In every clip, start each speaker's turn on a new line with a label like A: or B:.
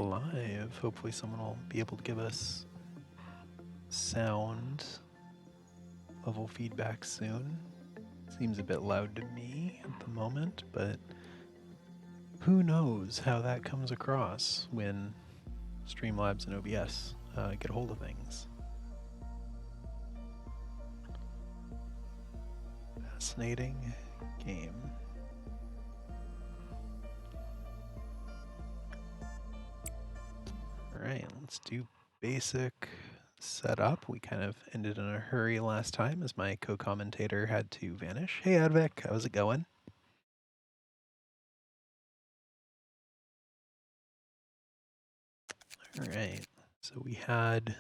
A: live. Hopefully someone will be able to give us sound level feedback soon. Seems a bit loud to me at the moment, but who knows how that comes across when Streamlabs and OBS get a hold of things. Fascinating game. Alright, let's do basic setup. We kind of ended in a hurry last time as my co-commentator had to vanish. Hey Advik, how's it going? Alright, so we had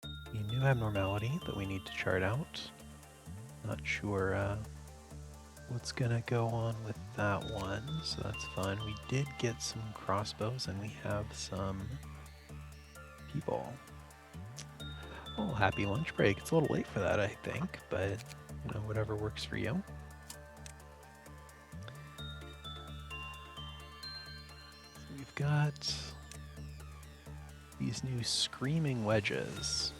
A: a new abnormality that we need to chart out. Not sure what's gonna go on with that one, so that's fun. We did get some crossbows and we have some people. Oh, happy lunch break. It's a little late for that, I think, but you know, whatever works for you. So we've got these new screaming wedges,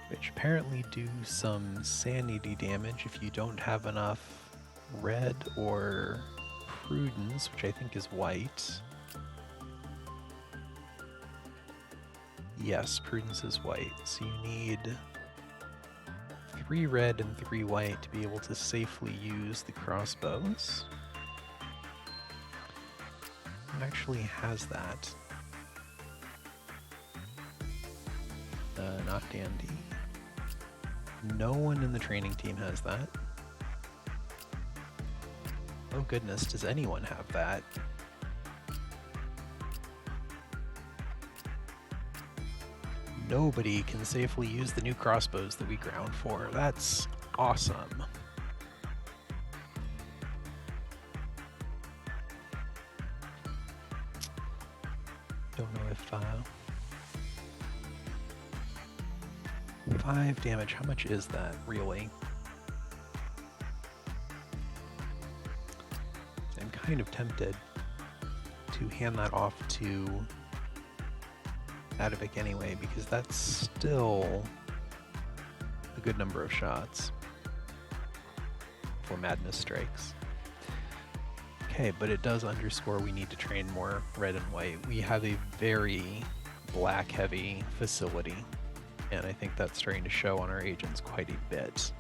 A: which apparently do some sanity damage if you don't have enough red or prudence, which I think is white. Yes, prudence is white, so you need 3 red and 3 white to be able to safely use the crossbows. Who actually has that? Not Dandy. No one in the training team has that. Oh goodness, does anyone have that? Nobody can safely use the new crossbows that we ground for. That's awesome. Don't know if 5 damage, how much is that really? I'm kind of tempted to hand that off to Advik anyway, because that's still a good number of shots for Madness Strikes. Okay, but it does underscore we need to train more red and white. We have a very black heavy facility, and I think that's starting to show on our agents quite a bit.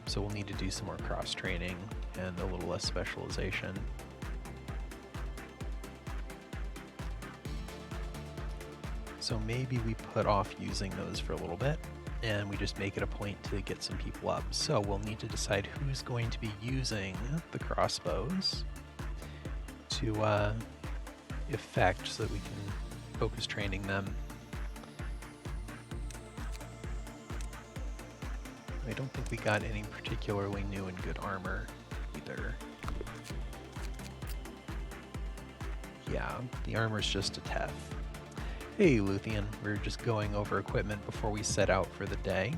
A: So we'll need to do some more cross training and a little less specialization. So maybe we put off using those for a little bit and we just make it a point to get some people up. So we'll need to decide who's going to be using the crossbows to effect so that we can focus training them. I don't think we got any particularly new and good armor either. Yeah, the armor's just a TEF. Hey Luthien, we're just going over equipment before we set out for the day.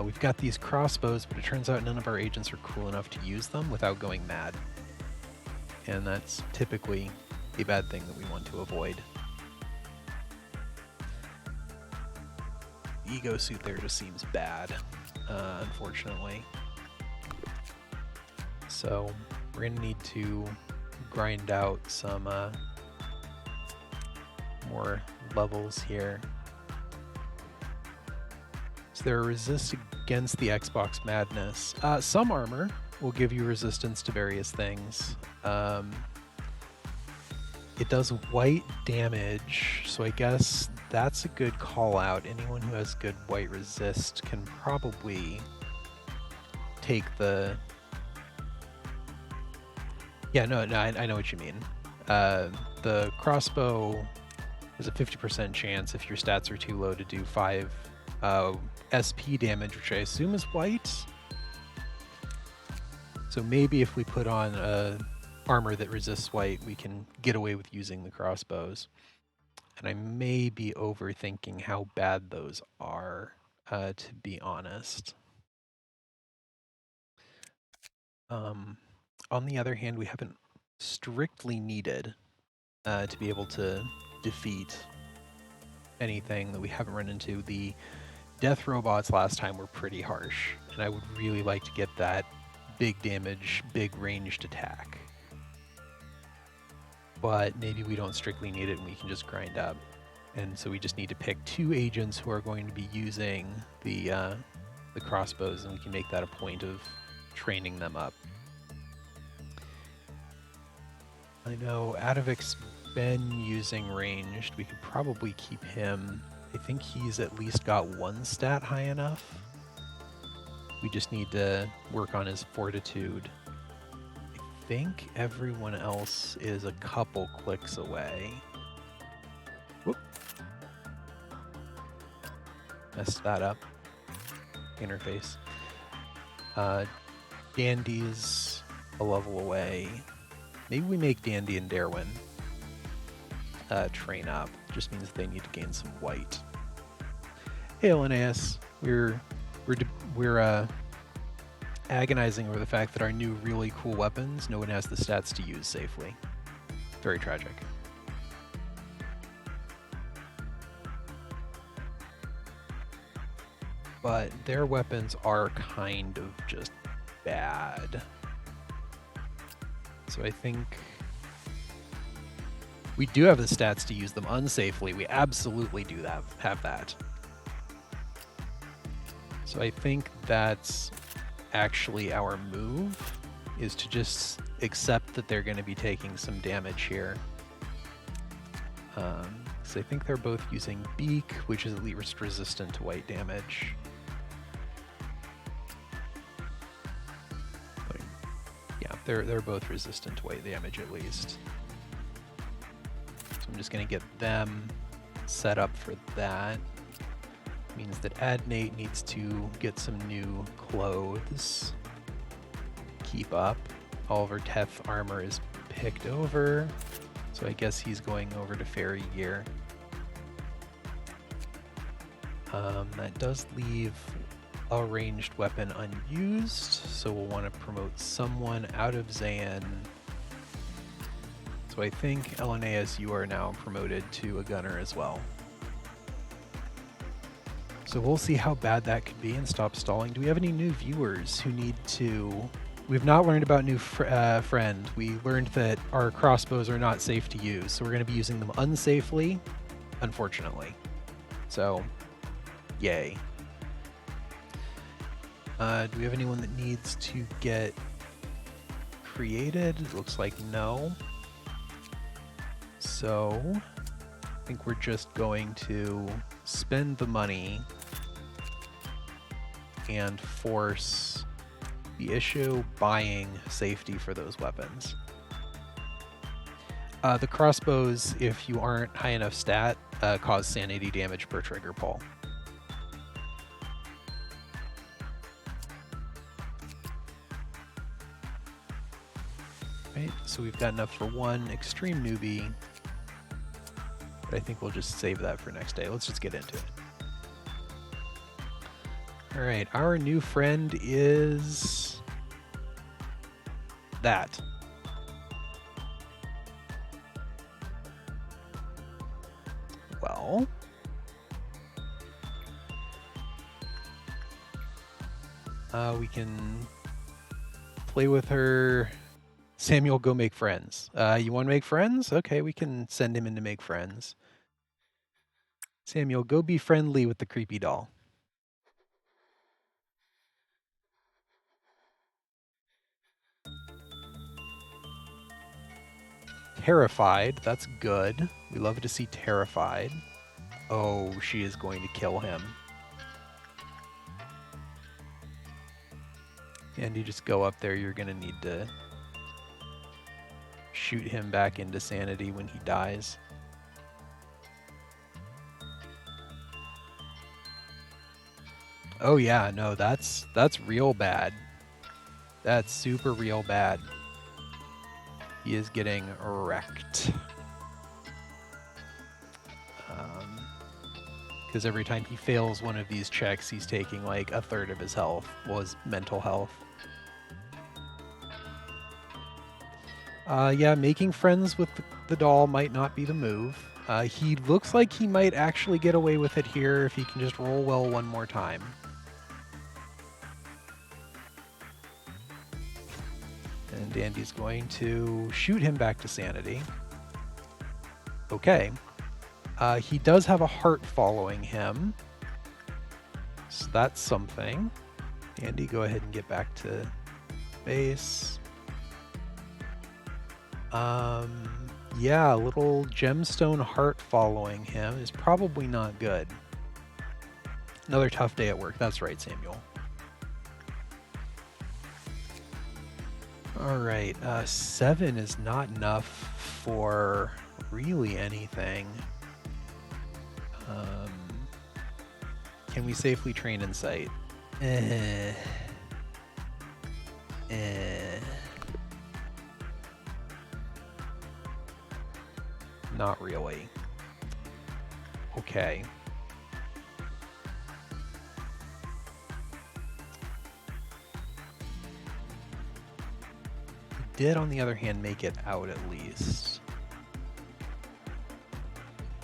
A: We've got these crossbows, but it turns out none of our agents are cool enough to use them without going mad. And that's typically a bad thing that we want to avoid. The ego suit there just seems bad, unfortunately. So we're gonna need to grind out some more levels here. So there are resist against the Xbox Madness. Some armor will give you resistance to various things. It does white damage, so I guess that's a good call out. Anyone who has good white resist can probably take the... Yeah, no, I know what you mean. The crossbow has a 50% chance if your stats are too low to do 5 SP damage, which I assume is white. So maybe if we put on a armor that resists white, we can get away with using the crossbows. And I may be overthinking how bad those are, to be honest. On the other hand, we haven't strictly needed to be able to defeat anything that we haven't run into. The death robots last time were pretty harsh, and I would really like to get that big damage, big ranged attack. But maybe we don't strictly need it and we can just grind up. And so we just need to pick 2 agents who are going to be using the crossbows, and we can make that a point of training them up. I know Adovic's been using ranged. We could probably keep him. I think he's at least got 1 stat high enough. We just need to work on his fortitude. I think everyone else is a couple clicks away. Whoop. Messed that up. Interface. Dandy's a level away. Maybe we make Dandy and Darwin train up. Just means they need to gain some white. Hey, Linnaeus. We're agonizing over the fact that our new really cool weapons, no one has the stats to use safely. Very tragic. But their weapons are kind of just bad. So I think we do have the stats to use them unsafely. We absolutely do have that. So I think that's actually our move, is to just accept that they're going to be taking some damage here. So I think they're both using Beak, which is at least resistant to white damage. Yeah, they're both resistant to white damage at least. So I'm just going to get them set up for that. Means that Adnate needs to get some new clothes. Keep up. All of her Teth armor is picked over, so I guess he's going over to fairy gear. That does leave a ranged weapon unused, so we'll want to promote someone out of Zayn. So I think, Linnaeus, you are now promoted to a gunner as well. So we'll see how bad that could be and stop stalling. Do we have any new viewers who need to... We've not learned about new friend. We learned that our crossbows are not safe to use, so we're going to be using them unsafely, unfortunately. So, yay. Do we have anyone that needs to get created? It looks like no. So, I think we're just going to spend the money and force the issue buying safety for those weapons. The crossbows, if you aren't high enough stat, cause sanity damage per trigger pull. Right, so we've got enough for 1 extreme newbie, but I think we'll just save that for next day. Let's just get into it. All right, our new friend is that. Well, we can play with her. Samuel, go make friends. You want to make friends? Okay, we can send him in to make friends. Samuel, go be friendly with the creepy doll. Terrified, that's good. We love to see terrified. Oh, she is going to kill him. And you just go up there, you're going to need to shoot him back into sanity when he dies. Oh yeah, no, that's real bad. That's super real bad. He is getting wrecked. Because every time he fails one of these checks, he's taking like 1/3 of his health, well, his mental health. Yeah, making friends with the doll might not be the move. He looks like he might actually get away with it here if he can just roll well one more time. And Andy's going to shoot him back to sanity. Okay. He does have a heart following him. So that's something. Andy, go ahead and get back to base. Yeah, a little gemstone heart following him is probably not good. Another tough day at work. That's right, Samuel. All right, 7 is not enough for really anything. Can we safely train in sight? Not really. Okay. We did, on the other hand, make it out at least.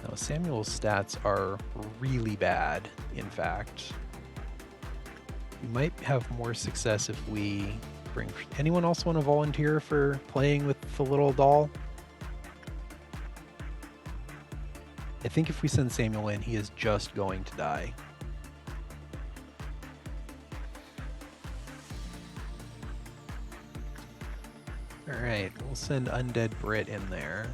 A: Now, Samuel's stats are really bad, in fact. We might have more success if we bring... Anyone else want to volunteer for playing with the little doll? I think if we send Samuel in, he is just going to die. Alright, we'll send Undead Brit in there.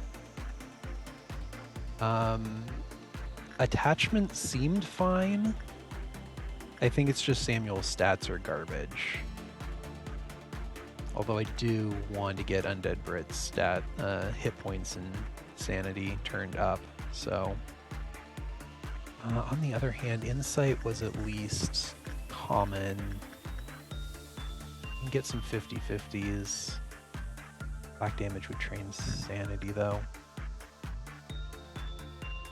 A: Attachment seemed fine. I think it's just Samuel's stats are garbage. Although I do want to get Undead Brit's hit points and sanity turned up, so... on the other hand, Insight was at least common. You can get some 50-50s. Black damage would train sanity, though.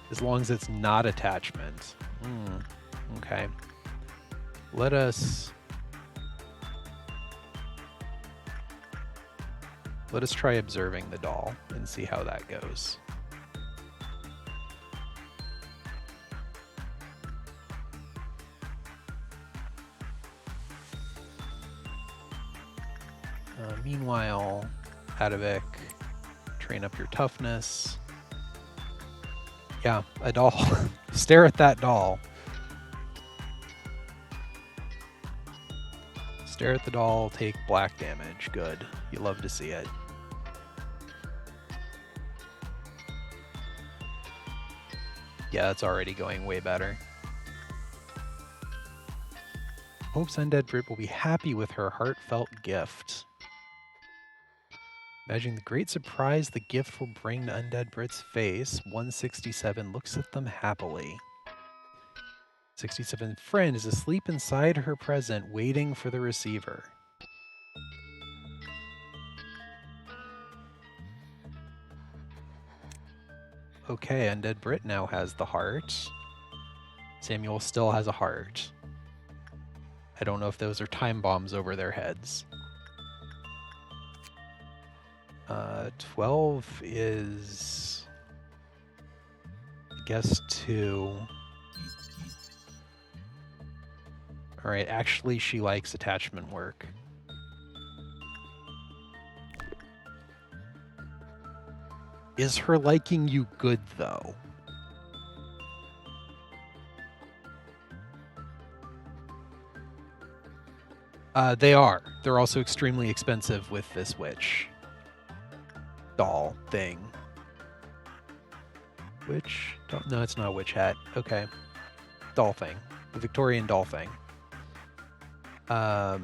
A: As long as it's not attachment. Okay. Let us try observing the doll and see how that goes. Meanwhile, Hadovik, train up your toughness. Yeah, a doll. Stare at that doll. Stare at the doll, take black damage. Good. You love to see it. Yeah, that's already going way better. Hopes Undead Brit will be happy with her heartfelt gift. Imagining the great surprise the gift will bring to Undead Brit's face, 167 looks at them happily. 67 friend is asleep inside her present, waiting for the receiver. Okay, Undead Brit now has the heart. Samuel still has a heart. I don't know if those are time bombs over their heads. 12 is, I guess, 2. All right, actually, she likes attachment work. Is her liking you good, though? They are. They're also extremely expensive with this witch doll thing. Witch? No, it's not a witch hat. Okay. Doll thing. The Victorian doll thing. Doll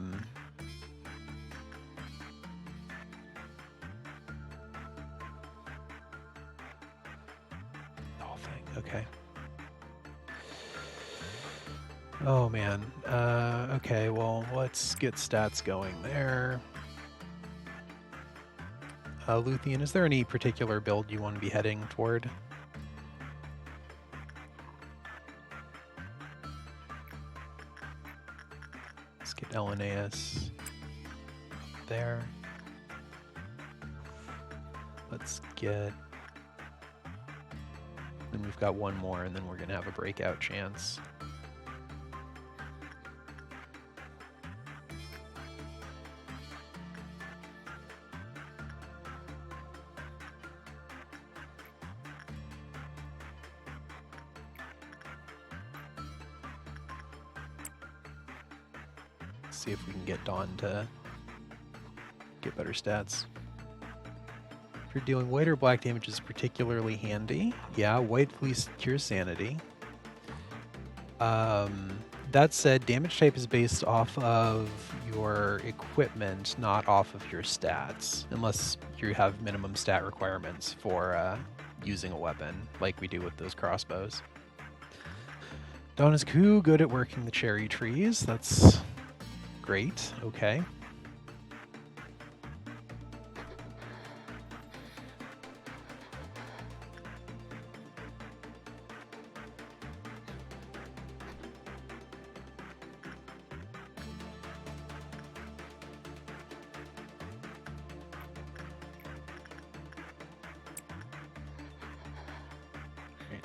A: thing. Okay. Oh, man. Okay, well, let's get stats going there. Luthien, is there any particular build you want to be heading toward? Let's get Elanaeus there. Let's get... Then we've got one more, and then we're going to have a breakout chance. See if we can get Dawn to get better stats. If you're dealing white or black damage is particularly handy. Yeah, white fleece cures sanity. That said, damage type is based off of your equipment, not off of your stats, unless you have minimum stat requirements for using a weapon, like we do with those crossbows. Dawn is good at working the cherry trees. That's great. Okay.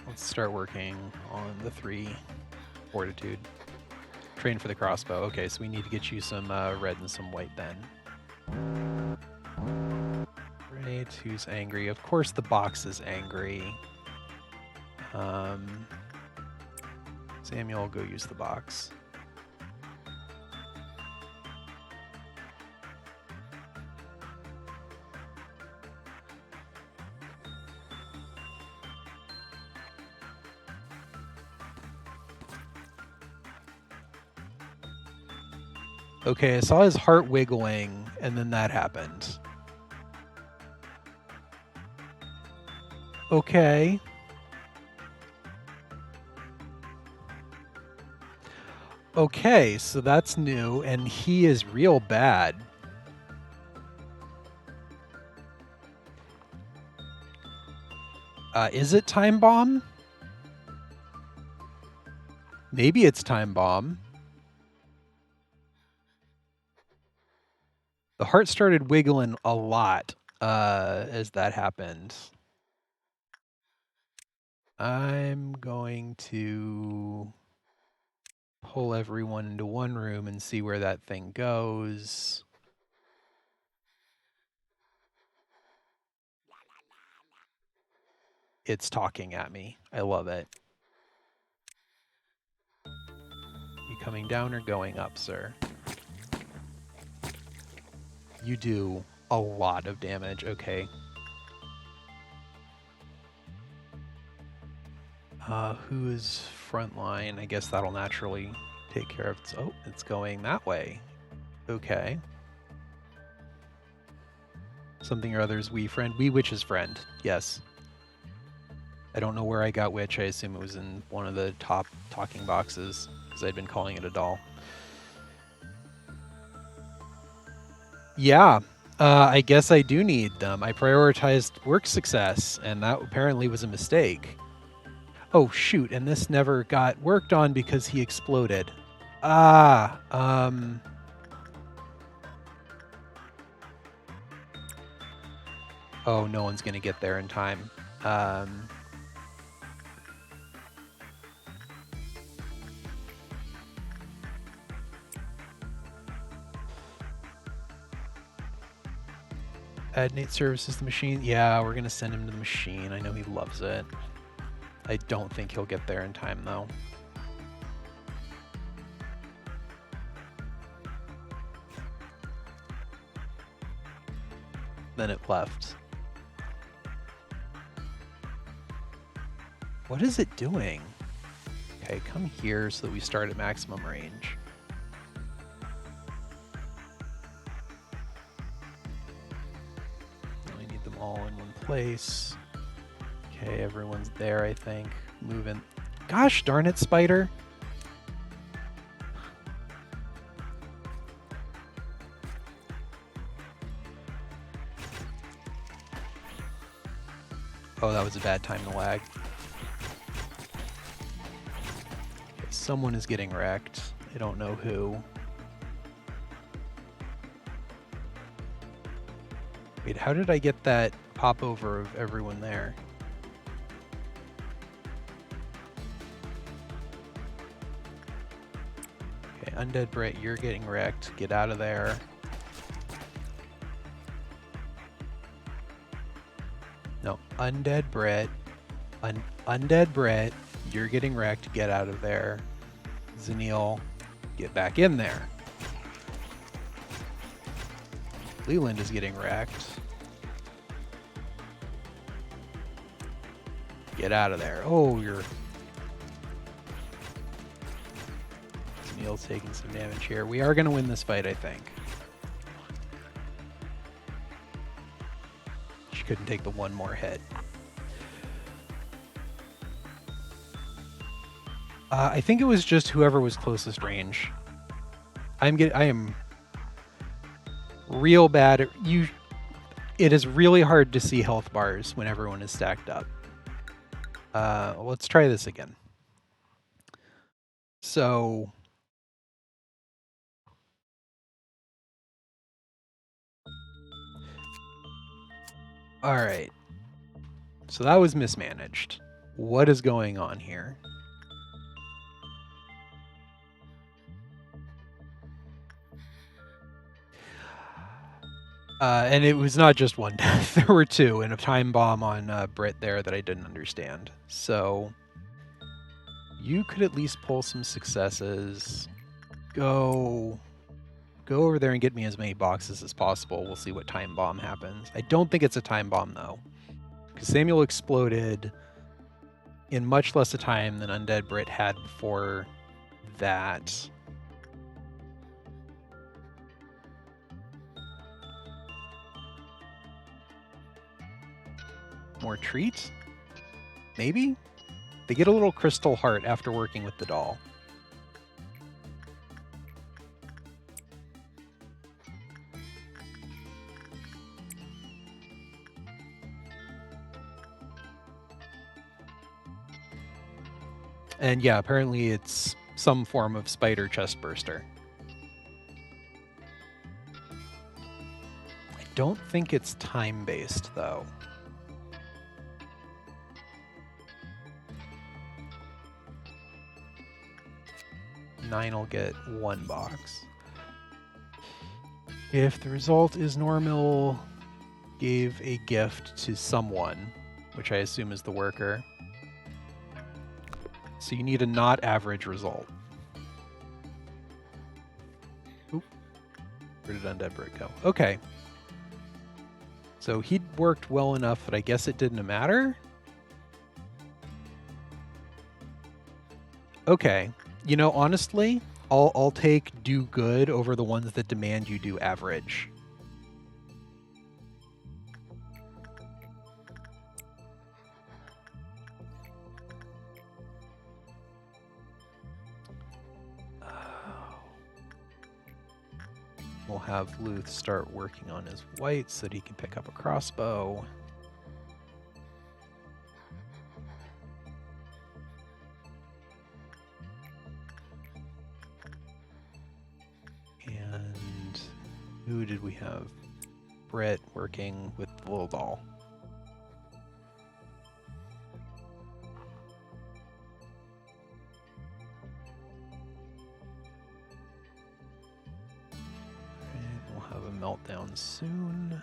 A: Let's start working on the 3 fortitude. Train for the crossbow. Okay, so we need to get you some red and some white then. Right, who's angry? Of course the box is angry. Samuel, go use the box. Okay, I saw his heart wiggling, and then that happened. Okay. Okay, so that's new, and he is real bad. Is it Time Bomb? Maybe it's Time Bomb. The heart started wiggling a lot as that happened. I'm going to pull everyone into one room and see where that thing goes. It's talking at me. I love it. You coming down or going up, sir? You do a lot of damage. Okay. Who is frontline? I guess that'll naturally take care of it. Oh, it's going that way. Okay. Something or other's wee friend. Wee witch's friend. Yes. I don't know where I got witch. I assume it was in one of the top talking boxes because I'd been calling it a doll. Yeah. I guess I do need them. I prioritized work success, and that apparently was a mistake. Oh, shoot, and this never got worked on because he exploded. Oh, no one's going to get there in time. Add Nate services the machine. Yeah, we're going to send him to the machine. I know he loves it. I don't think he'll get there in time, though. Then it left. What is it doing? Okay, come here so that we start at maximum range. I need them all in one place. Okay, everyone's there, I think. Moving. Gosh darn it, spider! Oh, that was a bad time to lag. Okay, someone is getting wrecked. I don't know who. Wait, how did I get that popover of everyone there? Okay, Undead Brit, you're getting wrecked. Get out of there. No, Undead Brit. Undead Brit, you're getting wrecked. Get out of there. Zanil, get back in there. Leland is getting wrecked. Get out of there. Oh, you're... Neil's taking some damage here. We are going to win this fight, I think. She couldn't take the one more hit. I think it was just whoever was closest range. I am real bad at you. It is really hard to see health bars when everyone is stacked up. Let's try this again. So all right. So that was mismanaged. What is going on here? And it was not just one death. There were two, and a time bomb on Brit there that I didn't understand. So you could at least pull some successes. Go over there and get me as many boxes as possible. We'll see what time bomb happens. I don't think it's a time bomb, though, because Samuel exploded in much less a time than Undead Brit had before that. More treats? Maybe? They get a little crystal heart after working with the doll. And yeah, apparently it's some form of spider chest burster. I don't think it's time-based, though. 9 will get 1 box. If the result is normal, gave a gift to someone, which I assume is the worker. So you need a not average result. Oop. Where did Undead Brit go? Okay. So he'd worked well enough that I guess it didn't matter. Okay. You know, honestly, I'll take do good over the ones that demand you do average. We'll have Luth start working on his white so that he can pick up a crossbow. And who did we have? Brett working with the little doll. Meltdown soon.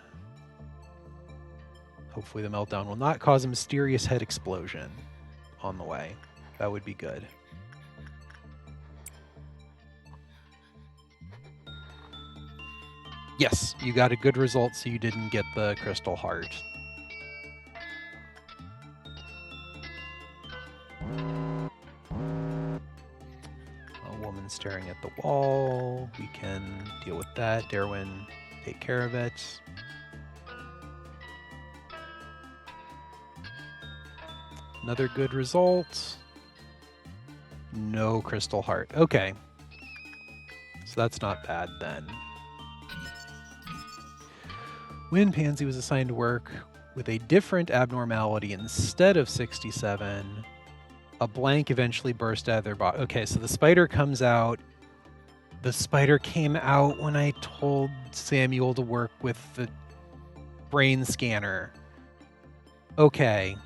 A: Hopefully the meltdown will not cause a mysterious head explosion on the way. That would be good. Yes, you got a good result, so you didn't get the crystal heart. A woman staring at the wall. We can deal with that. Derwin, take care of it. Another good result. No crystal heart. Okay. So that's not bad then. When Pansy was assigned to work with a different abnormality instead of 67, a blank eventually burst out of their body. Okay, so the spider comes out. The spider came out when I told Samuel to work with the Brain scanner. Okay.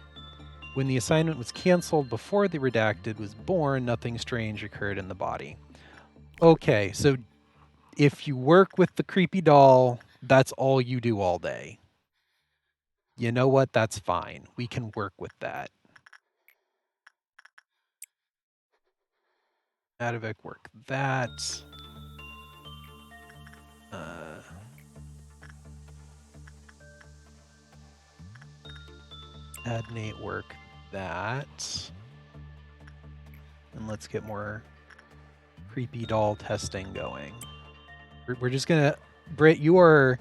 A: When the assignment was canceled before the redacted was born, nothing strange occurred in the body. Okay, so if you work with the creepy doll, that's all you do all day. You know what? That's fine. We can work with that. Adivik, work that. Adnate, work that. And let's get more creepy doll testing going. We're just gonna, Britt, you are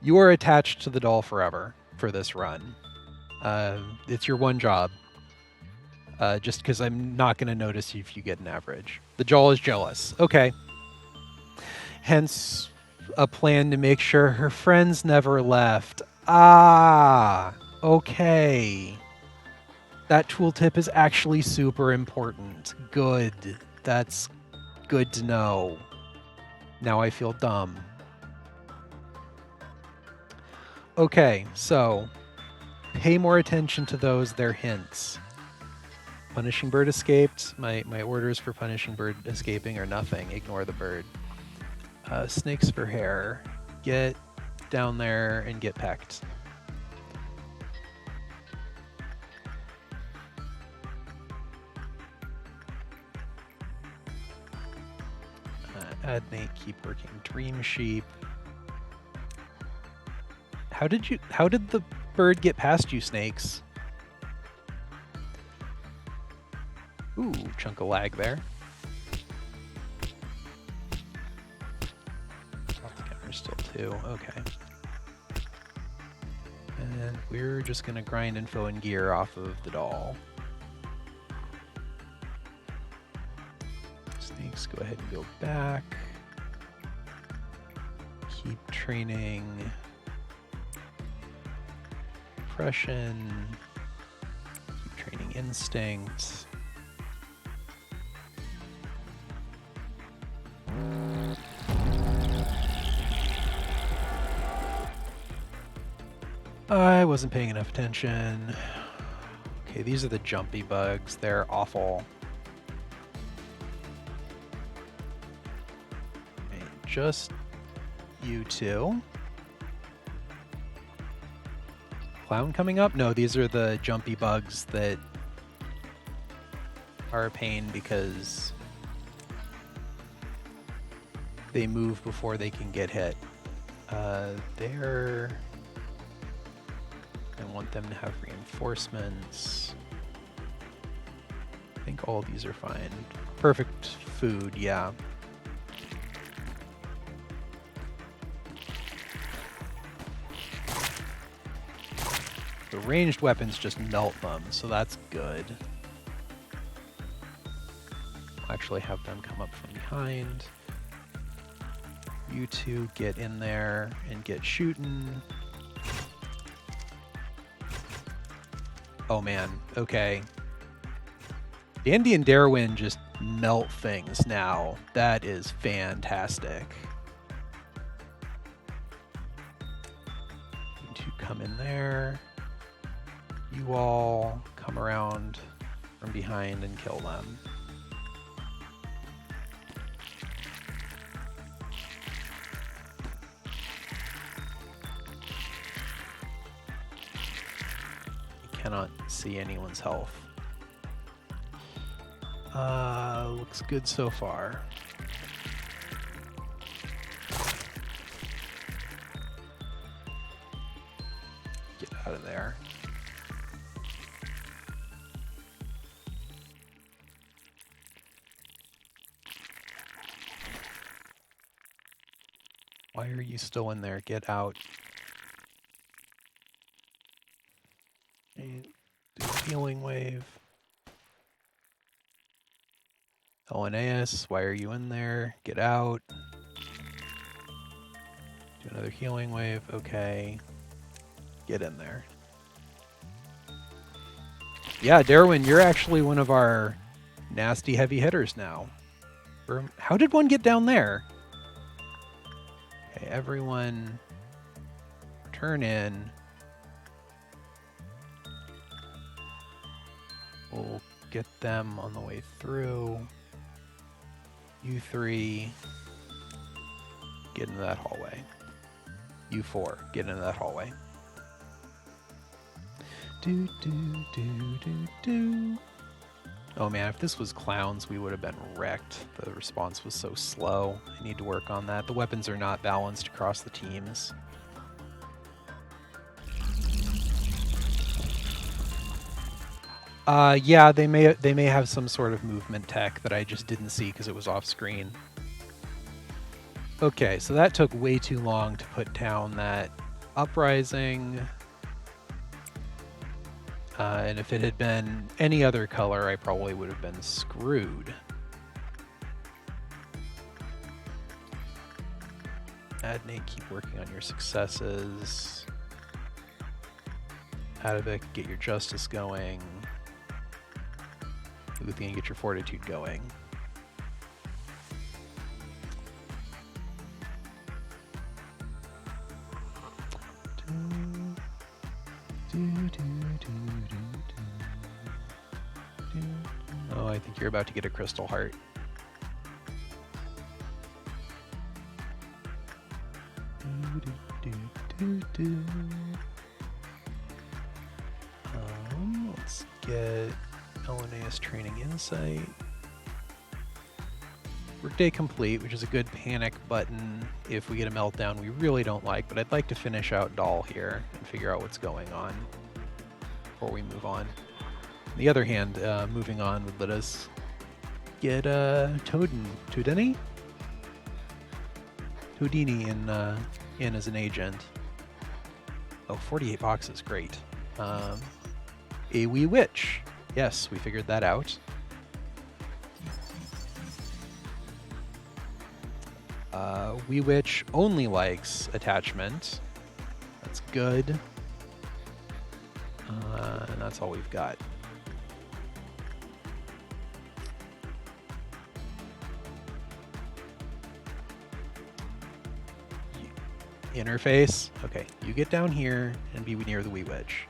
A: attached to the doll forever for this run. It's your one job. Just because I'm not going to notice if you get an average. The doll is jealous. Okay. Hence, a plan to make sure her friends never left. Ah, okay. That tooltip is actually super important. Good. That's good to know. Now I feel dumb. Okay, so pay more attention to those, their hints. Punishing bird escaped. My orders for punishing bird escaping are nothing. Ignore the bird. Snakes for hair. Get down there and get pecked. Adnate, keep working. Dream sheep. How did the bird get past you, snakes? Ooh, chunk of lag there. Counter's still 2, okay. And we're just gonna grind info and gear off of the doll. Snakes, go ahead and go back. Keep training. Depression. Keep training instinct. I wasn't paying enough attention. Okay, these are the jumpy bugs. They're awful. Okay, just you two. Clown coming up? No, these are the jumpy bugs that are a pain because they move before they can get hit. They're... I want them to have reinforcements. I think all of these are fine. Perfect food, yeah. The ranged weapons just melt them, so that's good. I'll actually have them come up from behind. You two get in there and get shooting. Oh man, okay. Dandy and Darwin just melt things now. That is fantastic. You two come in there. You all come around from behind and kill them. Cannot see anyone's health. Looks good so far. Get out of there. Why are you still in there? Get out. And do a healing wave. LNAS, why are you in there? Get out. Do another healing wave. Okay. Get in there. Yeah, Darwin, you're actually one of our nasty heavy hitters now. How did one get down there? Okay, everyone turn in. We'll get them on the way through. You 3, get into that hallway. You 4, get into that hallway. Do, do, do, do, do. Oh man, if this was clowns, we would have been wrecked. The response was so slow. I need to work on that. The weapons are not balanced across the teams. Yeah, they may have some sort of movement tech that I just didn't see because it was off screen. Okay, so that took way too long to put down that uprising. And if it had been any other color, I probably would have been screwed. Adnate, keep working on your successes. Adavik, get your justice going. Luthien, get your fortitude going. Oh, I think you're about to get a crystal heart. Let's get Linnaeus training insight. Workday complete, which is a good panic button if we get a meltdown we really don't like, but I'd like to finish out Doll here and figure out what's going on before we move on. On the other hand, moving on would let us get Toudini in as an agent. Oh, 48 boxes, great. A wee witch. Yes, we figured that out. Wee witch only likes attachment. That's good. And that's all we've got. Interface. Okay, you get down here and be near the wee witch.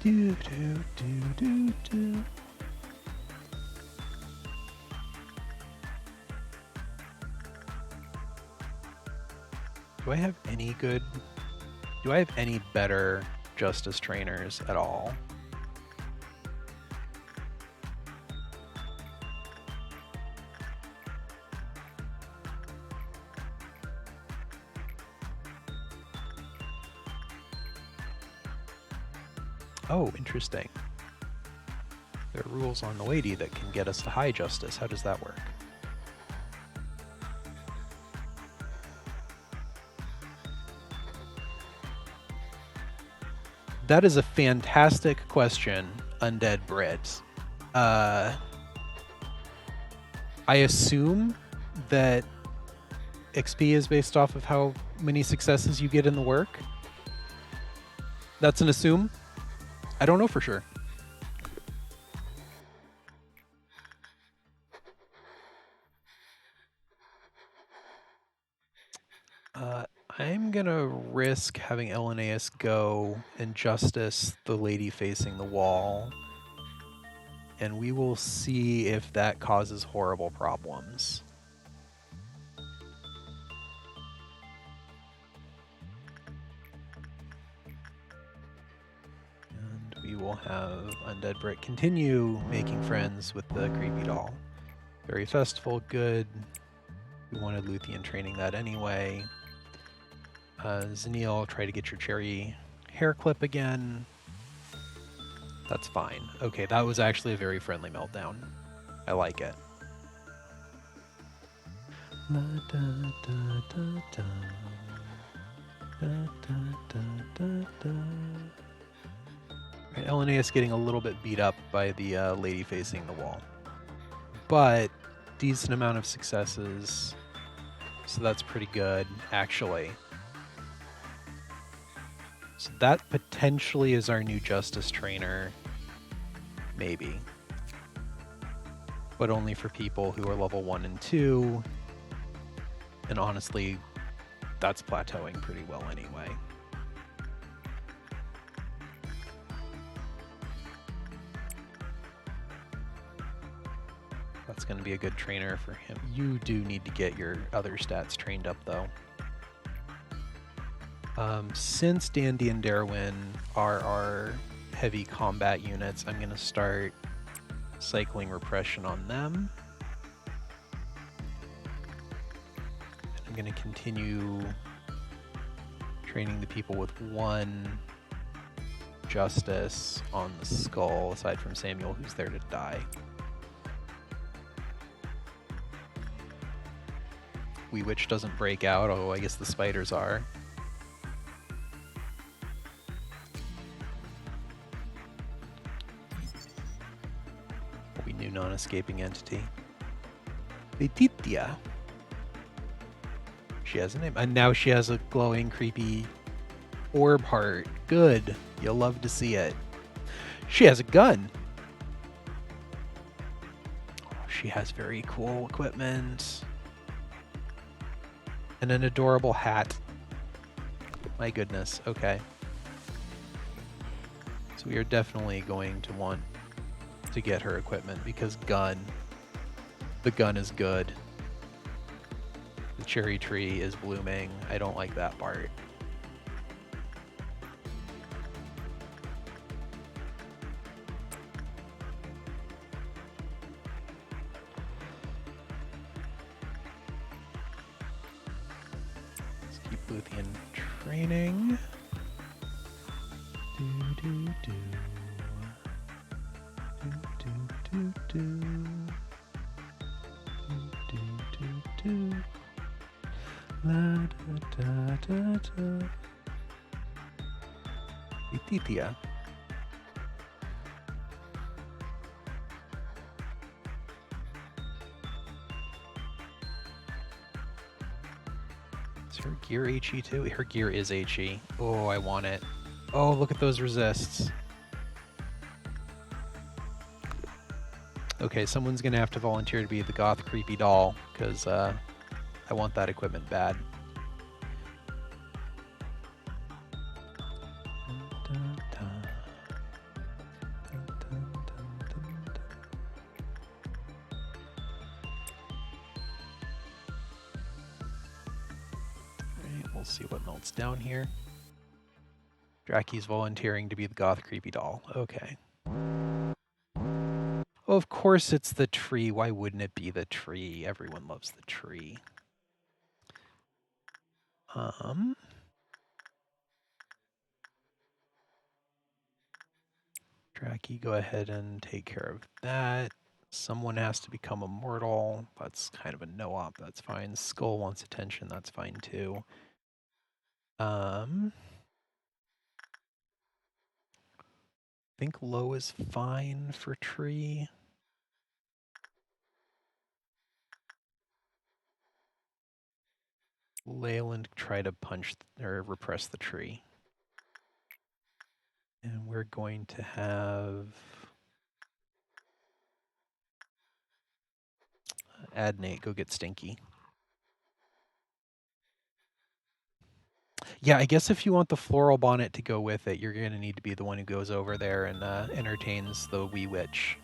A: Do do do do do. Do I have any better justice trainers at all? Oh, interesting. There are rules on the lady that can get us to high justice. How does that work? That is a fantastic question, Undead Brit. I assume that XP is based off of how many successes you get in the work. That's an assume. I don't know for sure. I'm gonna risk having Linnaeus go and justice the lady facing the wall, and we will see if that causes horrible problems. And we will have Undead Brit continue making friends with the creepy doll. Fairy Festival, good. We wanted Luthien training that anyway. Zanil, try to get your cherry hair clip again. That's fine. Okay, that was actually a very friendly meltdown. I like it. Right, Linnaeus getting a little bit beat up by the lady facing the wall. But decent amount of successes. So that's pretty good, actually. So that potentially is our new justice trainer. Maybe. But only for people who are level 1 and 2. And honestly, that's plateauing pretty well anyway. That's going to be a good trainer for him. You do need to get your other stats trained up, though. Since Dandy and Darwin are our heavy combat units, I'm going to start cycling repression on them. I'm going to continue training the people with 1 justice on the skull, aside from Samuel, who's there to die. Wee Witch doesn't break out, although I guess the spiders are. We knew non-escaping entity. Letitia. She has a name. And now she has a glowing, creepy orb heart. Good. You'll love to see it. She has a gun. Oh, she has very cool equipment. And an adorable hat. My goodness. Okay. So we are definitely going to want to get her equipment because the gun is good. The cherry tree is blooming. I don't like that part. Let's keep Luthien training. La da da da da. Letitia. Is her gear HE too? Her gear is HE. Oh, I want it. Oh, look at those resists. Okay, someone's gonna have to volunteer to be the goth creepy doll, because I want that equipment bad. Alright, we'll see what melts down here. Draki's volunteering to be the goth creepy doll. Okay. Oh, of course it's the tree. Why wouldn't it be the tree? Everyone loves the tree. Draki, go ahead and take care of that. Someone has to become immortal. That's kind of a no-op. That's fine. Skull wants attention. That's fine too. I think low is fine for tree. Leyland try to punch or repress the tree. And we're going to have Adnate go get Stinky. Yeah, I guess if you want the floral bonnet to go with it, you're going to need to be the one who goes over there and entertains the wee witch.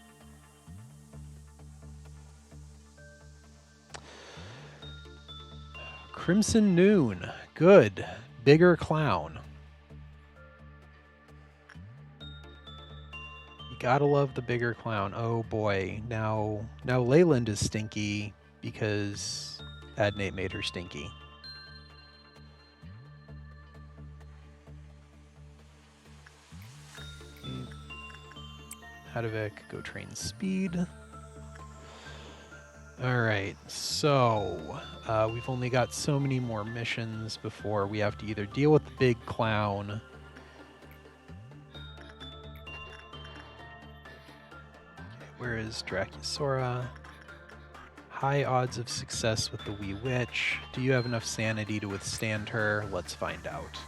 A: Crimson Noon. Good. Bigger clown. You gotta love the bigger clown. Oh boy. Now Leyland is stinky because Adnate made her stinky. Hadovik, go train speed. Alright, so we've only got so many more missions before we have to either deal with the big clown where is Dracusora? High odds of success with the wee witch. Do you have enough sanity to withstand her? Let's find out.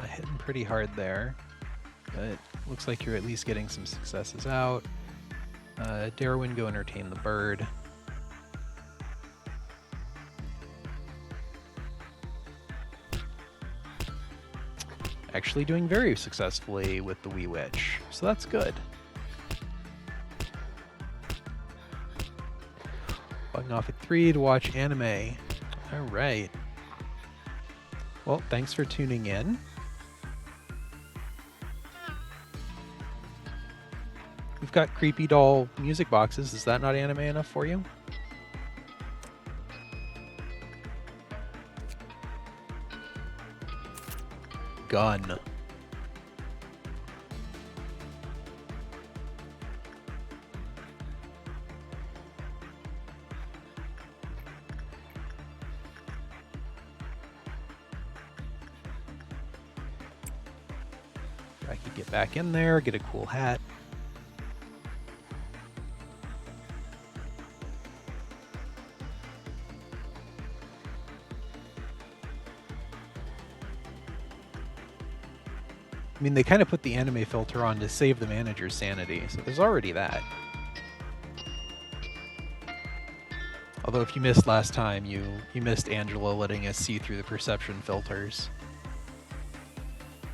A: Hitting pretty hard there, but looks like you're at least getting some successes out. Darwin, go entertain the bird. Actually doing very successfully with the Wee Witch, so that's good. Logging off at 3 to watch anime. All right. Well, thanks for tuning in. We've got creepy doll music boxes. Is that not anime enough for you? Gun. I could get back in there, get a cool hat. I mean, they kind of put the anime filter on to save the manager's sanity, so there's already that. Although if you missed last time, you missed Angela letting us see through the perception filters,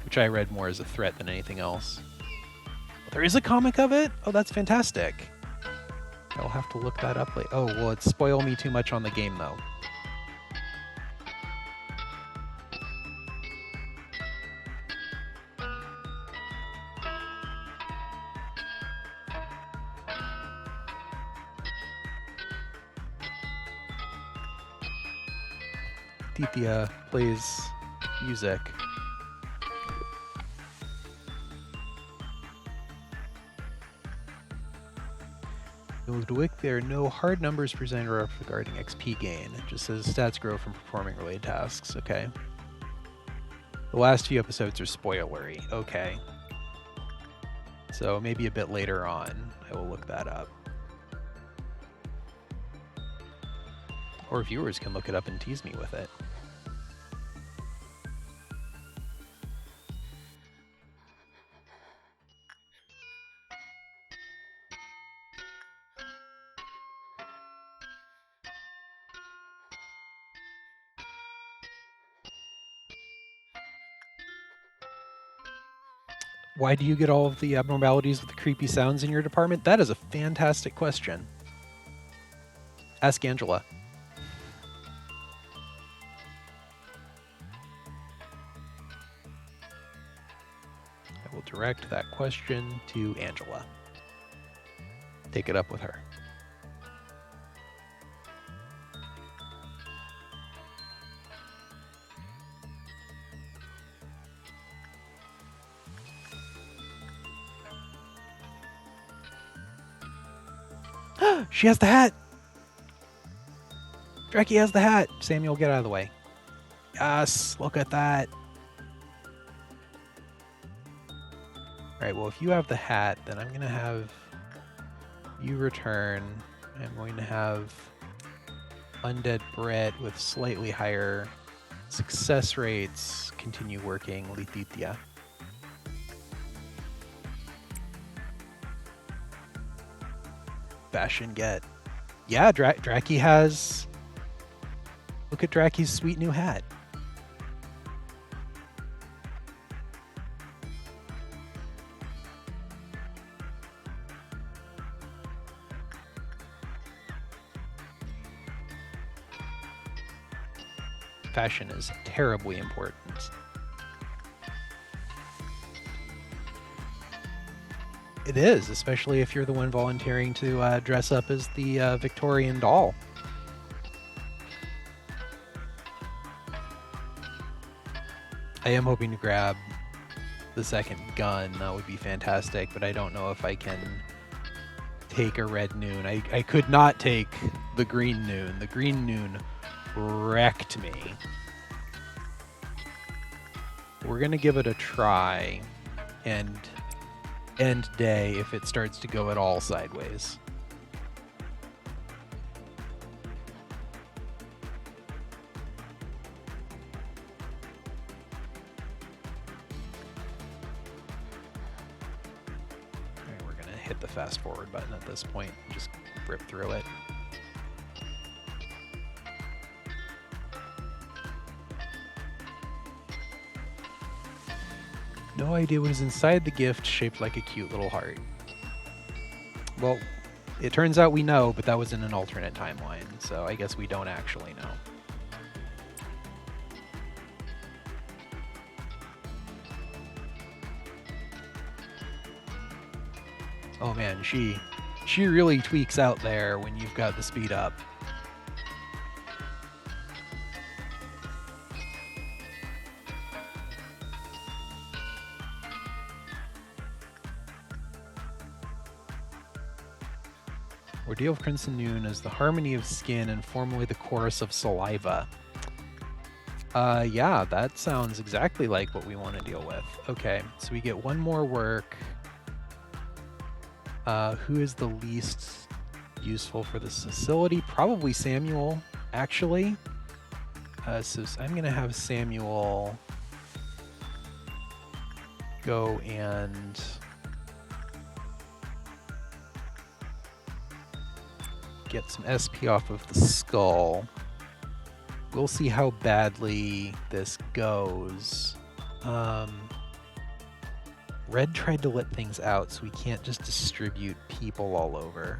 A: which I read more as a threat than anything else. There is a comic of it? Oh, that's fantastic. I'll have to look that up later. Oh, well, it'd spoil me too much on the game, though. Thethia plays music. Ludwig, there are no hard numbers presented regarding XP gain. It just says stats grow from performing related tasks. Okay. The last few episodes are spoilery. Okay. So maybe a bit later on, I will look that up. Or viewers can look it up and tease me with it. Why do you get all of the abnormalities with the creepy sounds in your department? That is a fantastic question. Ask Angela. I will direct that question to Angela. Take it up with her. She has the hat! Dreki has the hat! Samuel, get out of the way. Yes, look at that. Alright, well, if you have the hat, then I'm going to have you return. I'm going to have Undead Brett with slightly higher success rates continue working Lethithia. Bastion get. Yeah, Draki has... Look at Draki's sweet new hat. Fashion is terribly important. It is, especially if you're the one volunteering to dress up as the Victorian doll. I am hoping to grab the second gun. That would be fantastic, but I don't know if I can take a red noon. I could not take the green noon. The green noon wrecked me. We're going to give it a try and end day if it starts to go at all sideways. All right, we're going to hit the fast forward button at this point and just rip through it. No idea what is inside the gift shaped like a cute little heart. Well, it turns out we know, but that was in an alternate timeline, so I guess we don't actually know. Oh man, she really tweaks out there when you've got the speed up. Ordeal of Crimson Noon is the harmony of skin and formerly the chorus of saliva. Yeah, that sounds exactly like what we want to deal with. Okay, so we get one more work. Who is the least useful for this facility? Probably Samuel, actually. So I'm going to have Samuel go and get some SP off of the skull. We'll see how badly this goes. Red tried to let things out, so we can't just distribute people all over.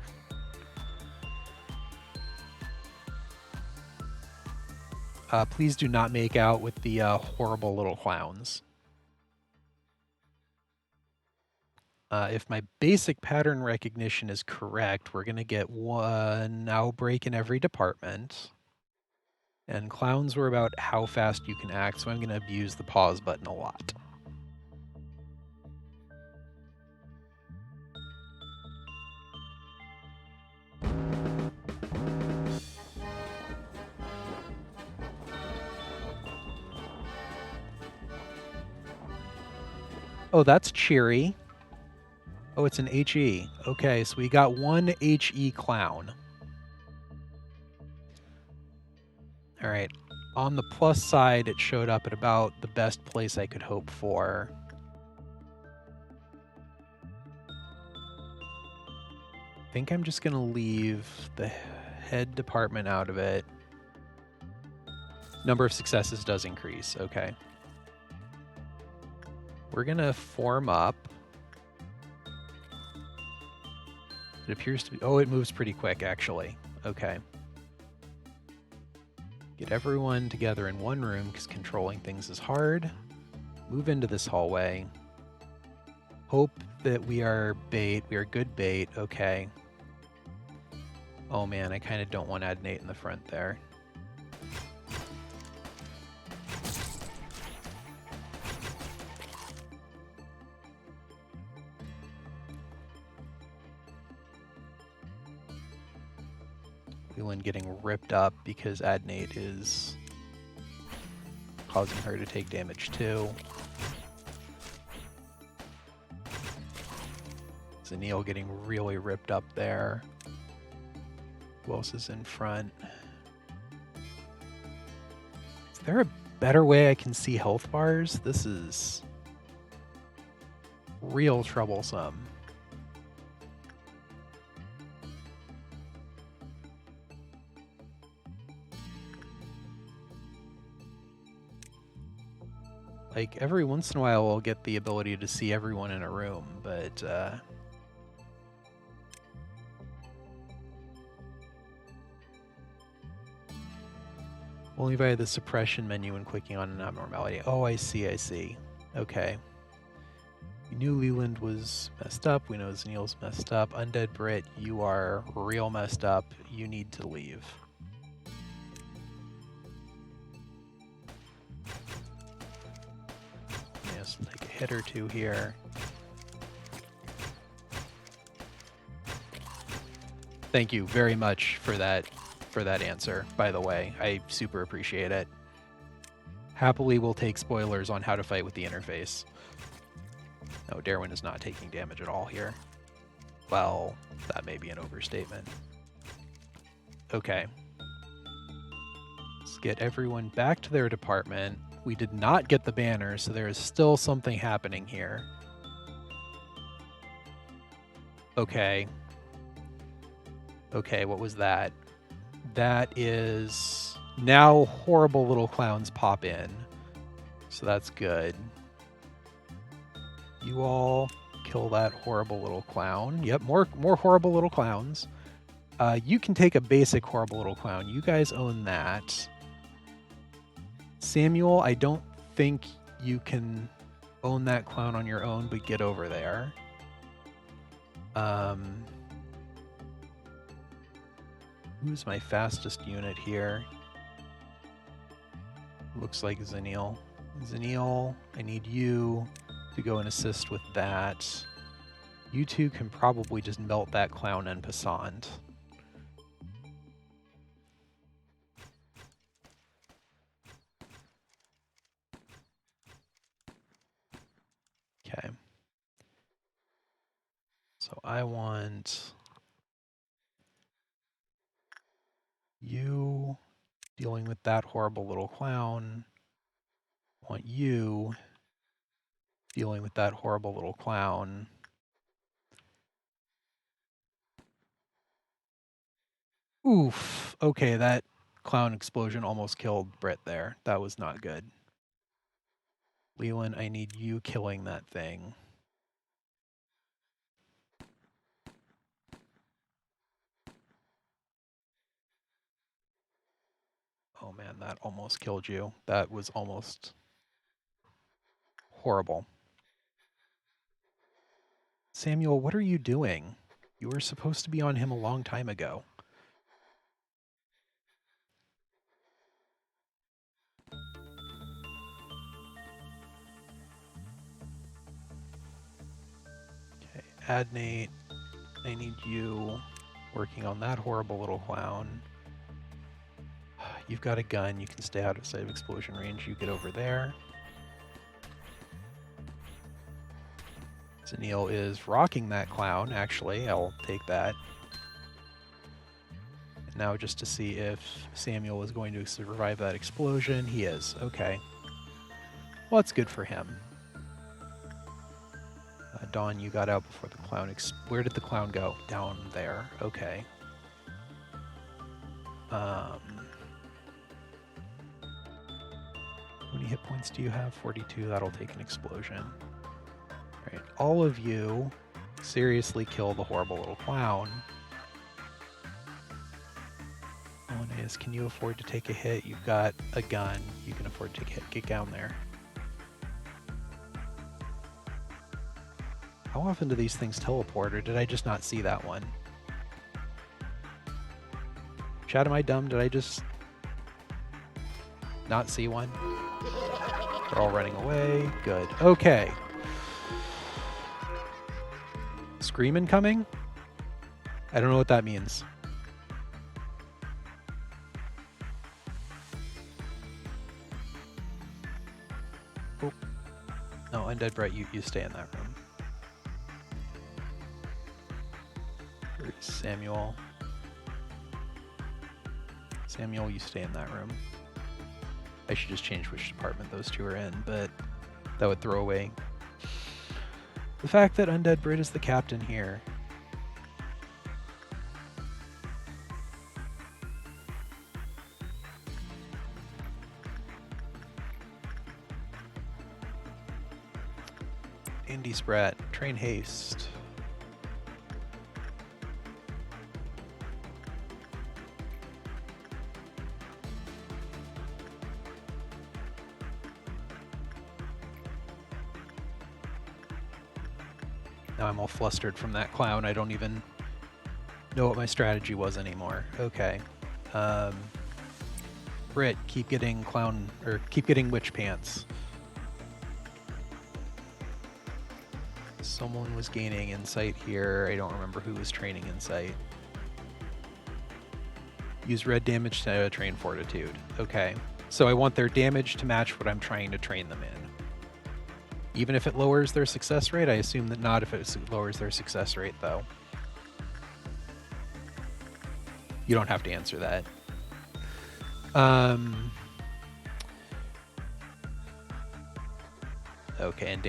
A: Please do not make out with the horrible little clowns. If my basic pattern recognition is correct, we're going to get one outbreak in every department. And clowns were about how fast you can act, so I'm going to abuse the pause button a lot. Oh, that's cheery. Oh, it's an HE. Okay, so we got one HE clown. All right. On the plus side, it showed up at about the best place I could hope for. I think I'm just going to leave the head department out of it. Number of successes does increase. Okay. We're going to form up. It appears to be... Oh, it moves pretty quick, actually. Okay. Get everyone together in one room, because controlling things is hard. Move into this hallway. Hope that we are bait. We are good bait. Okay. Oh man, I kind of don't want Adnate in the front there. Leland getting ripped up because Adnate is causing her to take damage too. Zanil getting really ripped up there. Who else is in front? Is there a better way I can see health bars? This is real troublesome. Like, every once in a while I'll get the ability to see everyone in a room, but only via the suppression menu when clicking on an abnormality. Oh, I see, I see. Okay. We knew Leland was messed up. We know Zanil's messed up. Undead Brit, you are real messed up. You need to leave. Yes, take a hit or two here. Thank you very much for that answer, by the way. I super appreciate it. Happily, we'll take spoilers on how to fight with the interface. No, Darwin is not taking damage at all here. Well, that may be an overstatement. Okay. Let's get everyone back to their department. We did not get the banner, so there is still something happening here. Okay. Okay, what was that? That is... Now horrible little clowns pop in. So that's good. You all kill that horrible little clown. Yep, more horrible little clowns. You can take a basic horrible little clown. You guys own that. Samuel, I don't think you can own that clown on your own, but get over there. Who's my fastest unit here? Looks like Zeniel. Zeniel, I need you to go and assist with that. You two can probably just melt that clown en passant. Okay. So I want you dealing with that horrible little clown. I want you dealing with that horrible little clown. Oof. Okay, that clown explosion almost killed Britt there. That was not good. Leland, I need you killing that thing. Oh man, that almost killed you. That was almost horrible. Samuel, what are you doing? You were supposed to be on him a long time ago. Okay, Adnate, I need you working on that horrible little clown. You've got a gun, you can stay out of sight of explosion range, you get over there. Zeniel is rocking that clown, actually, I'll take that. And now just to see if Samuel is going to survive that explosion, he is, okay. Well, that's good for him. Dawn, you got out before the clown where did the clown go? Down there, okay. How many hit points do you have? 42, that'll take an explosion. All right, all of you seriously kill the horrible little clown. One is, can you afford to take a hit? You've got a gun, you can afford to take a hit. Get down there. How often do these things teleport, or did I just not see that one? Chat, am I dumb? Did I just not see one? They're all running away. Good. Okay. Screamin' coming? I don't know what that means. Oh. No, Undead Brett, you stay in that room. Samuel. Samuel, you stay in that room. I should just change which department those two are in, but that would throw away the fact that Undead Brit is the captain here. Indy Sprat, train haste. Now I'm all flustered from that clown. I don't even know what my strategy was anymore. Okay. Brit, keep getting clown, or keep getting witch pants. Someone was gaining insight here. I don't remember who was training insight. Use red damage to train fortitude. Okay. So I want their damage to match what I'm trying to train them in. Even if it lowers their success rate, I assume that not if it lowers their success rate, though. You don't have to answer that. Okay, and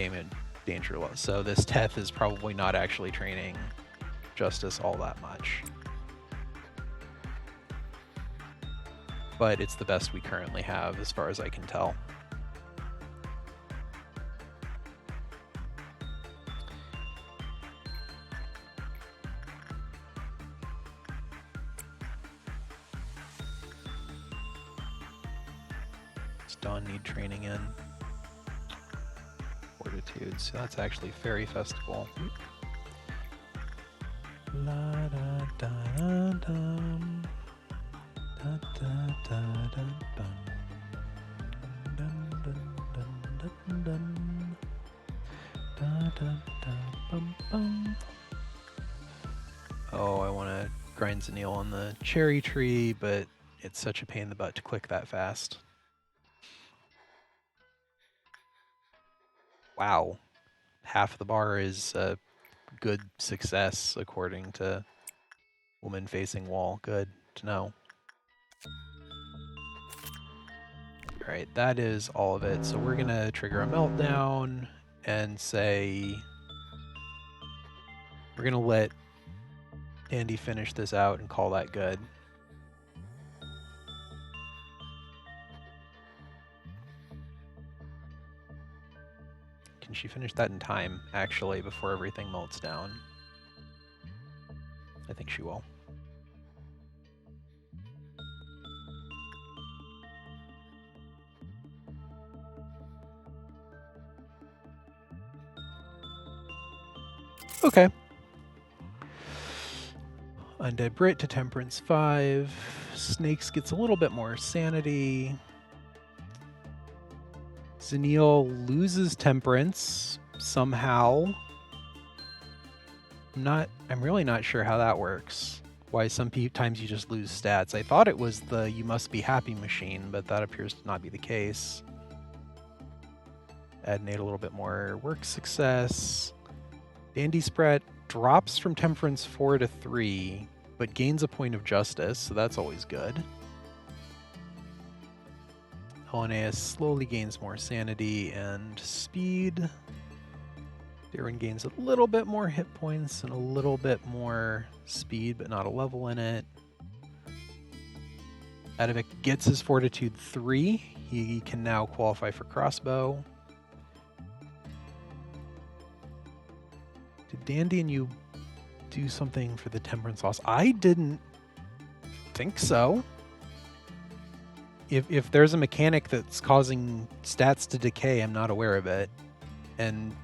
A: danger low. So this Teth is probably not actually training Justice all that much. But it's the best we currently have as far as I can tell. Does Dawn need training in? Fortitude, so that's actually Fairy Festival. La da da da dum. Da da da da dum. Dun dun dun dun dun. Da da da bum bum. Oh, I want to grind Zanil on the cherry tree, but it's such a pain in the butt to click that fast. Wow. Half the bar is a good success according to woman facing wall. Good to know. All right, that is all of it. So we're going to trigger a meltdown and say we're going to let Andy finish this out and call that good. Can she finish that in time, actually, before everything melts down? I think she will. Okay. Undead Brit to Temperance 5. Snakes gets a little bit more sanity. Zanil loses Temperance somehow. I'm really not sure how that works. Why sometimes you just lose stats. I thought it was the you must be happy machine, but that appears to not be the case. Add Nate a little bit more work success. Dandy Sprat drops from Temperance 4 to 3, but gains a point of justice, so that's always good. Heleneus slowly gains more sanity and speed. Darwin gains a little bit more hit points and a little bit more speed, but not a level in it. Adavik gets his Fortitude 3. He can now qualify for Crossbow. Did Dandy and you do something for the Temperance loss? I didn't think so. If there's a mechanic that's causing stats to decay, I'm not aware of it. And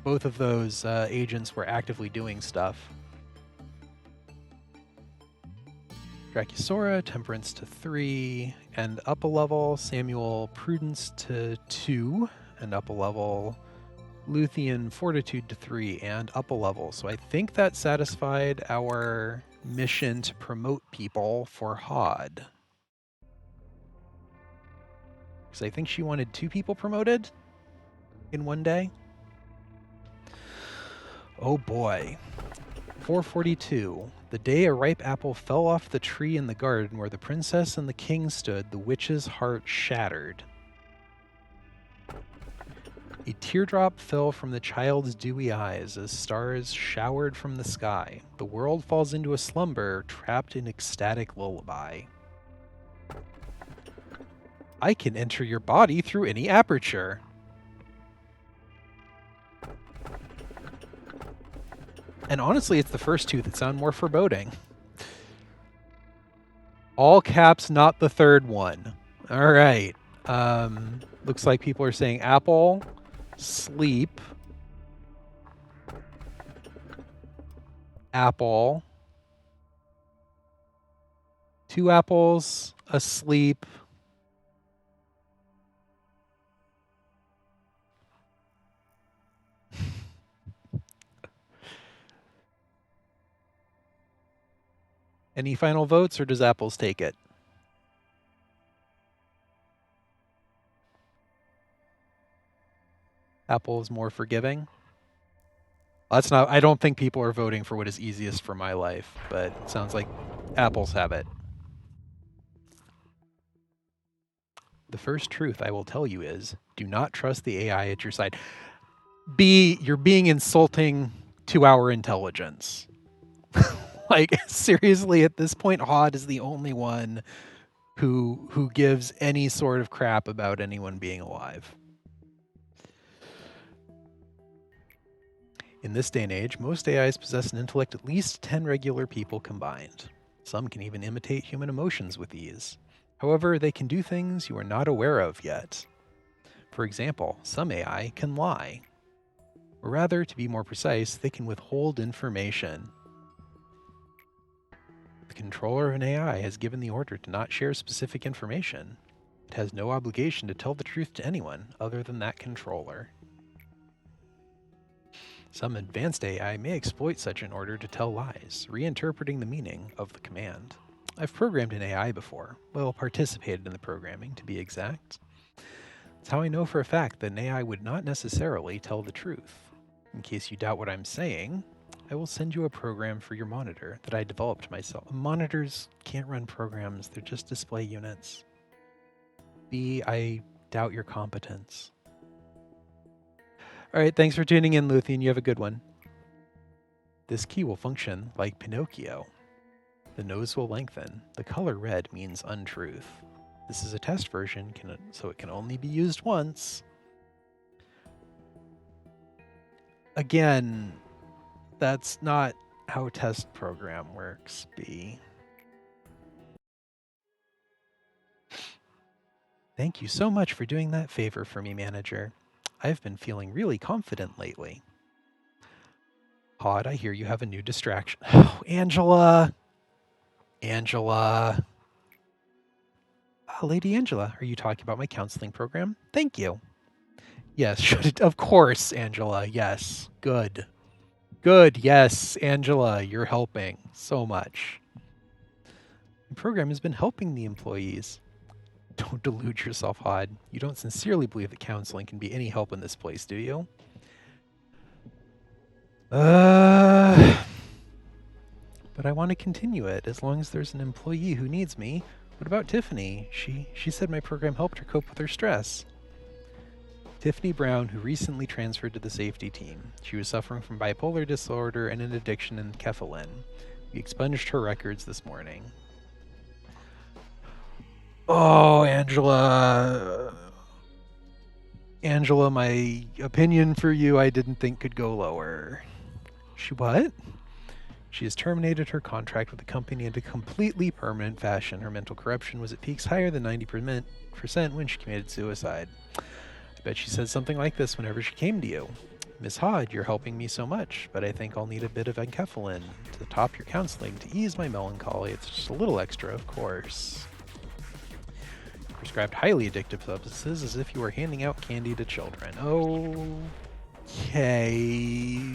A: both of those agents were actively doing stuff. Dracusora, Temperance to 3, and up a level. Samuel, Prudence to 2, and up a level. Luthien, Fortitude to 3, and up a level. So I think that satisfied our mission to promote people for Hod. Because I think she wanted 2 people promoted in one day. Oh boy. 442. The day a ripe apple fell off the tree in the garden where the princess and the king stood, the witch's heart shattered. A teardrop fell from the child's dewy eyes as stars showered from the sky. The world falls into a slumber, trapped in ecstatic lullaby. I can enter your body through any aperture. And honestly, it's the first 2 that sound more foreboding. All caps, not the third one. All right. Looks like people are saying apple, sleep, apple, 2 apples, asleep. Any final votes, or does apples take it? Apple is more forgiving. That's not. I don't think people are voting for what is easiest for my life, but it sounds like Apple's have it. The first truth I will tell you is, do not trust the AI at your side. You're being insulting to our intelligence. Like, seriously, at this point, Hod is the only one who gives any sort of crap about anyone being alive. In this day and age, most AIs possess an intellect at least 10 regular people combined. Some can even imitate human emotions with ease. However, they can do things you are not aware of yet. For example, some AI can lie. Or rather, to be more precise, they can withhold information. The controller of an AI has given the order to not share specific information. It has no obligation to tell the truth to anyone other than that controller. Some advanced AI may exploit such an order to tell lies, reinterpreting the meaning of the command. I've programmed an AI before, well, participated in the programming to be exact. That's how I know for a fact that an AI would not necessarily tell the truth. In case you doubt what I'm saying, I will send you a program for your monitor that I developed myself. Monitors can't run programs, they're just display units. B, I doubt your competence. All right, thanks for tuning in, Luthien. You have a good one. This key will function like Pinocchio. The nose will lengthen. The color red means untruth. This is a test version, so it can only be used once. Again, that's not how a test program works, B. Thank you so much for doing that favor for me, manager. I've been feeling really confident lately. Hod, I hear you have a new distraction. Oh, Angela! Angela! Lady Angela, are you talking about my counseling program? Thank you. Yes, of course, Angela. Yes. Good. Good. Yes, Angela, you're helping so much. The program has been helping the employees. Don't delude yourself, Hod. You don't sincerely believe that counseling can be any help in this place, do you? But I want to continue it as long as there's an employee who needs me. What about Tiffany? She said my program helped her cope with her stress. Tiffany Brown, who recently transferred to the safety team. She was suffering from bipolar disorder and an addiction in kefalin. We expunged her records this morning. Oh, Angela. Angela, my opinion for you I didn't think could go lower. She what? She has terminated her contract with the company in a completely permanent fashion. Her mental corruption was at peaks higher than 90% when she committed suicide. I bet she said something like this whenever she came to you. Miss Hod, you're helping me so much, but I think I'll need a bit of enkephalin to top your counseling to ease my melancholy. It's just a little extra, of course. Prescribed highly addictive substances as if you were handing out candy to children. Okay.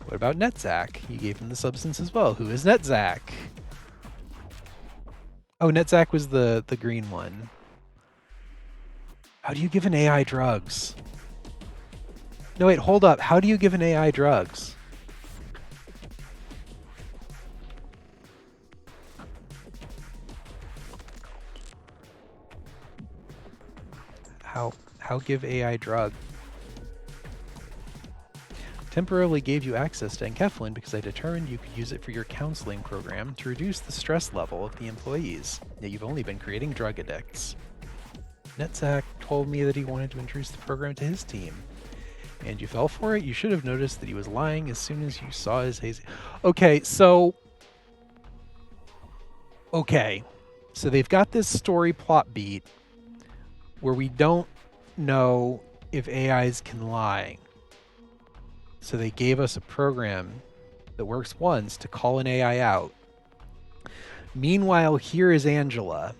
A: What about Netzach? You gave him the substance as well. Who is Netzach? Oh, Netzach was the green one. How do you give an AI drugs? No, wait, hold up. How do you give an AI drugs? How give AI drug? Temporarily gave you access to enkephalin because I determined you could use it for your counseling program to reduce the stress level of the employees. Yet you've only been creating drug addicts. Netzach told me that he wanted to introduce the program to his team. And you fell for it? You should have noticed that he was lying as soon as you saw his hazy... Okay, so they've got this story plot beat where we don't know if AIs can lie. So they gave us a program that works once to call an AI out. Meanwhile, here is Angela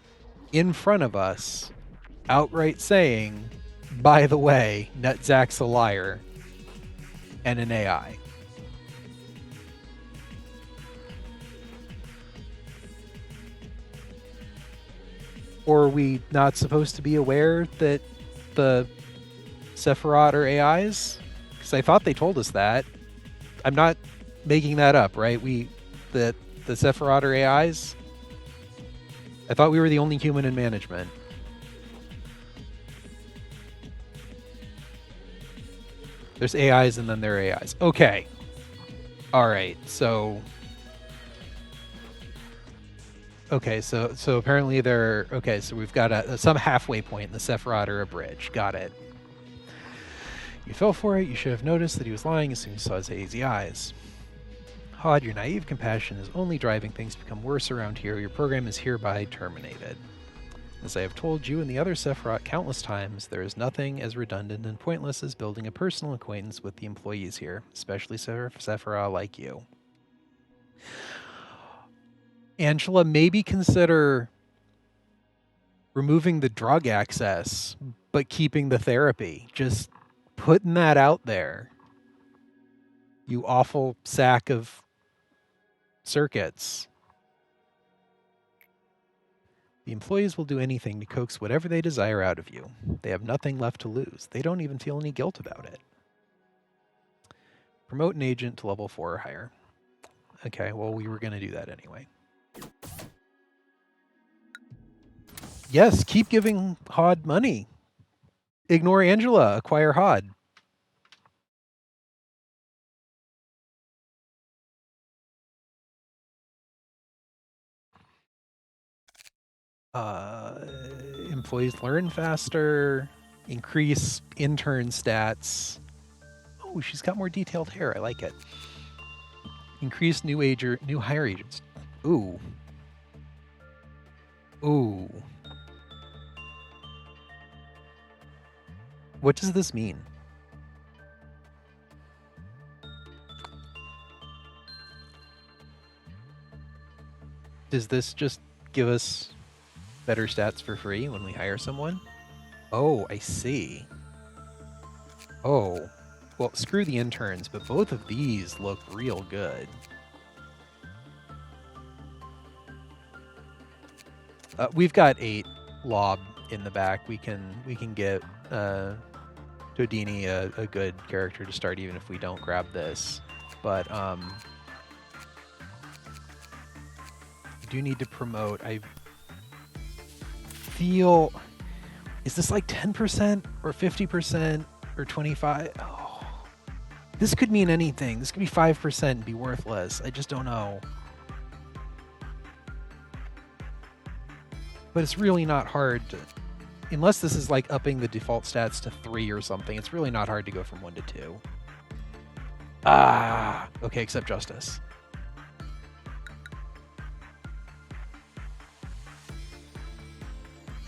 A: in front of us, outright saying, by the way, Netzach's a liar and an AI. Or are we not supposed to be aware that the Sephiroth are AIs? Because I thought they told us that. I'm not making that up, right? The Sephiroth are AIs? I thought we were the only human in management. There's AIs and then there are AIs. Okay. All right. So okay, so apparently they're okay. So we've got some halfway point in the Sephiroth or a bridge. Got it. You fell for it. You should have noticed that he was lying as soon as you saw his hazy eyes. Hod, your naive compassion is only driving things to become worse around here. Your program is hereby terminated. As I have told you and the other Sephiroth countless times, there is nothing as redundant and pointless as building a personal acquaintance with the employees here, especially Sephiroth like you. Angela, maybe consider removing the drug access, but keeping the therapy. Just putting that out there. You awful sack of circuits. The employees will do anything to coax whatever they desire out of you. They have nothing left to lose. They don't even feel any guilt about it. Promote an agent to level 4 or higher. Okay, well, we were going to do that anyway. Yes, keep giving Hod money. Ignore Angela, acquire Hod. Employees learn faster, increase intern stats. Oh, she's got more detailed hair. I like it. Increase new hire agents. Ooh. Ooh. What does this mean? Does this just give us better stats for free when we hire someone? Oh, I see. Oh, well, screw the interns, but both of these look real good. We've got 8 lob in the back. We can get Todini a good character to start, even if we don't grab this. But I do need to promote. I feel, is this like 10% or 50% or 25? Oh, this could mean anything. This could be 5% and be worthless. I just don't know. But it's really not hard to, unless this is like upping the default stats to 3 or something, it's really not hard to go from 1 to 2. Ah, okay, except justice.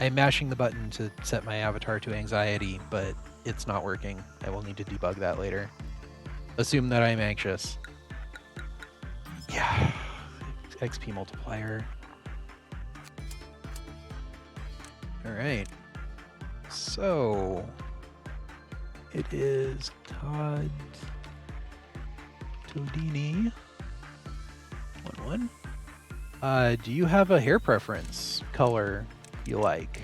A: I'm mashing the button to set my avatar to anxiety, but it's not working. I will need to debug that later. Assume that I'm anxious. Yeah, XP multiplier. All right. So it is Todd Todini. 1-1. Do you have a hair preference color you like?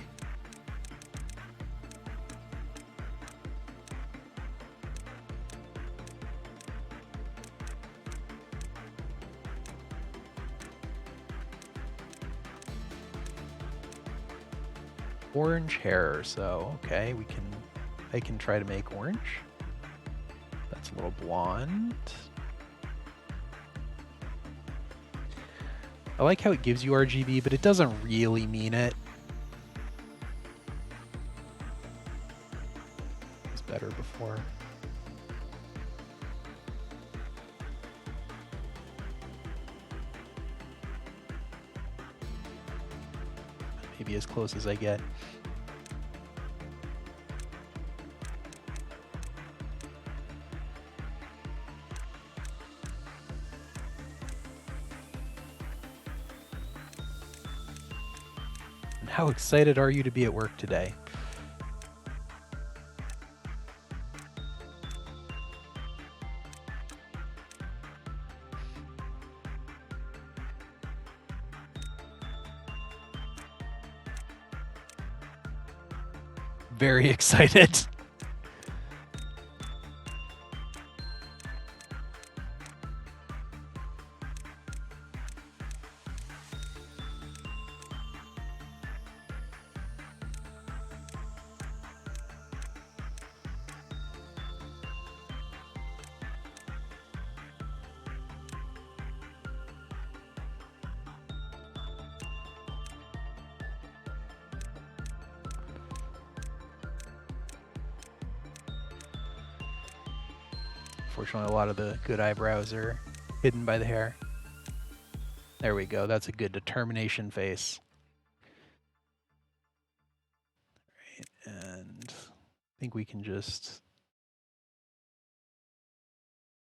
A: Orange hair, so okay, I can try to make orange. That's a little blonde. I like how it gives you RGB, but it doesn't really mean it. It was better before. Maybe as close as I get. And how excited are you to be at work today? Very excited. Unfortunately, a lot of the good eyebrows are hidden by the hair. There we go. That's a good determination face. Right, and I think we can just...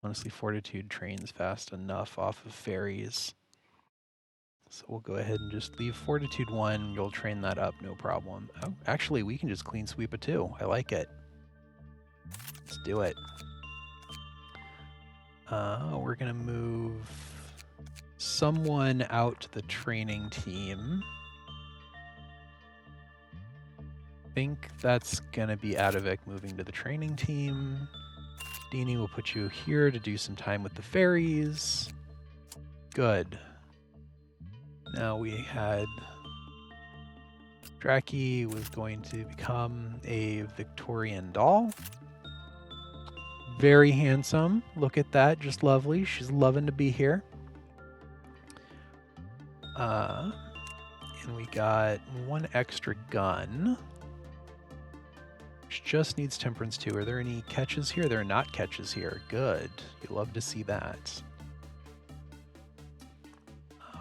A: Honestly, Fortitude trains fast enough off of fairies. So we'll go ahead and just leave Fortitude 1. You'll train that up, no problem. Oh, actually, we can just clean sweep a 2. I like it. Let's do it. We're going to move someone out to the training team. I think that's going to be Adivik moving to the training team. Dini will put you here to do some time with the fairies. Good. Now we had... Draki was going to become a Victorian doll. Very handsome. Look at that. Just lovely. She's loving to be here. And we got one extra gun. Which just needs Temperance 2. Are there any catches here? There are not catches here. Good. You love to see that.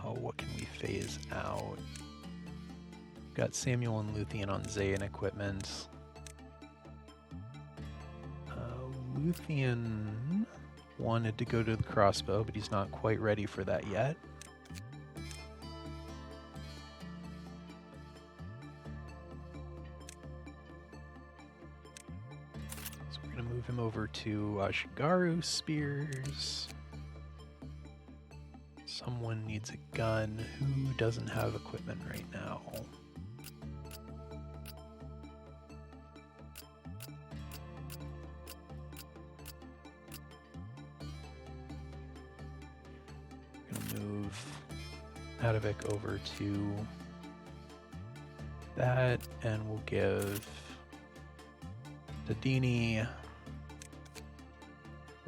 A: Oh, what can we phase out? Got Samuel and Luthien on Zayn equipment. Luthien wanted to go to the crossbow, but he's not quite ready for that yet. So we're going to move him over to Ashigaru spears. Someone needs a gun. Who doesn't have equipment right now? Move Adivik over to that, and we'll give Dini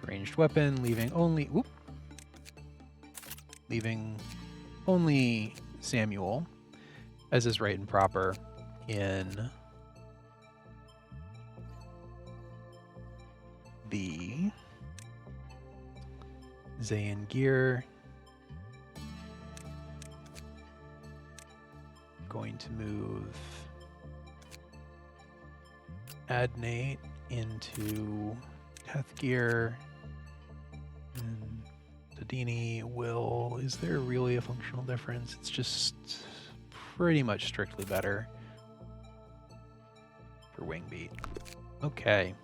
A: ranged weapon, leaving only Samuel, as is right and proper in the Zayn gear. Going to move Adnate into Teth gear. And Tadini will... Is there really a functional difference? It's just pretty much strictly better for Wingbeat. Okay.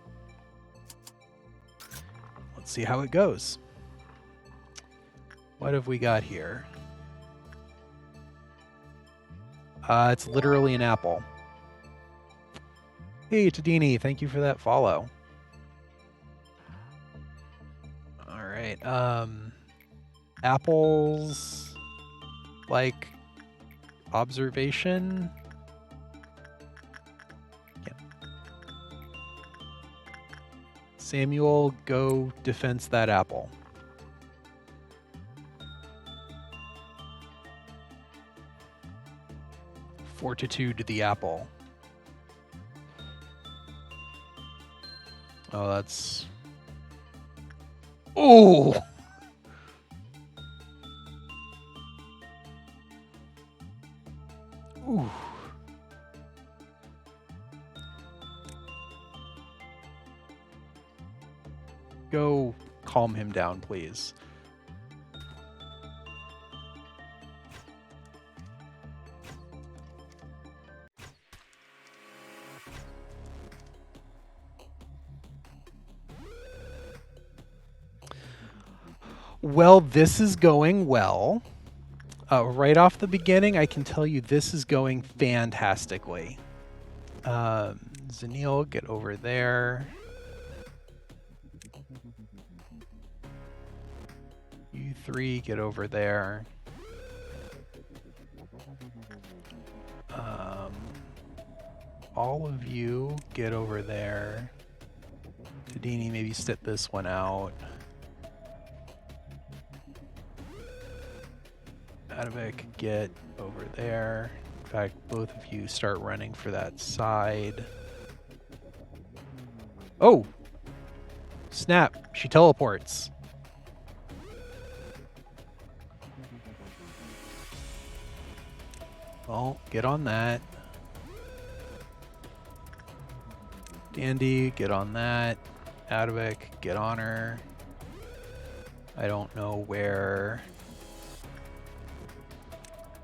A: Let's see how it goes. What have we got here? It's literally an apple. Hey, Tadini, thank you for that follow. All right. Apples, like observation. Yeah. Samuel, go defense that apple. Fortitude the apple. Oh, that's... Oh! Ooh. Go calm him down, please. Well, this is going well. Right off the beginning, I can tell you this is going fantastically. Zanil, get over there. You three, get over there. All of you, get over there. Tadini, maybe sit this one out. Adivik, get over there. In fact, both of you start running for that side. Oh! snap! She teleports. Well, get on that. Dandy, get on that. Adavik, get on her. I don't know where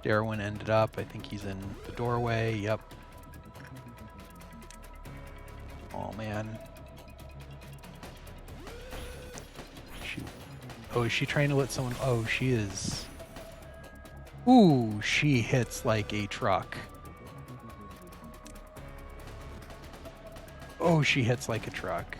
A: Darwin ended up. I think he's in the doorway. Yep. Oh, man. Oh, is she trying to let someone... Oh, she is... Ooh, she hits like a truck. Oh, she hits like a truck.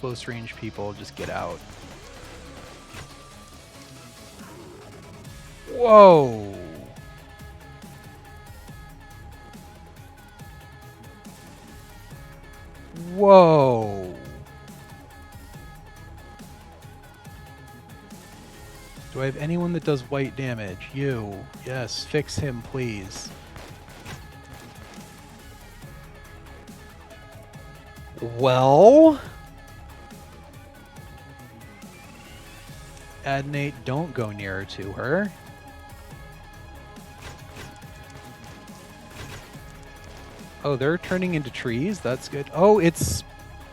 A: Close range people, just get out. Whoa! Whoa! Do I have anyone that does white damage? You. Yes, fix him, please. Well... Adnate, don't go nearer to her. Oh, they're turning into trees? That's good. Oh, it's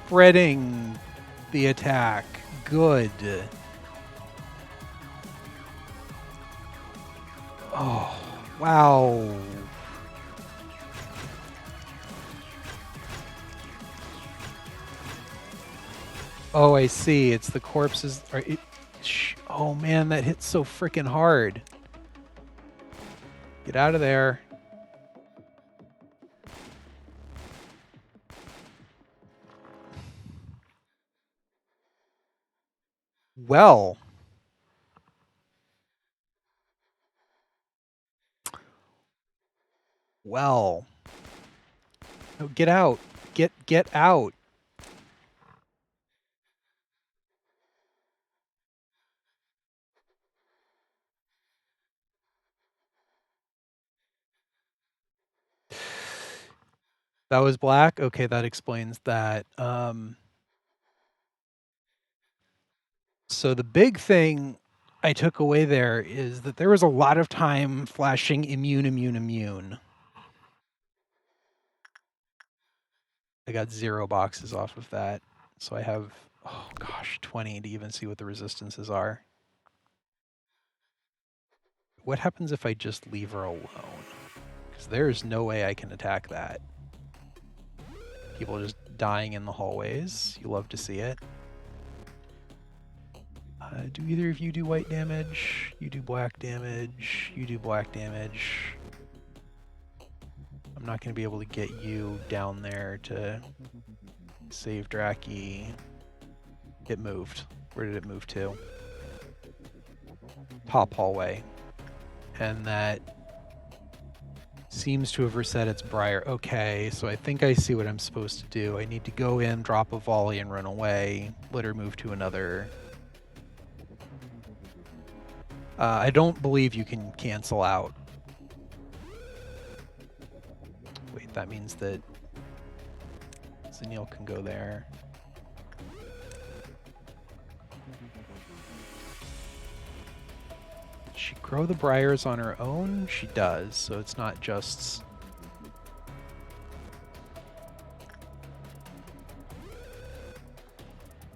A: spreading the attack. Good. Oh, wow. Oh, I see. It's the corpses. Oh, man, that hits so freaking hard. Get out of there. Well. Well. No, get out. Get out. That was black? Okay, that explains that. So the big thing I took away there is that there was a lot of time flashing immune, immune, immune. I got 0 boxes off of that. So I have, oh gosh, 20 to even see what the resistances are. What happens if I just leave her alone? Because there's no way I can attack that. People just dying in the hallways. You love to see it. Do either of you do white damage? You do black damage. You do black damage. I'm not going to be able to get you down there to save Draki. It moved. Where did it move to? Top hallway. And that seems to have reset its Briar. Okay, so I think I see what I'm supposed to do. I need to go in, drop a volley, and run away. Let her move to another. I don't believe you can cancel out. Wait, that means that Zenil can go there. Does she grow the briars on her own? She does, so it's not just...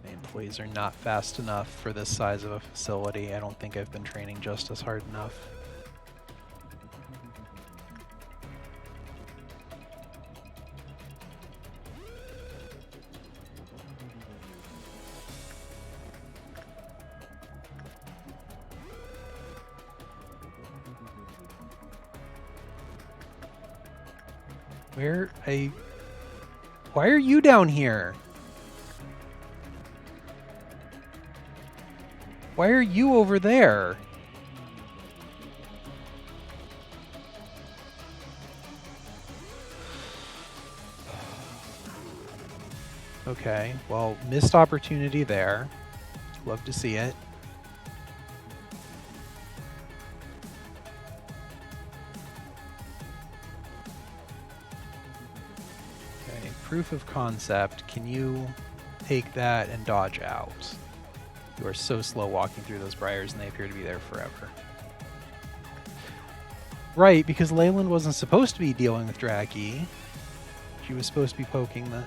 A: My employees are not fast enough for this size of a facility. I don't think I've been training just as hard enough. Why are you down here? Why are you over there? Okay, well, missed opportunity there. Love to see it. proof of concept. Can you take that and dodge out? You are so slow walking through those briars, and they appear to be there forever. Right, because Leyland wasn't supposed to be dealing with Draki. She was supposed to be poking the...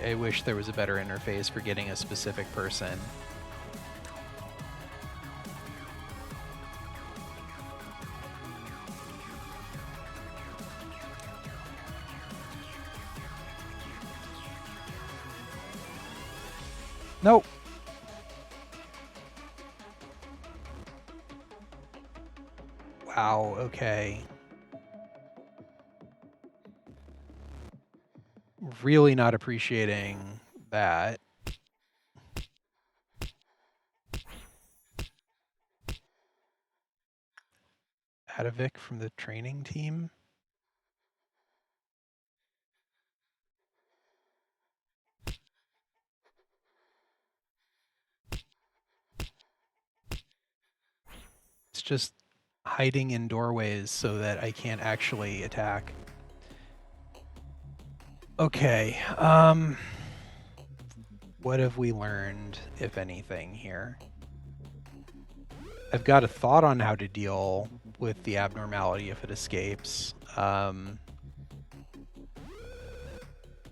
A: I wish there was a better interface for getting a specific person. Nope. Wow, okay. Really not appreciating that. Adovic from the training team? It's just hiding in doorways so that I can't actually attack. Okay, what have we learned, if anything, here? I've got a thought on how to deal with the abnormality if it escapes, but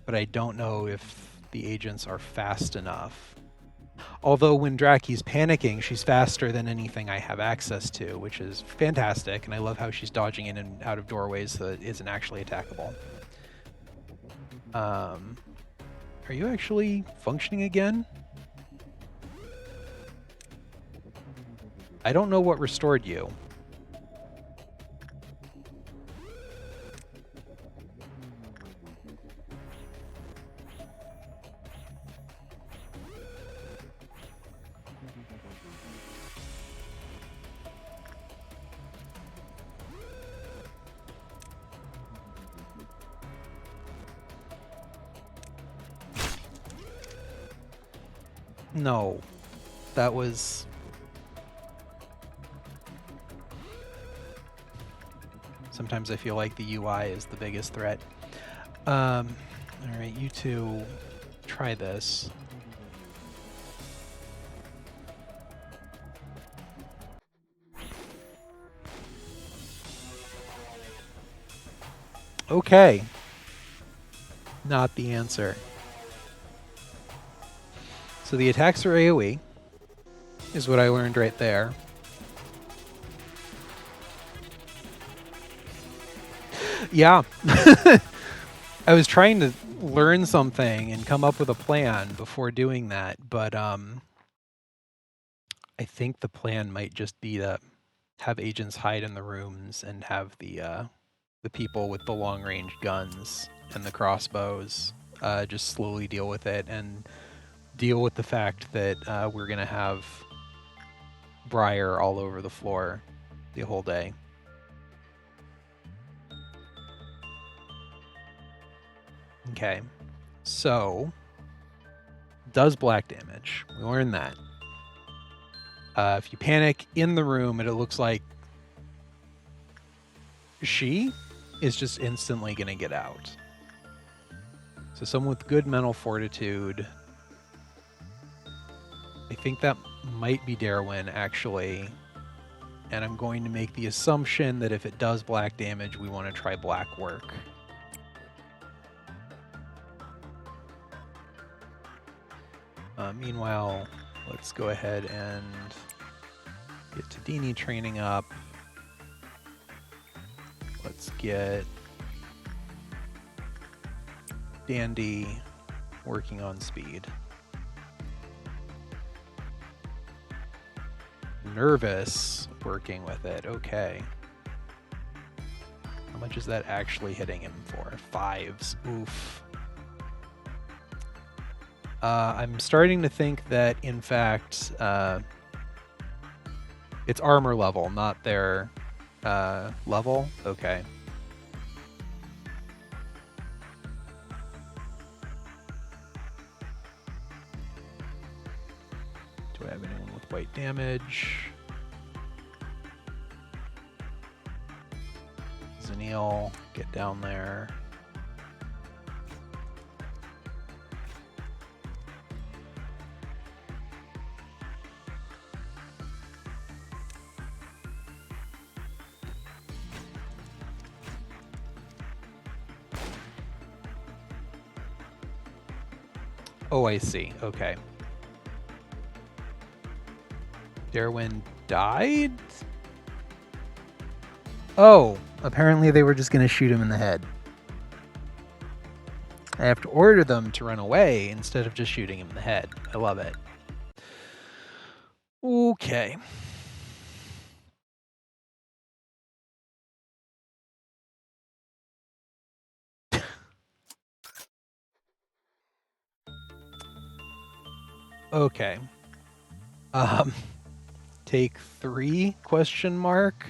A: I don't know if the agents are fast enough. Although when Draki's panicking, she's faster than anything I have access to, which is fantastic, and I love how she's dodging in and out of doorways so that it isn't actually attackable. Are you actually functioning again? I don't know what restored you. No, that was... Sometimes I feel like the UI is the biggest threat. All right, you two, try this. Okay. Not the answer. So the attacks are AoE, is what I learned right there. Yeah. I was trying to learn something and come up with a plan before doing that, but I think the plan might just be to have agents hide in the rooms and have the people with the long-range guns and the crossbows just slowly deal with it and deal with the fact that we're going to have Briar all over the floor the whole day. Okay, so does black damage. We learned that. If you panic in the room and it looks like she is just instantly going to get out. So someone with good mental fortitude. I think that might be Darwin, actually. And I'm going to make the assumption that if it does black damage, we want to try black work. Meanwhile, let's go ahead and get Tadini training up. Let's get Dandy working on speed. Nervous working with it. Okay. How much is that actually hitting him for? 5s. Oof. I'm starting to think that, in fact, it's armor level, not their level. Okay. Do I have anyone with white damage? Neil, get down there. Oh, I see. Okay. Darwin died? Oh, apparently they were just going to shoot him in the head. I have to order them to run away instead of just shooting him in the head. I love it. Okay. Okay. Take 3 question mark.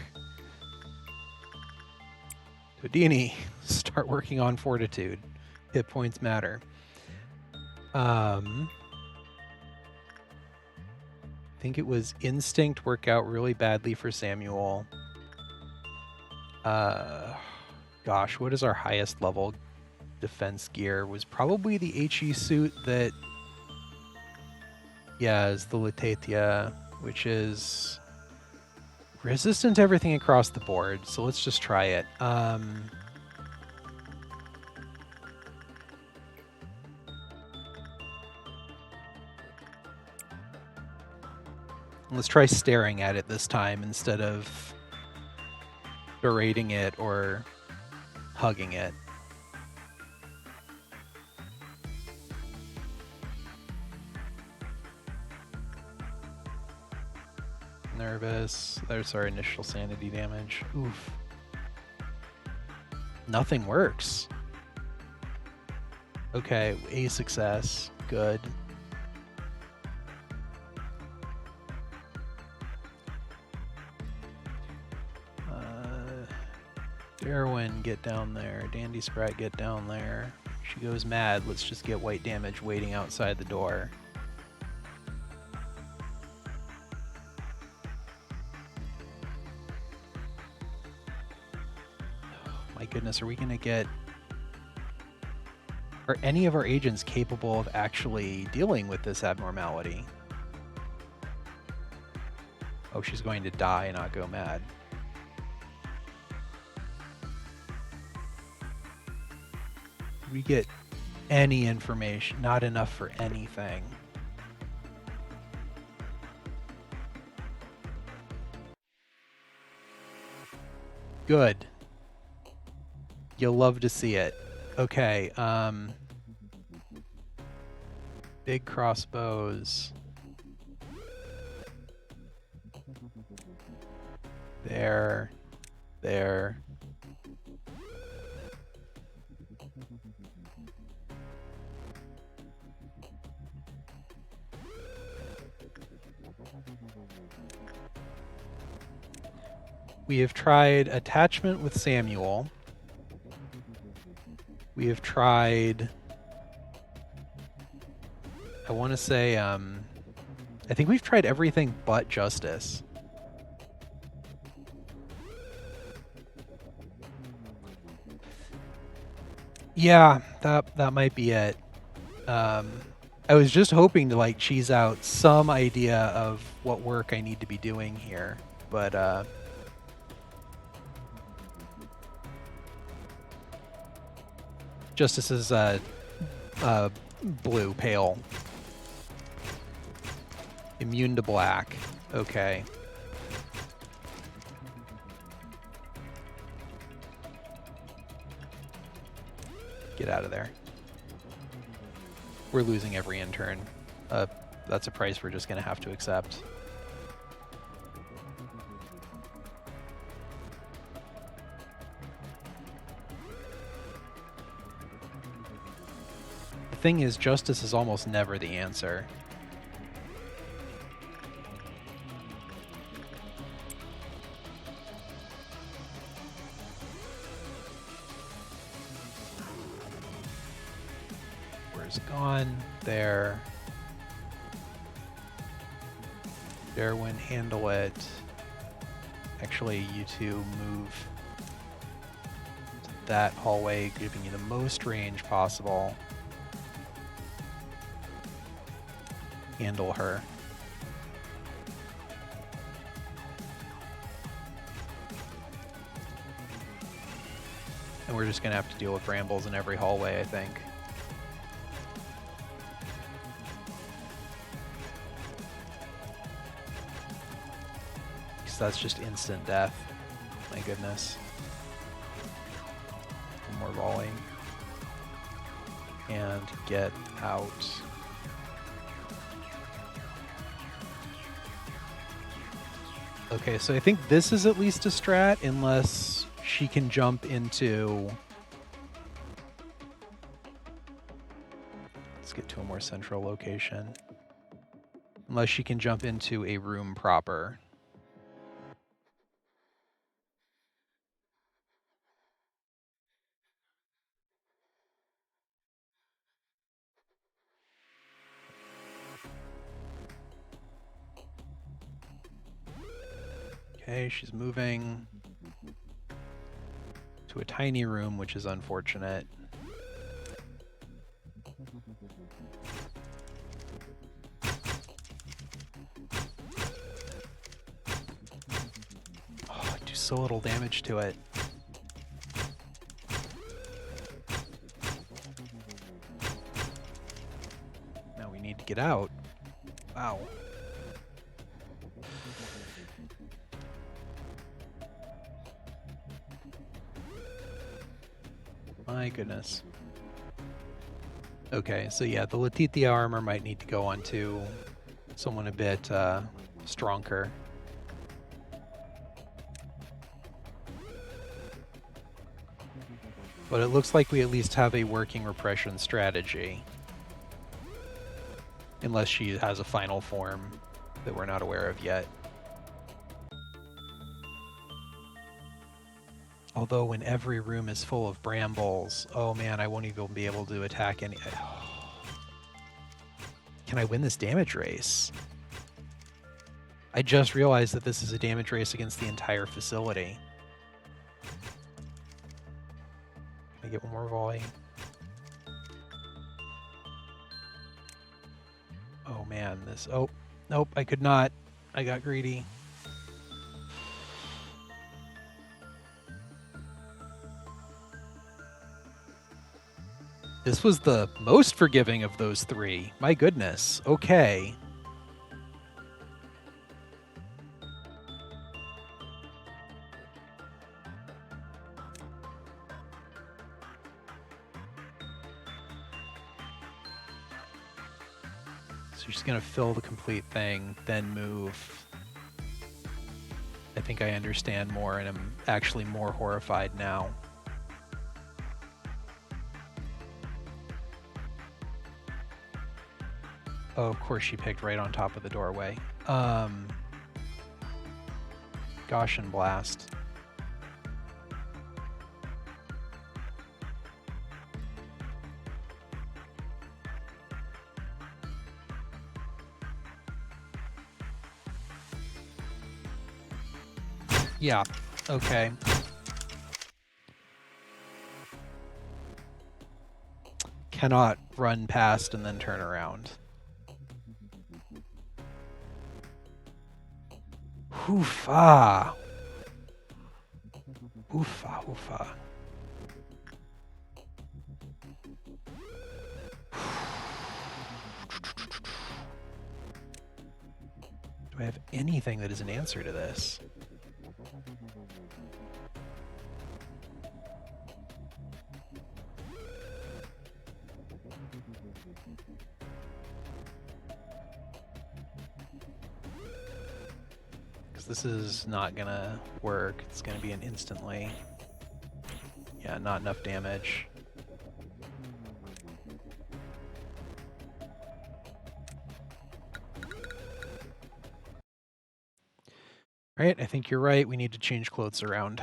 A: Houdini, start working on fortitude. Hit points matter. I think it was instinct work out really badly for Samuel. Gosh, what is our highest level defense gear? Was probably the HE suit that, yeah, is the Latatia, which is resistant to everything across the board. So let's just try it. Let's try staring at it this time instead of berating it or hugging it. Nervous. There's our initial sanity damage. Oof. Nothing works. Okay, a success. Good. Darwin, get down there. Dandy Sprat, get down there. She goes mad. Let's just get white damage waiting outside the door. My goodness, are we going to get... Are any of our agents capable of actually dealing with this abnormality? Oh, she's going to die, not go mad. We get any information, not enough for anything. Good. You'll love to see it. Okay, big crossbows. There. We have tried attachment with Samuel. We have tried... I want to say, I think we've tried everything but Justice. Yeah, that might be it. I was just hoping to like cheese out some idea of what work I need to be doing here, but Justice is blue, pale. Immune to black. Okay. Get out of there. We're losing every intern. That's a price we're just going to have to accept. The thing is, Justice is almost never the answer. Gone there. Darwin, handle it. Actually, you two move that hallway, giving you the most range possible. Handle her. And we're just going to have to deal with brambles in every hallway, I think. Because that's just instant death. My goodness. One more volley. And get out. Okay, so I think this is at least a strat, unless she can jump into... Let's get to a more central location. Unless she can jump into a room proper. Okay, she's moving to a tiny room, which is unfortunate. Oh, I do so little damage to it. Now we need to get out. Wow. My goodness. Okay, so yeah, the Letitia armor might need to go onto someone a bit stronger. But it looks like we at least have a working repression strategy. Unless she has a final form that we're not aware of yet. Although when every room is full of brambles, oh man, I won't even be able to attack any... Can I win this damage race? I just realized that this is a damage race against the entire facility. Can I get one more volley? Oh man, this... Oh, nope, I could not. I got greedy. This was the most forgiving of those three. My goodness. Okay. So she's going to fill the complete thing, then move. I think I understand more, and I'm actually more horrified now. Oh, of course she picked right on top of the doorway. Gaussian Blast. Yeah, okay. Cannot run past and then turn around. Oofa. Oofa, oofa. Do I have anything that is an answer to this? Because this is not gonna work. It's gonna be an instantly. Yeah, not enough damage. Right, I think you're right. We need to change clothes around.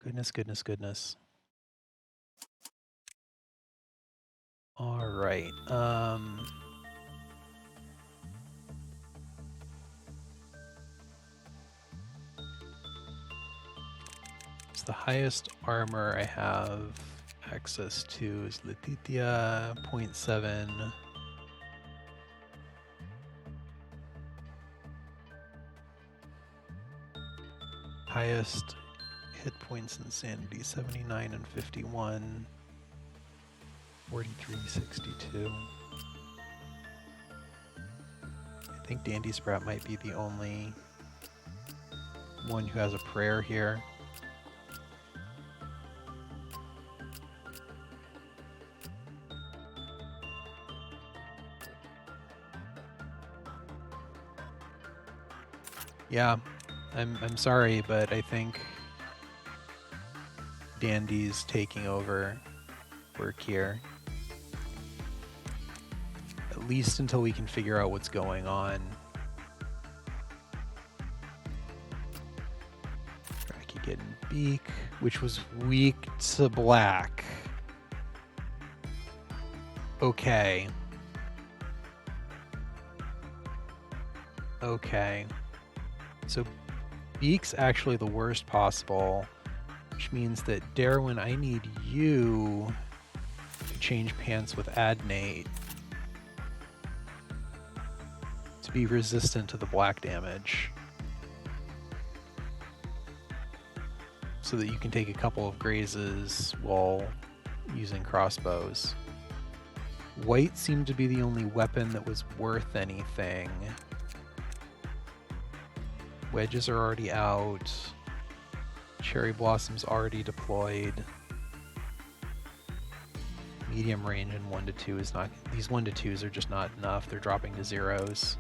A: Goodness, goodness, goodness. All right. The highest armor I have access to is Letitia, 0.7. Highest hit points and sanity, 79 and 51. 43, 62. I think Dandy Sprout might be the only one who has a prayer here. Yeah, I'm sorry, but I think Dandy's taking over work here. At least until we can figure out what's going on. Tracky getting Beak, which was weak to black. Okay. Okay. So Beak's actually the worst possible, which means that Darwin, I need you to change pants with Adnate to be resistant to the black damage, so that you can take a couple of grazes while using crossbows. White seemed to be the only weapon that was worth anything. Wedges are already out. Cherry Blossom's already deployed. Medium range and 1 to 2 is not... These 1 to 2s are just not enough. They're dropping to zeros.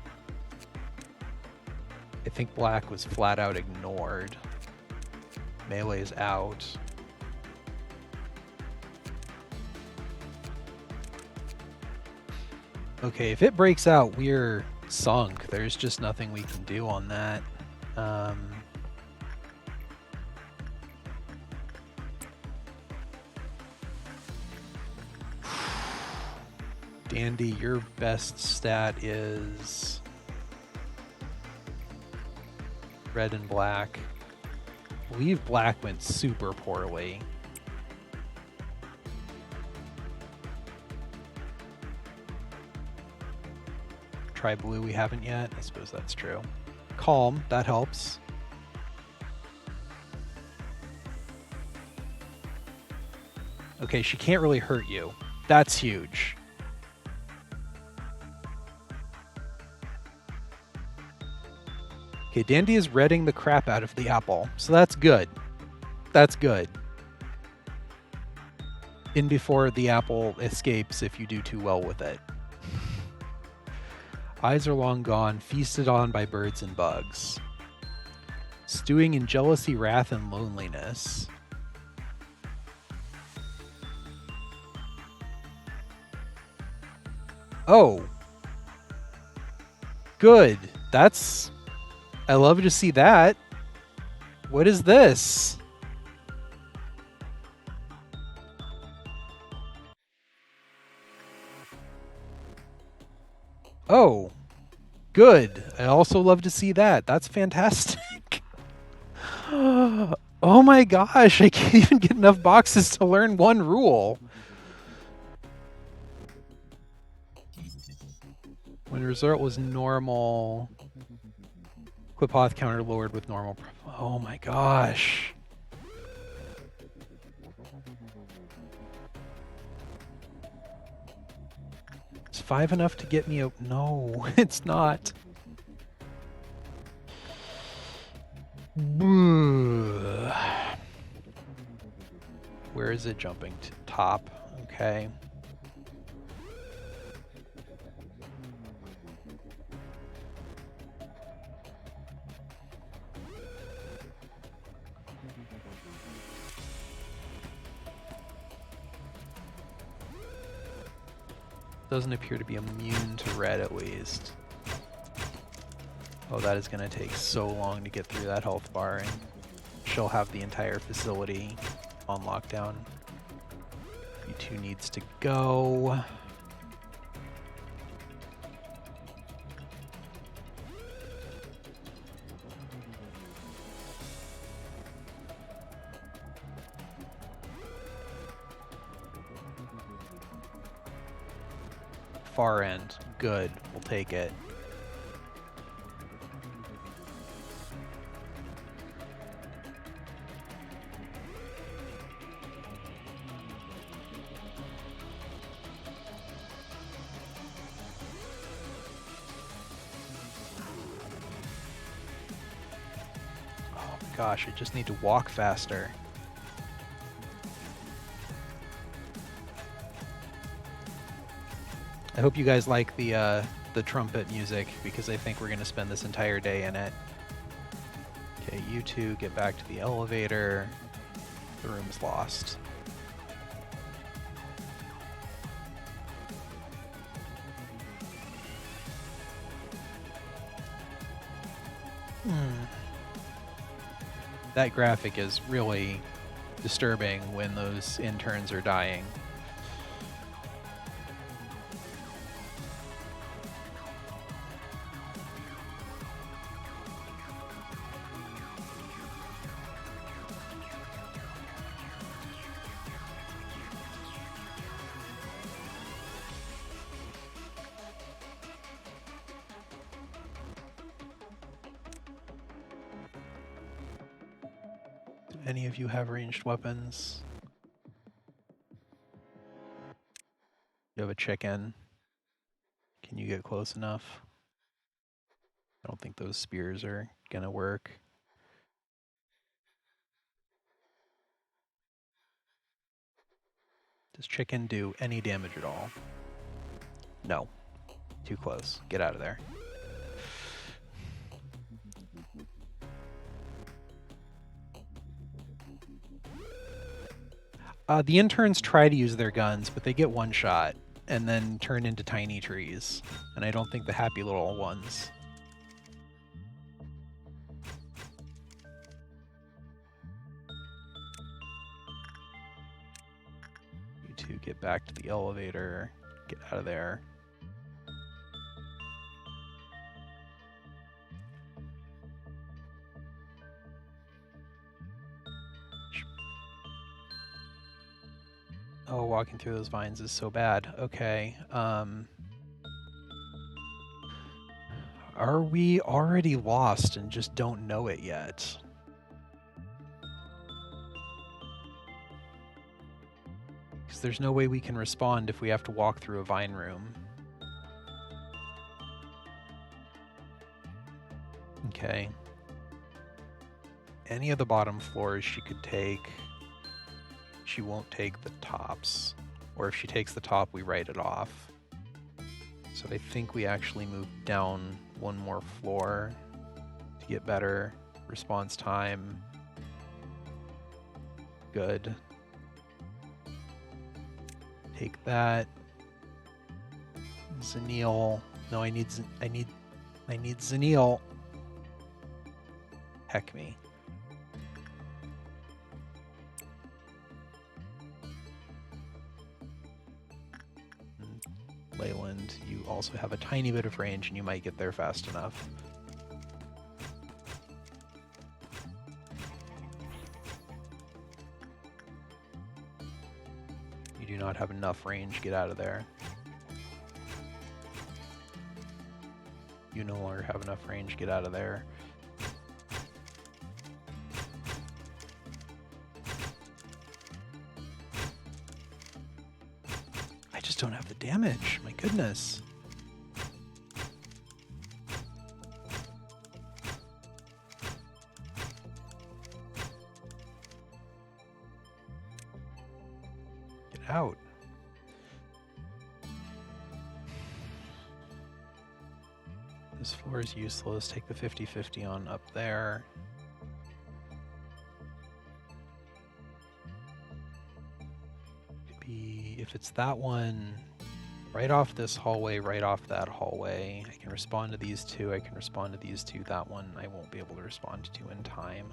A: I think black was flat out ignored. Melee is out. Okay, if it breaks out, we're sunk. There's just nothing we can do on that. Dandy, your best stat is red and black. I believe black went super poorly. Try blue, we haven't yet. I suppose that's true. Calm, that helps. Okay, she can't really hurt you. That's huge. Okay, Dandy is redding the crap out of the apple, so that's good. That's good. In before the apple escapes if you do too well with it. Eyes are long gone, feasted on by birds and bugs. Stewing in jealousy, wrath, and loneliness. Oh. Good. That's... I love to see that. What is this? Oh. Good. I also love to see that. That's fantastic. Oh my gosh, I can't even get enough boxes to learn one rule. When the result was normal, Quipoth counter lowered with normal. Oh my gosh. Is 5 enough to get me out? No, it's not. Where is it jumping to? Top. Okay. Doesn't appear to be immune to red, at least. Oh, that is going to take so long to get through that health bar, and she'll have the entire facility on lockdown. B2 needs to go. far end. Good. We'll take it. Oh my gosh, I just need to walk faster. I hope you guys like the trumpet music, because I think we're going to spend this entire day in it. Okay, you two get back to the elevator. The room's lost. That graphic is really disturbing when those interns are dying. Any of you have ranged weapons? You have a chicken. Can you get close enough? I don't think those spears are gonna work. Does chicken do any damage at all? No. Too close. Get out of there. The interns try to use their guns, but they get one shot and then turn into tiny trees. And I don't think the happy little ones. You two get back to the elevator. Get out of there. Oh, walking through those vines is so bad. Okay. Are we already lost and just don't know it yet? Because there's no way we can respond if we have to walk through a vine room. Okay. Any of the bottom floors she could take. She won't take the tops. Or if she takes the top, we write it off. So I think we actually move down one more floor to get better response time. Good. Take that. Zanil. No, I need Zanil. Heck me. Leyland, you also have a tiny bit of range and you might get there fast enough. You do not have enough range, get out of there. You no longer have enough range, get out of there. I just don't have the damage, my goodness. Get out. This floor is useless. Take the 50-50 on up there. Could be, if it's that one, right off this hallway, right off that hallway. I can respond to these two. I can respond to these two. That one I won't be able to respond to in time.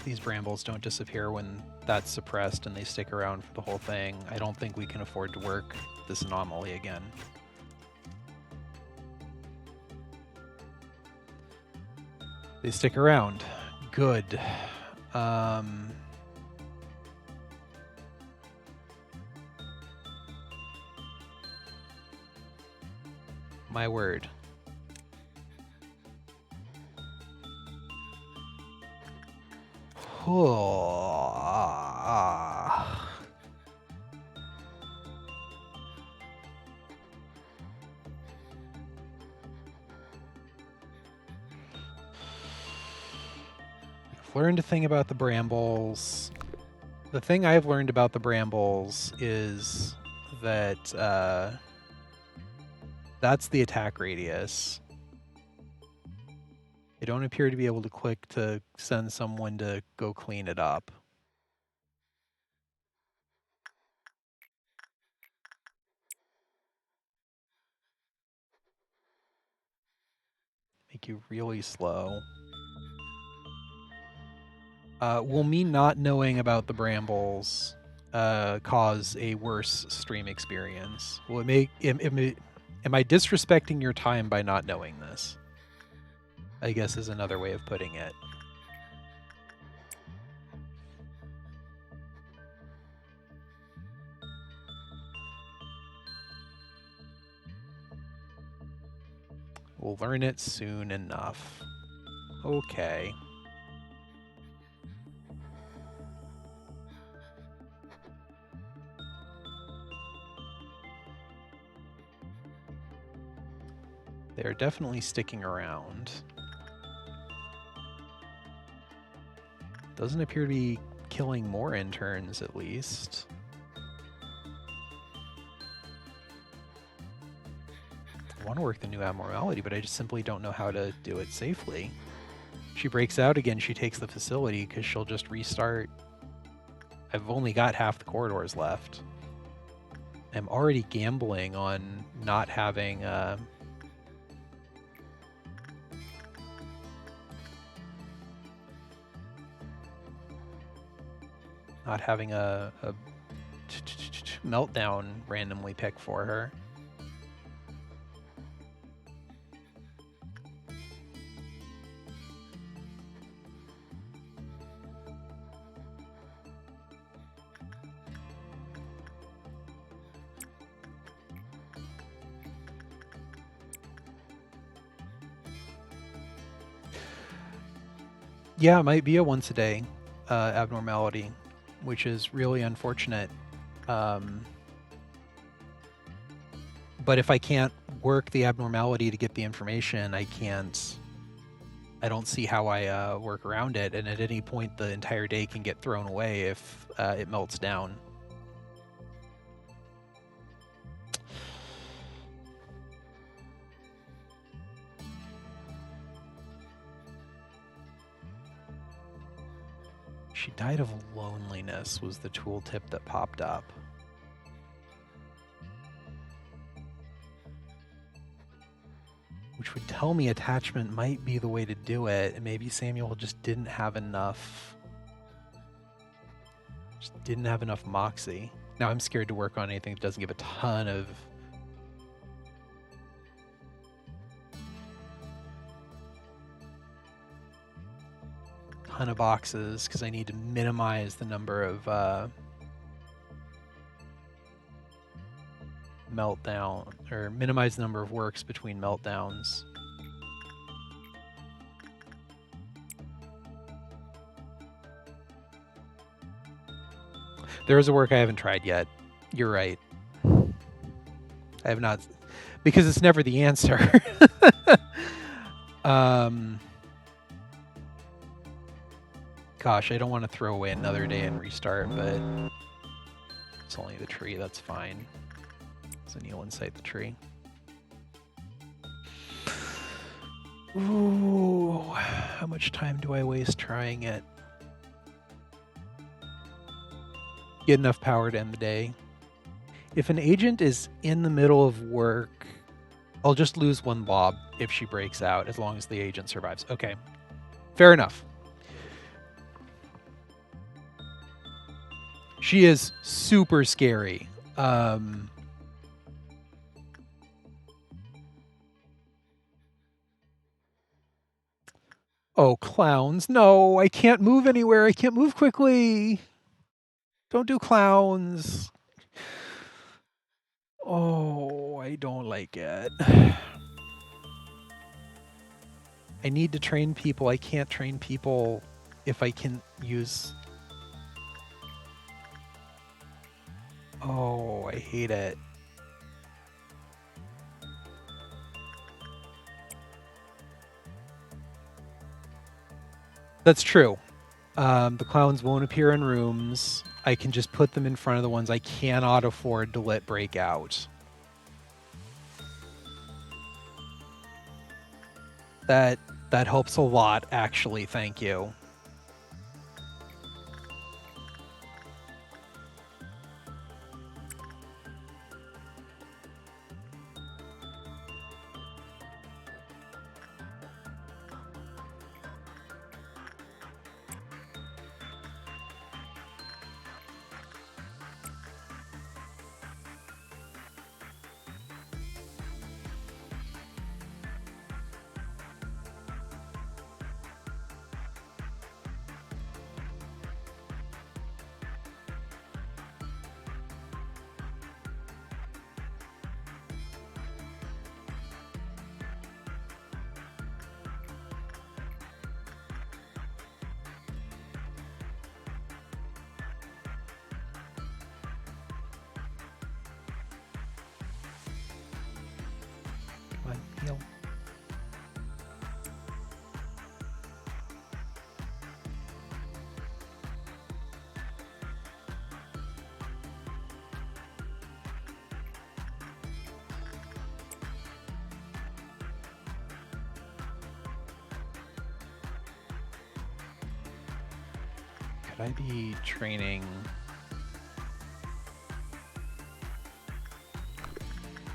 A: these brambles don't disappear when that's suppressed and they stick around for the whole thing, I don't think we can afford to work this anomaly again. They stick around. Good. My word. Learned a thing about the brambles. The thing I've learned about the brambles is that that's the attack radius. They don't appear to be able to click to send someone to go clean it up. Make you really slow. Will me not knowing about the brambles cause a worse stream experience? Will it make... Am I disrespecting your time by not knowing this? I guess is another way of putting it. We'll learn it soon enough. Okay. They're definitely sticking around. Doesn't appear to be killing more interns, at least. I want to work the new abnormality, but I just simply don't know how to do it safely. If she breaks out again, she takes the facility because she'll just restart. I've only got half the corridors left. I'm already gambling on not having... not having a meltdown randomly pick for her. Yeah, it might be a once a day abnormality, which is really unfortunate. But if I can't work the abnormality to get the information, I don't see how I work around it, and at any point the entire day can get thrown away if it melts down. She died of loneliness was the tooltip that popped up. Which would tell me attachment might be the way to do it, and maybe Samuel just didn't have enough... just didn't have enough moxie. Now I'm scared to work on anything that doesn't give a ton of... boxes, because I need to minimize the number of meltdown, or minimize the number of works between meltdowns. There is a work I haven't tried yet. You're right. I have not, because it's never the answer. Gosh, I don't want to throw away another day and restart, but it's only the tree, that's fine. So kneel inside the tree. Ooh, how much time do I waste trying it? Get enough power to end the day. If an agent is in the middle of work, I'll just lose one blob if she breaks out, as long as the agent survives. Okay, fair enough. She is super scary. Oh, clowns. No, I can't move anywhere. I can't move quickly. Don't do clowns. Oh, I don't like it. I need to train people. I can't train people if I can use... Oh, I hate it. That's true. The clowns won't appear in rooms. I can just put them in front of the ones I cannot afford to let break out. That helps a lot, actually. Thank you. Come on, heal. Could I be training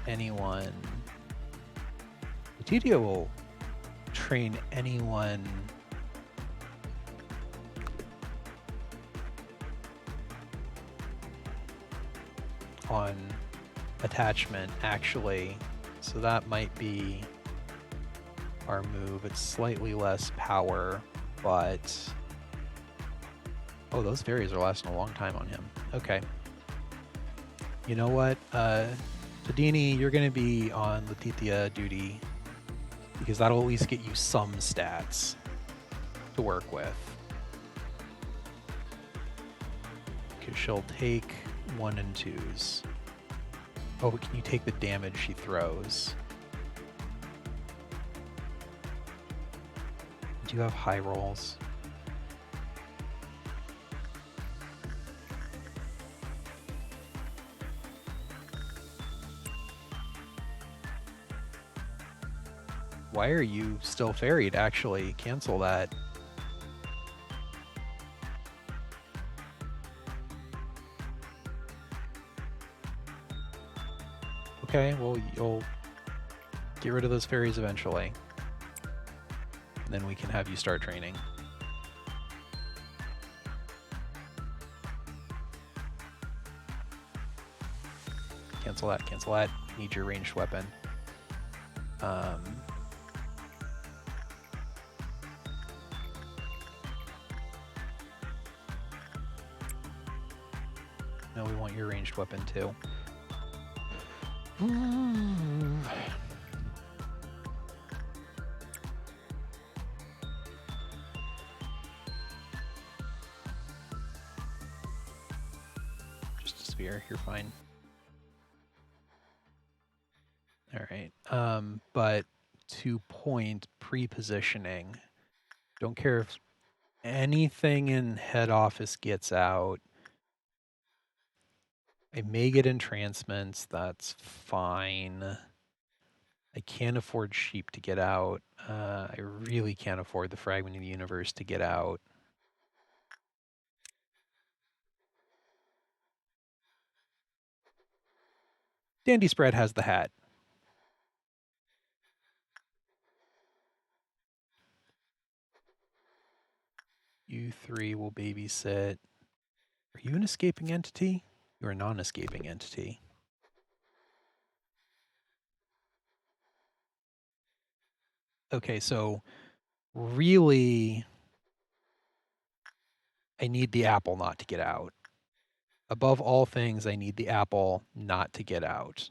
A: anyone? Letitia will train anyone on attachment, actually. So that might be our move. It's slightly less power, but... Oh, those fairies are lasting a long time on him. Okay. You know what? Tadini, you're going to be on Letitia duty, because that'll at least get you some stats to work with. Because she'll take 1 and 2s. Oh, but can you take the damage she throws? Do you have high rolls? Why are you still ferried? Actually, cancel that. Okay, well, you'll get rid of those fairies eventually. And then we can have you start training. Cancel that, cancel that. Need your ranged weapon. No, we want your ranged weapon too. Just a spear, you're fine. All right, but to point pre-positioning, don't care if anything in head office gets out. I may get entrancements, that's fine. I can't afford sheep to get out. I really can't afford the fragment of the universe to get out. Dandy Spread has the hat. You 3 will babysit. Are you an escaping entity? You're a non-escaping entity. Okay, so really, I need the apple not to get out. Above all things, I need the apple not to get out.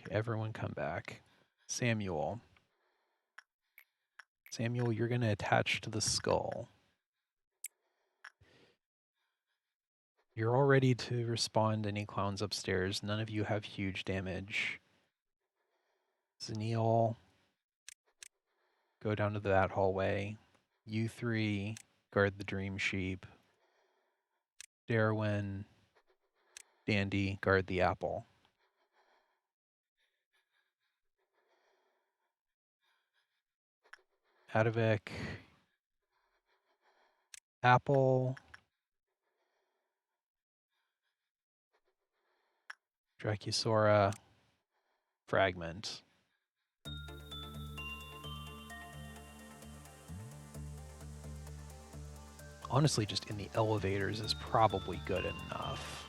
A: Okay, everyone come back. Samuel. Samuel, you're going to attach to the skull. You're all ready to respond to any clowns upstairs. None of you have huge damage. Zaniel, go down to that hallway. You three, guard the dream sheep. Darwin, Dandy, guard the apple. Adavik, apple. Dracusora, fragment. Honestly, just in the elevators is probably good enough.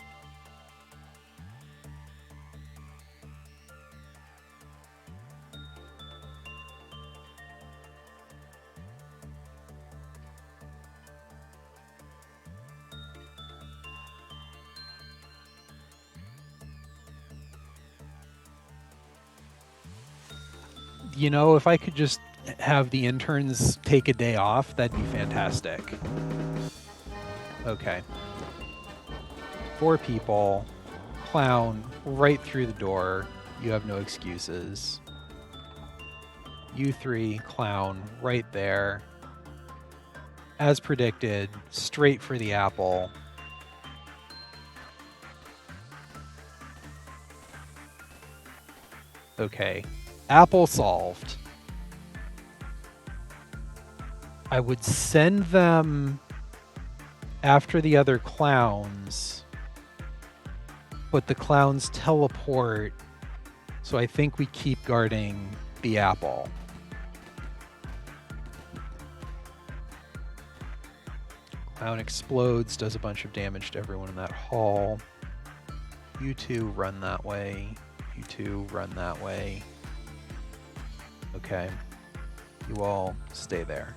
A: You know, if I could just have the interns take a day off, that'd be fantastic. Okay. 4 people. Clown right through the door. You have no excuses. You 3, clown right there. As predicted, straight for the apple. Okay. Apple solved. I would send them after the other clowns, but the clowns teleport, so I think we keep guarding the apple. Clown explodes, does a bunch of damage to everyone in that hall. You 2 run that way. You 2 run that way. Okay. You all stay there.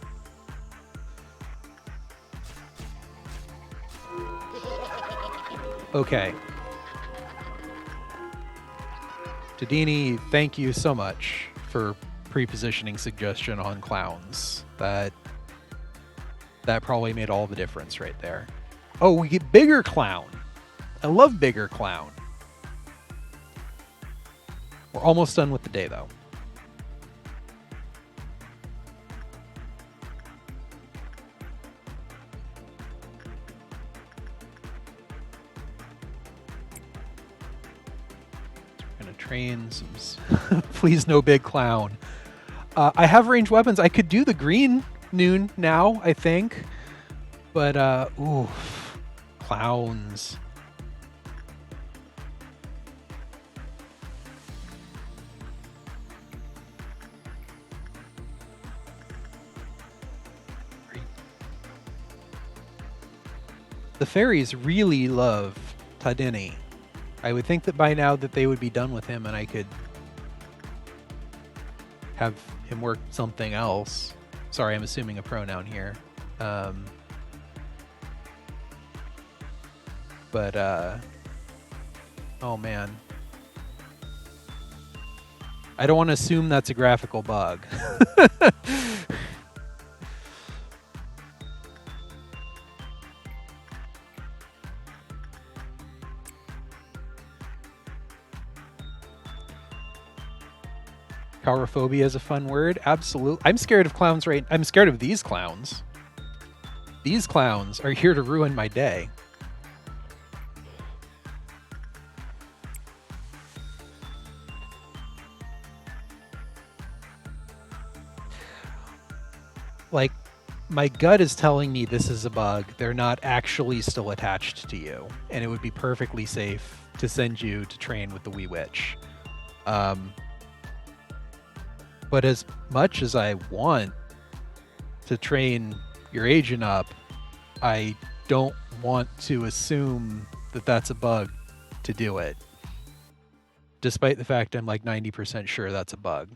A: Okay. Tadini, thank you so much for pre-positioning suggestion on clowns. That probably made all the difference right there. Oh, we get bigger clown. I love bigger clown. We're almost done with the day, though. We're gonna train some. Please, no big clown. I have ranged weapons. I could do the green noon now, I think. But, ooh, clowns. The fairies really love Tadini. I would think that by now that they would be done with him and I could have him work something else. Sorry, I'm assuming a pronoun here. Oh man. I don't want to assume that's a graphical bug. Coulrophobia is a fun word. Absolutely. I'm scared of clowns I'm scared of these clowns. These clowns are here to ruin my day. Like, my gut is telling me this is a bug. They're not actually still attached to you, and it would be perfectly safe to send you to train with the Wee Witch. But as much as I want to train your agent up, I don't want to assume that that's a bug to do it. Despite the fact I'm like 90% sure that's a bug.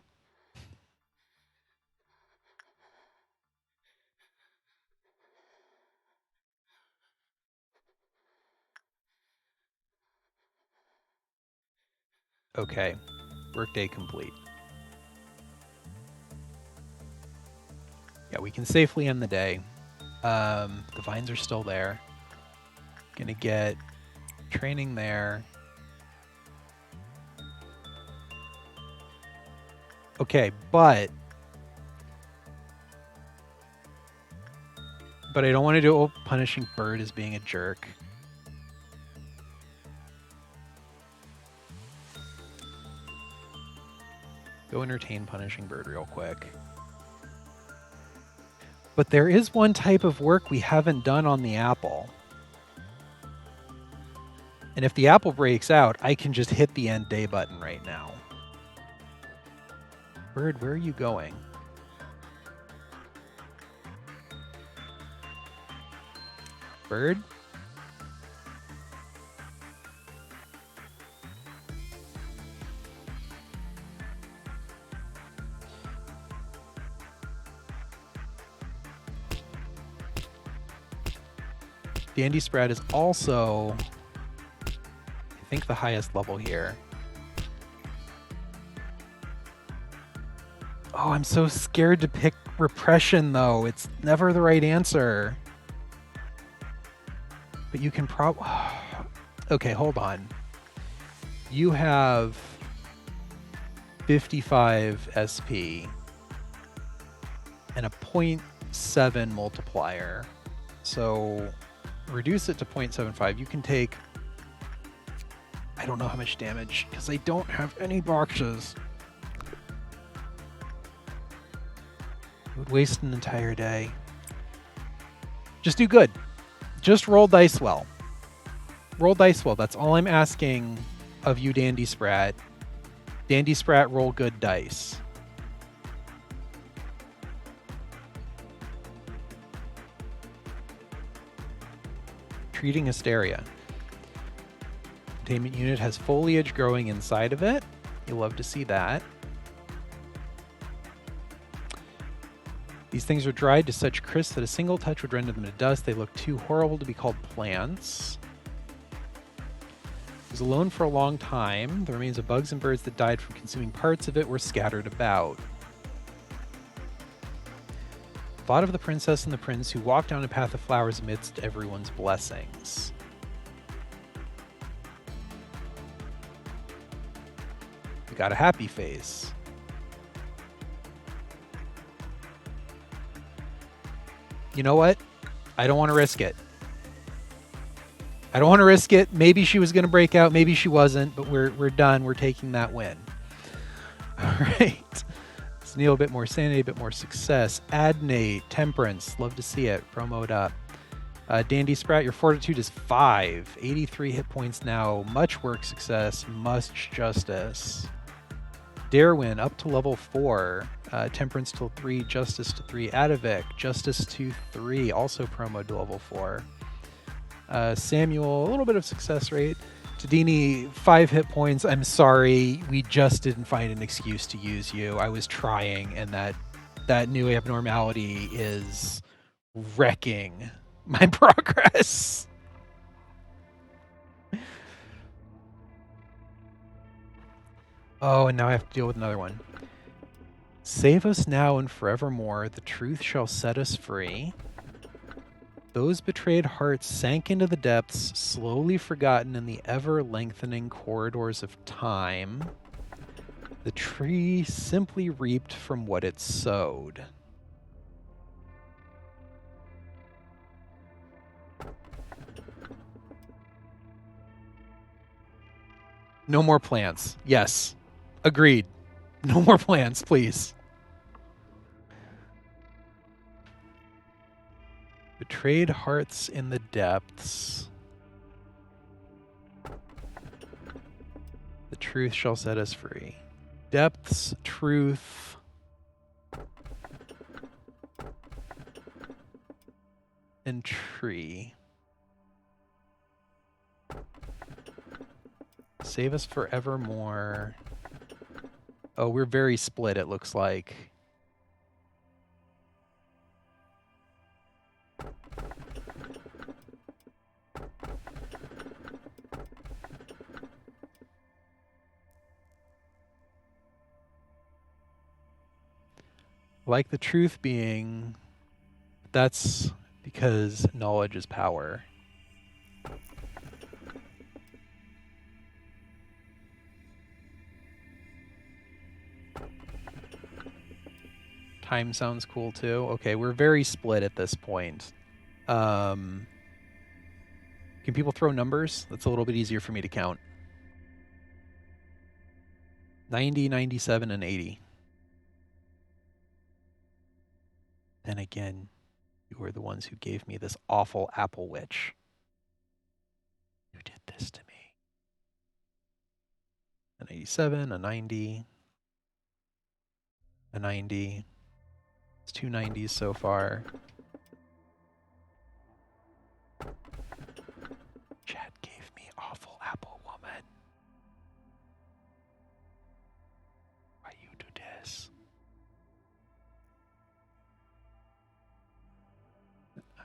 A: Okay, workday complete. Yeah, we can safely end the day. The vines are still there. Gonna get training there. Okay, but I don't want to do punishing bird as being a jerk. Go entertain punishing bird real quick. But there is one type of work we haven't done on the apple. And if the apple breaks out, I can just hit the end day button right now. Bird, where are you going? Bird? Dandy Spread is also, I think, the highest level here. Oh, I'm so scared to pick Repression, though. It's never the right answer. But you can probably... Okay, hold on. You have 55 SP and a 0.7 multiplier. So reduce it to 0.75. You can take... I don't know how much damage, because I don't have any boxes. It would waste an entire day. Just do good. Just roll dice well. Roll dice well. That's all I'm asking of you, Dandy Sprat. Dandy Sprat, roll good dice. Treating Hysteria. Containment unit has foliage growing inside of it. You'll love to see that. These things are dried to such crisp that a single touch would render them to dust. They look too horrible to be called plants. It was alone for a long time. The remains of bugs and birds that died from consuming parts of it were scattered about. Thought of the princess and the prince who walked down a path of flowers amidst everyone's blessings. We got a happy face. You know what? I don't want to risk it. I don't want to risk it. Maybe she was going to break out. Maybe she wasn't, but we're done. We're taking that win. All right. Let's need a bit more sanity, a bit more success. Adnate, Temperance. Love to see it. Promote up. Dandy Sprat, your fortitude is 5. 83 hit points now. Much work success. Much justice. Darwin up to level 4. Temperance to 3. Justice to 3. Adavik, Justice to 3. Also promo to level 4. Samuel, a little bit of success rate. Tadini, 5 hit points. I'm sorry, we just didn't find an excuse to use you. I was trying, and that new abnormality is wrecking my progress. Oh, and now I have to deal with another one. Save us now and forevermore. The truth shall set us free. Those betrayed hearts sank into the depths, slowly forgotten in the ever-lengthening corridors of time. The tree simply reaped from what it sowed. No more plants. Yes. Agreed. No more plants, please. Betrayed hearts in the depths. The truth shall set us free. Depths, truth. And tree. Save us forevermore. Oh, we're very split, it looks like. Like the truth being, that's because knowledge is power. Time sounds cool too. Okay, we're very split at this point. Can people throw numbers? That's a little bit easier for me to count. 90, 97, and 80. Then again, you were the ones who gave me this awful apple witch. You did this to me. An 87, a 90, a 90. It's 2 90s so far. Chad gave me awful apple woman. Why you do this?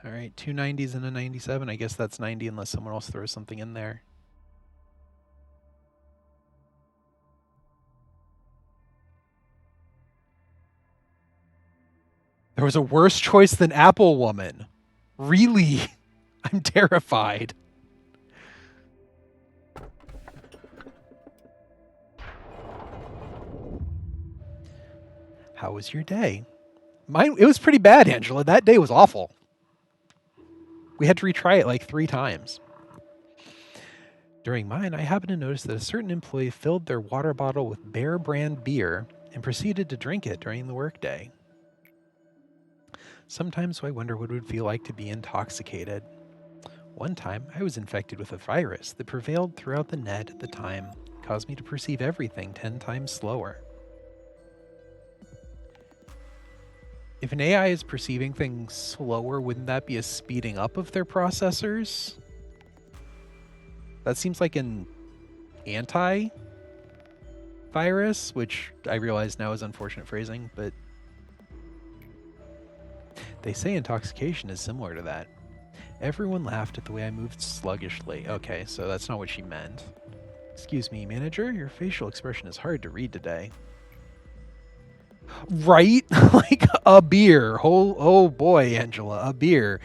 A: All right, 2 90s and a 97. I guess that's 90 unless someone else throws something in there. There was a worse choice than Apple Woman. Really? I'm terrified. How was your day? It was pretty bad, Angela. That day was awful. We had to retry it like 3 times. During mine, I happened to notice that a certain employee filled their water bottle with Bear brand beer and proceeded to drink it during the workday. Sometimes I wonder what it would feel like to be intoxicated. One time, I was infected with a virus that prevailed throughout the net at the time, caused me to perceive everything 10 times slower. If an AI is perceiving things slower, wouldn't that be a speeding up of their processors? That seems like an anti-virus, which I realize now is unfortunate phrasing, but they say intoxication is similar to that. Everyone laughed at the way I moved sluggishly. Okay, so that's not what she meant. Excuse me, manager, your facial expression is hard to read today. Right? Like a beer. Oh boy, Angela, a beer.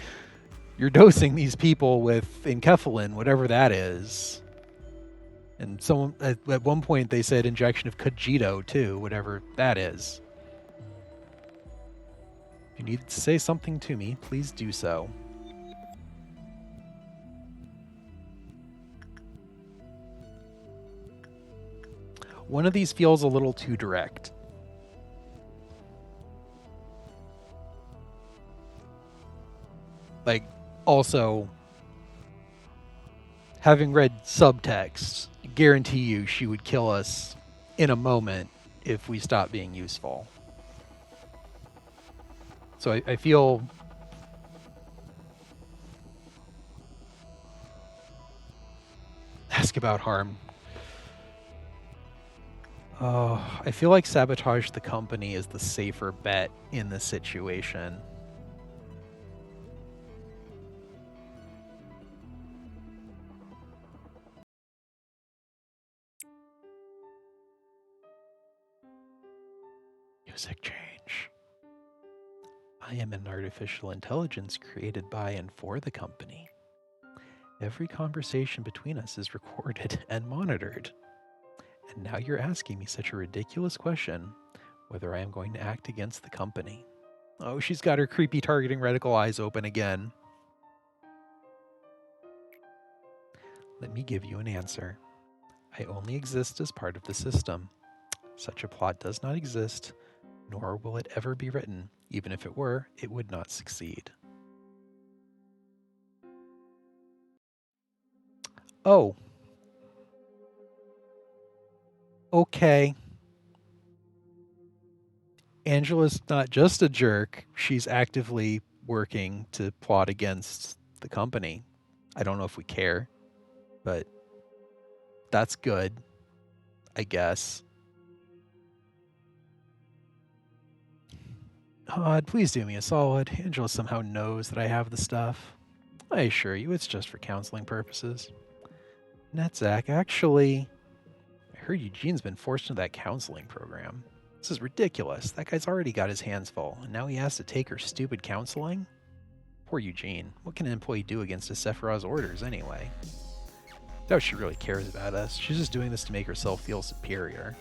A: You're dosing these people with enkephalin, whatever that is. And someone at one point they said injection of Cogito too, whatever that is. If you need to say something to me, please do so. One of these feels a little too direct. Like, also, having read subtext, guarantee you she would kill us in a moment if we stop being useful. So I feel... Ask about harm. Oh, I feel like sabotage the company is the safer bet in this situation. Music change. I am an artificial intelligence created by and for the company. Every conversation between us is recorded and monitored. And now you're asking me such a ridiculous question, whether I am going to act against the company. Oh, she's got her creepy targeting reticle eyes open again. Let me give you an answer. I only exist as part of the system. Such a plot does not exist, nor will it ever be written. Even if it were, it would not succeed. Oh. Okay. Angela's not just a jerk. She's actively working to plot against the company. I don't know if we care, but that's good, I guess. Odd, please do me a solid. Angela somehow knows that I have the stuff. I assure you, it's just for counseling purposes. Netzach, actually, I heard Eugene's been forced into that counseling program. This is ridiculous. That guy's already got his hands full, and now he has to take her stupid counseling? Poor Eugene. What can an employee do against a Sephiroth's orders, anyway? Doubt she really cares about us. She's just doing this to make herself feel superior.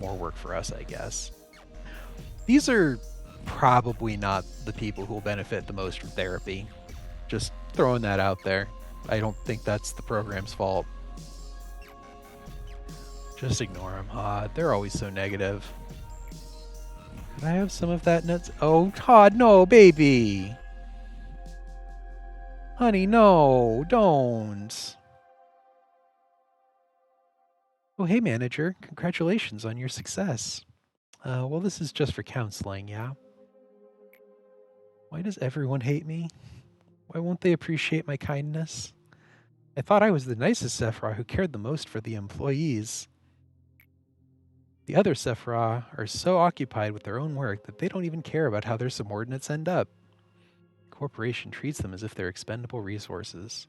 A: More work for us, I guess. These are probably not the people who will benefit the most from therapy. Just throwing that out there. I don't think that's the program's fault. Just ignore them. They're always so negative. Could I have some of that nuts? Oh, Todd, no, baby. Honey, no, don't. Oh, hey, manager. Congratulations on your success. Well, this is just for counseling, yeah? Why does everyone hate me? Why won't they appreciate my kindness? I thought I was the nicest Sephiroth who cared the most for the employees. The other Sephiroth are so occupied with their own work that they don't even care about how their subordinates end up. The corporation treats them as if they're expendable resources.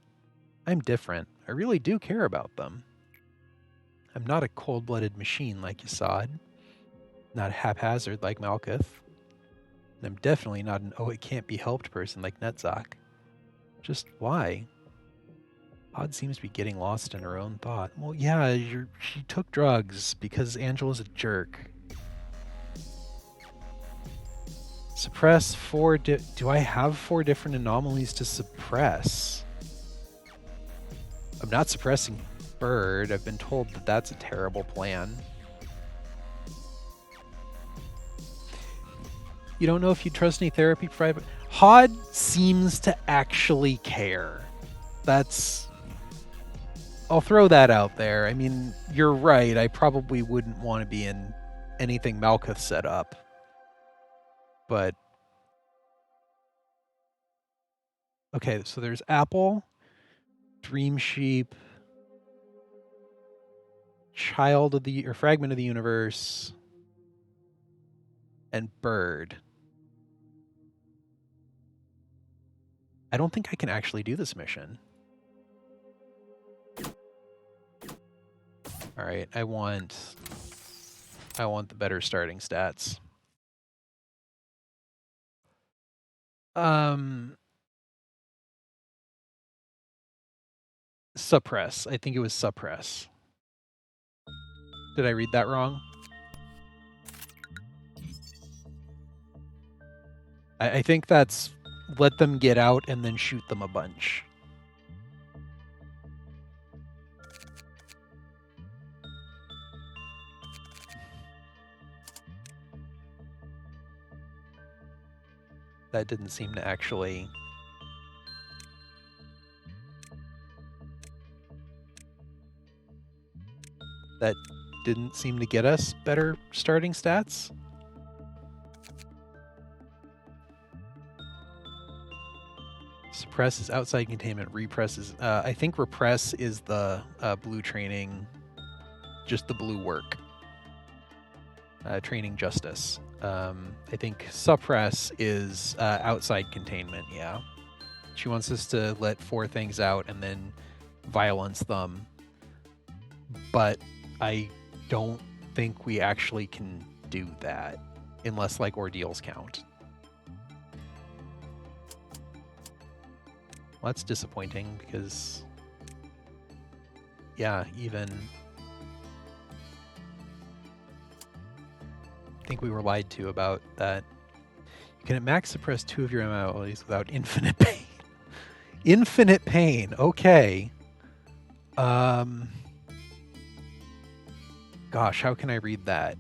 A: I'm different. I really do care about them. I'm not a cold-blooded machine like Yasad. Not haphazard like Malkuth. And I'm definitely not an oh-it-can't-be-helped person like Netzach. Just why? Odd seems to be getting lost in her own thought. Well, yeah, she took drugs because Angela's a jerk. Suppress 4... Do I have 4 different anomalies to suppress? I'm not suppressing Bird. I've been told that that's a terrible plan. You don't know if you trust any therapy provider? Hod seems to actually care. I'll throw that out there. I mean, you're right. I probably wouldn't want to be in anything Malkuth set up. But okay, so there's Apple, Dream Sheep, Child of the, or Fragment of the Universe, and Bird. I don't think I can actually do this mission. All right, I want the better starting stats. Suppress. I think it was suppress. Did I read that wrong? I think that's let them get out and then shoot them a bunch. That didn't seem to actually... That didn't seem to get us better starting stats. Suppress is outside containment. Repress is... I think repress is the blue training, just the blue work. Training justice. I think suppress is outside containment, yeah. She wants us to let 4 things out and then violence them. But I don't think we actually can do that unless like ordeals count. Well, that's disappointing because, yeah, even... I think we were lied to about that. You can at max suppress 2 of your MLs without infinite pain. Infinite pain, okay. Gosh, how can I read that?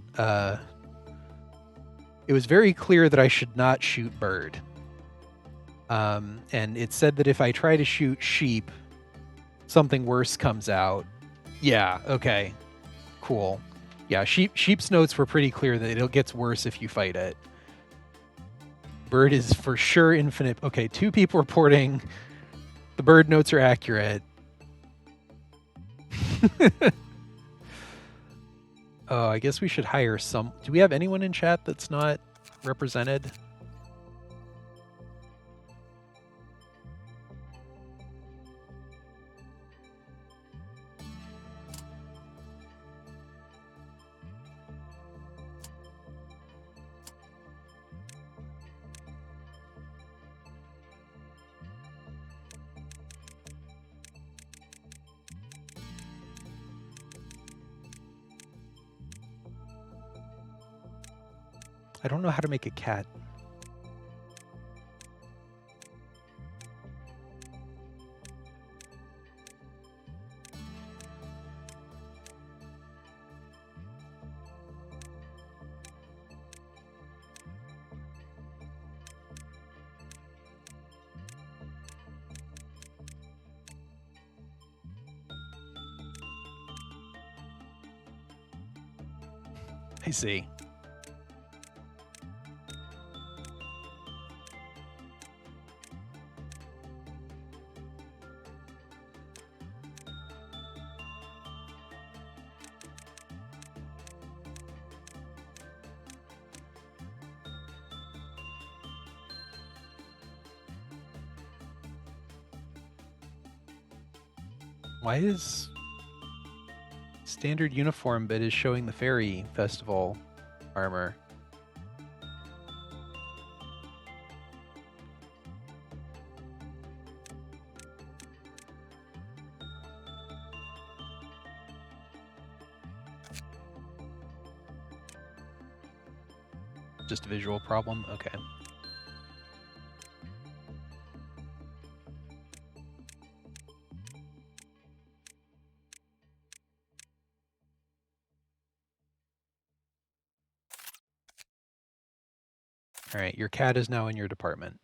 A: It was very clear that I should not shoot Bird. And it said that if I try to shoot Sheep, something worse comes out. Yeah, okay. Cool. Yeah, sheep's notes were pretty clear that it gets worse if you fight it. Bird is for sure infinite. Okay, 2 people reporting. The bird notes are accurate. Oh, I guess we should hire some. Do we have anyone in chat that's not represented? I don't know how to make a cat. I see. Why is standard uniform but is showing the fairy festival armor? Just a visual problem? Okay. All right, your cat is now in your department.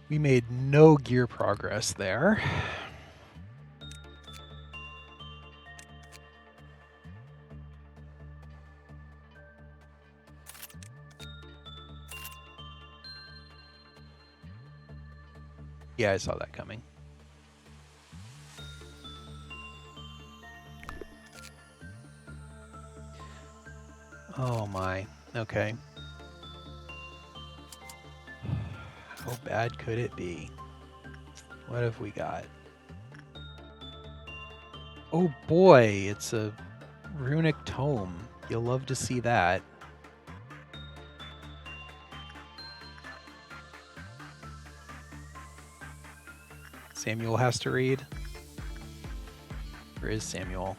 A: We made no gear progress there. Yeah, I saw that coming. Oh my, okay. How bad could it be? What have we got? Oh boy, it's a runic tome. You'll love to see that. Samuel has to read? Where is Samuel?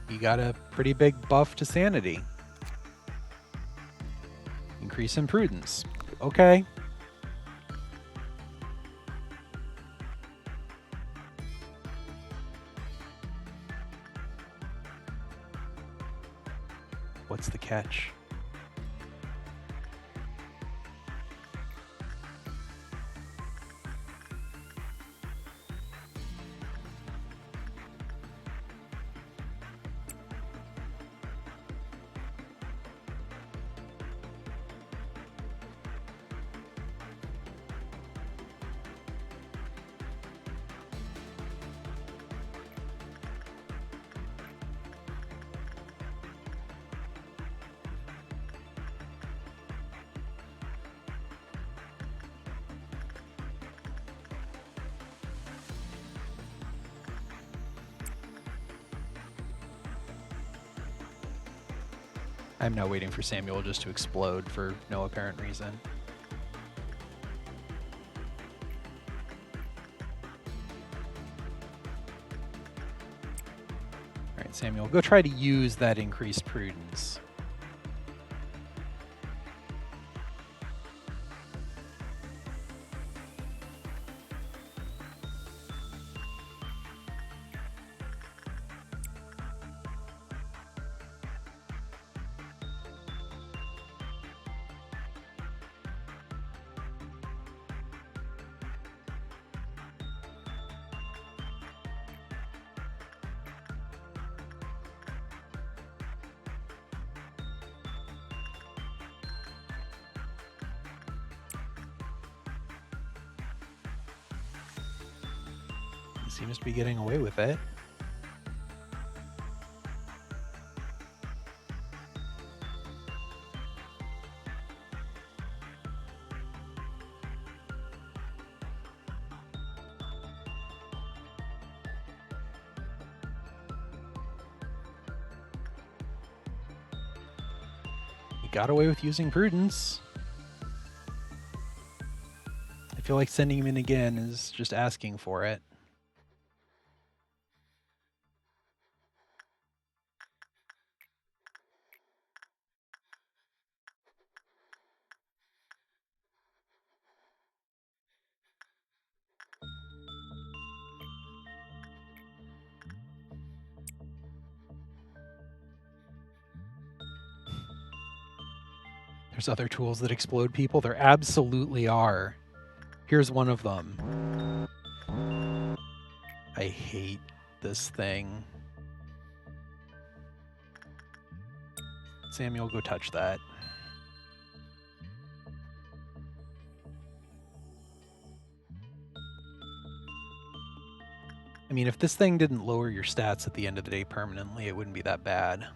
A: You got a pretty big buff to sanity. Increase in prudence. Okay. What's the catch? I'm now waiting for Samuel just to explode for no apparent reason. All right, Samuel, go try to use that increased prudence. Seems to be getting away with it. He got away with using prudence. I feel like sending him in again is just asking for it. There's other tools that explode people. There absolutely are. Here's one of them. I hate this thing. Samuel, go touch that. I mean, if this thing didn't lower your stats at the end of the day permanently, it wouldn't be that bad.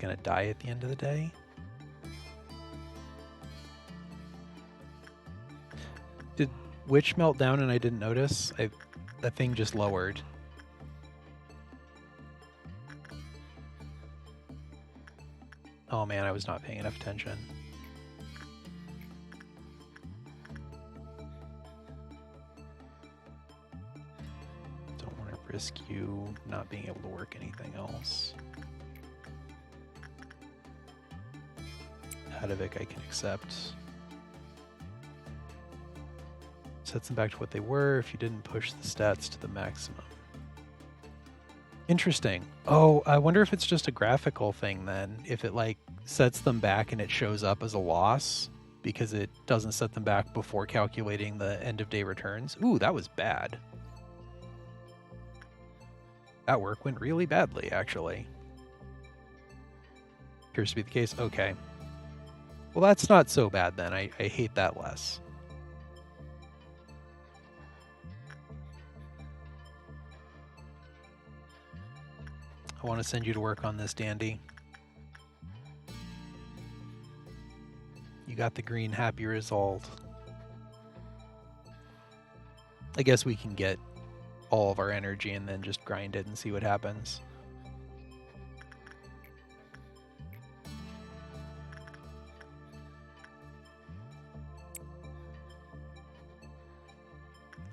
A: Gonna die at the end of the day. Did Witch melt down and I didn't notice? That thing just lowered. Oh man, I was not paying enough attention. Don't want to risk you not being able to work anything else. Hadovik I can accept. Sets them back to what they were if you didn't push the stats to the maximum. Interesting. Oh, I wonder if it's just a graphical thing then. If it like sets them back and it shows up as a loss because it doesn't set them back before calculating the end of day returns. Ooh, that was bad. That work went really badly, actually. Appears to be the case. Okay. Well, that's not so bad then. I hate that less. I want to send you to work on this, Dandy. You got the green happy result. I guess we can get all of our energy and then just grind it and see what happens.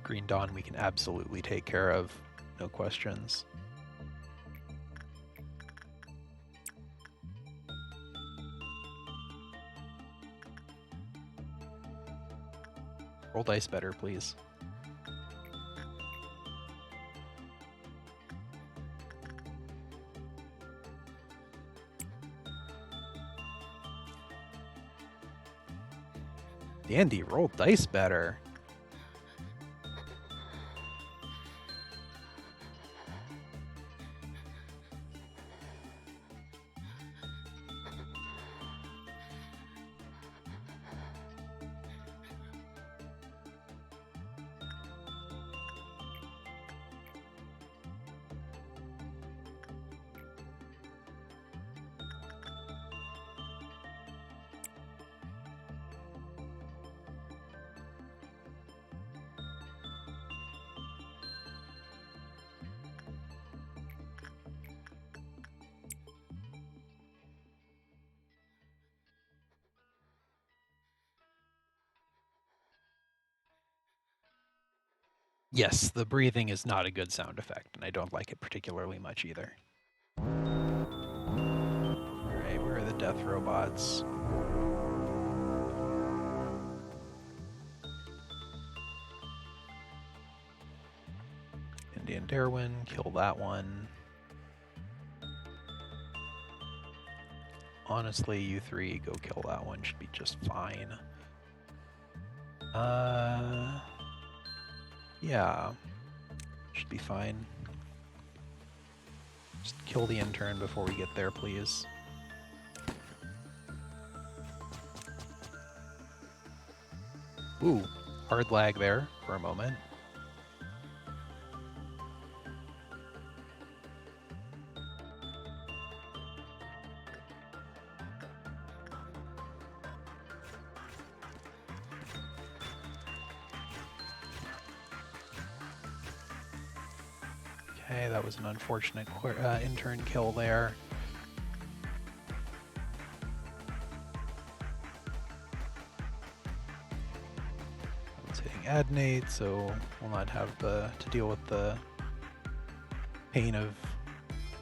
A: Green Dawn we can absolutely take care of, no questions. Roll dice better, please. Dandy, roll dice better. Yes, the breathing is not a good sound effect, and I don't like it particularly much either. Alright, where are the death robots? Indian Darwin, kill that one. Honestly, you three, go kill that one, should be just fine. Yeah, should be fine. Just kill the intern before we get there, please. Ooh, hard lag there for a moment. Okay, that was an unfortunate intern kill there. It's hitting adnate, so we'll not have to deal with the pain of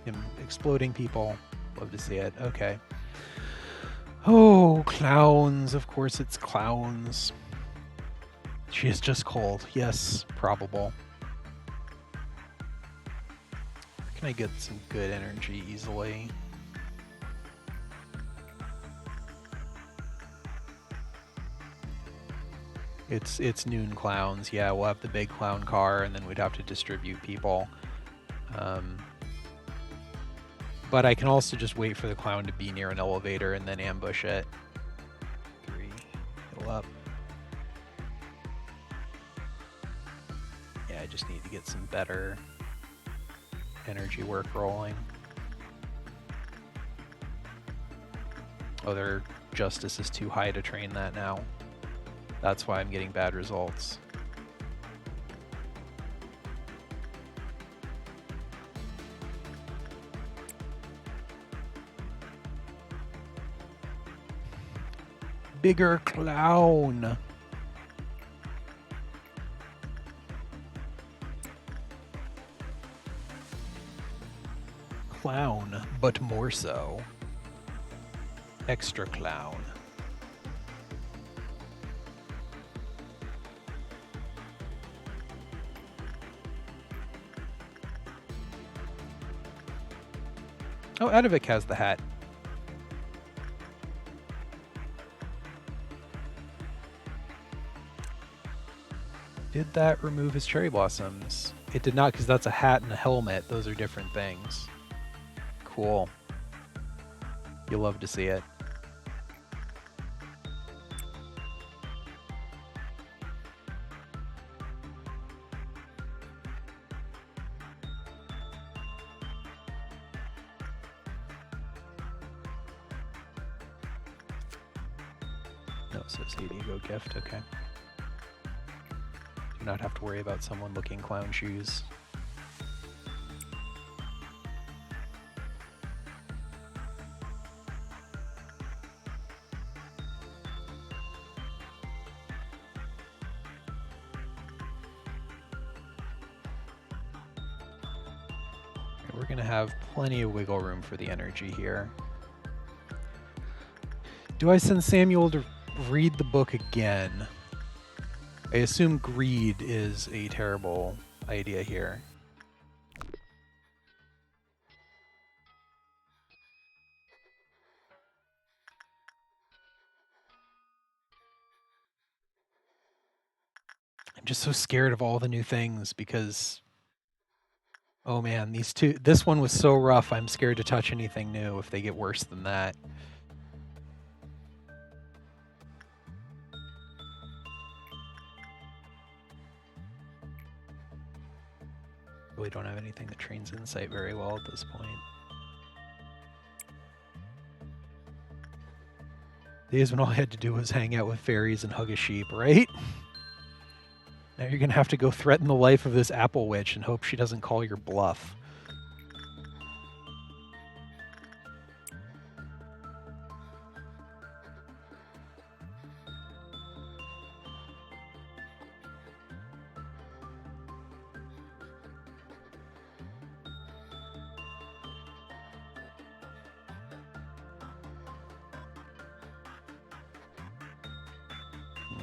A: him exploding people. Love to see it. Okay. Oh, clowns. Of course it's clowns. She is just cold. Yes, probable. Can I get some good energy easily? It's noon clowns. Yeah, we'll have the big clown car, and then we'd have to distribute people. But I can also just wait for the clown to be near an elevator and then ambush it. 3, heal up. Yeah, I just need to get some better energy work rolling. Oh, their justice is too high to train that now. That's why I'm getting bad results. Bigger clown. Clown, but more so. Extra clown. Oh, Adivik has the hat. Did that remove his cherry blossoms? It did not, because that's a hat and a helmet. Those are different things. Cool. You'll love to see it. No associate ego gift, okay. Do not have to worry about someone looking clown shoes. We're going to have plenty of wiggle room for the energy here. Do I send Samuel to read the book again? I assume greed is a terrible idea here. I'm just so scared of all the new things because, oh man, this one was so rough. I'm scared to touch anything new if they get worse than that. Really don't have anything that trains insight very well at this point. Days when all I had to do was hang out with fairies and hug a sheep, right? Now you're gonna have to go threaten the life of this apple witch and hope she doesn't call your bluff.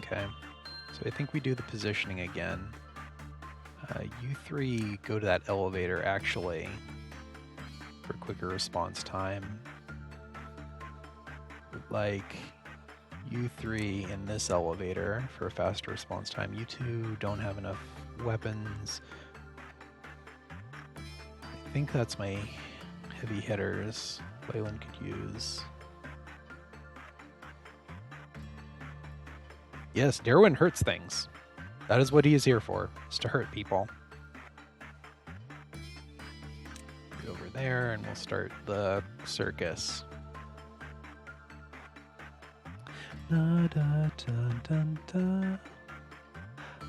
A: Okay, so I think we do the positioning again. You three go to that elevator, actually, for quicker response time. Like, you three in this elevator for a faster response time. You two don't have enough weapons. I think that's my heavy hitters Leyland could use. Yes, Darwin hurts things. That is what he is here for, is to hurt people. Go over there and we'll start the circus. La da da da da.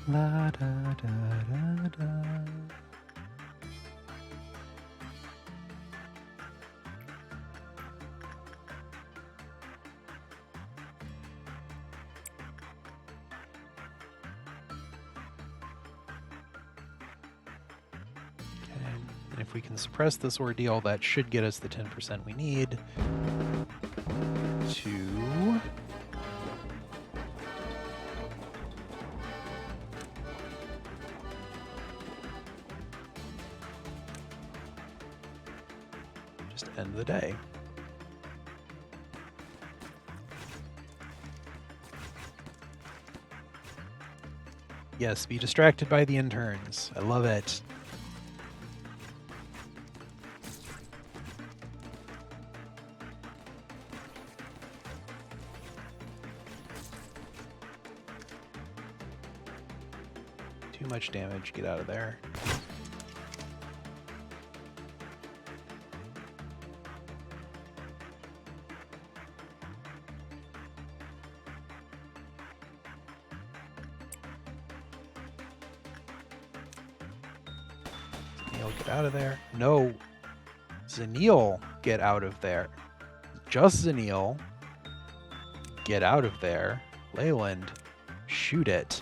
A: La da da da da. And if we can suppress this ordeal, that should get us the 10% we need to just end the day. Yes, be distracted by the interns. I love it. Too much damage, get out of there. Zanil, get out of there. No, Zanil, get out of there. Just Zanil, get out of there. Leyland, shoot it.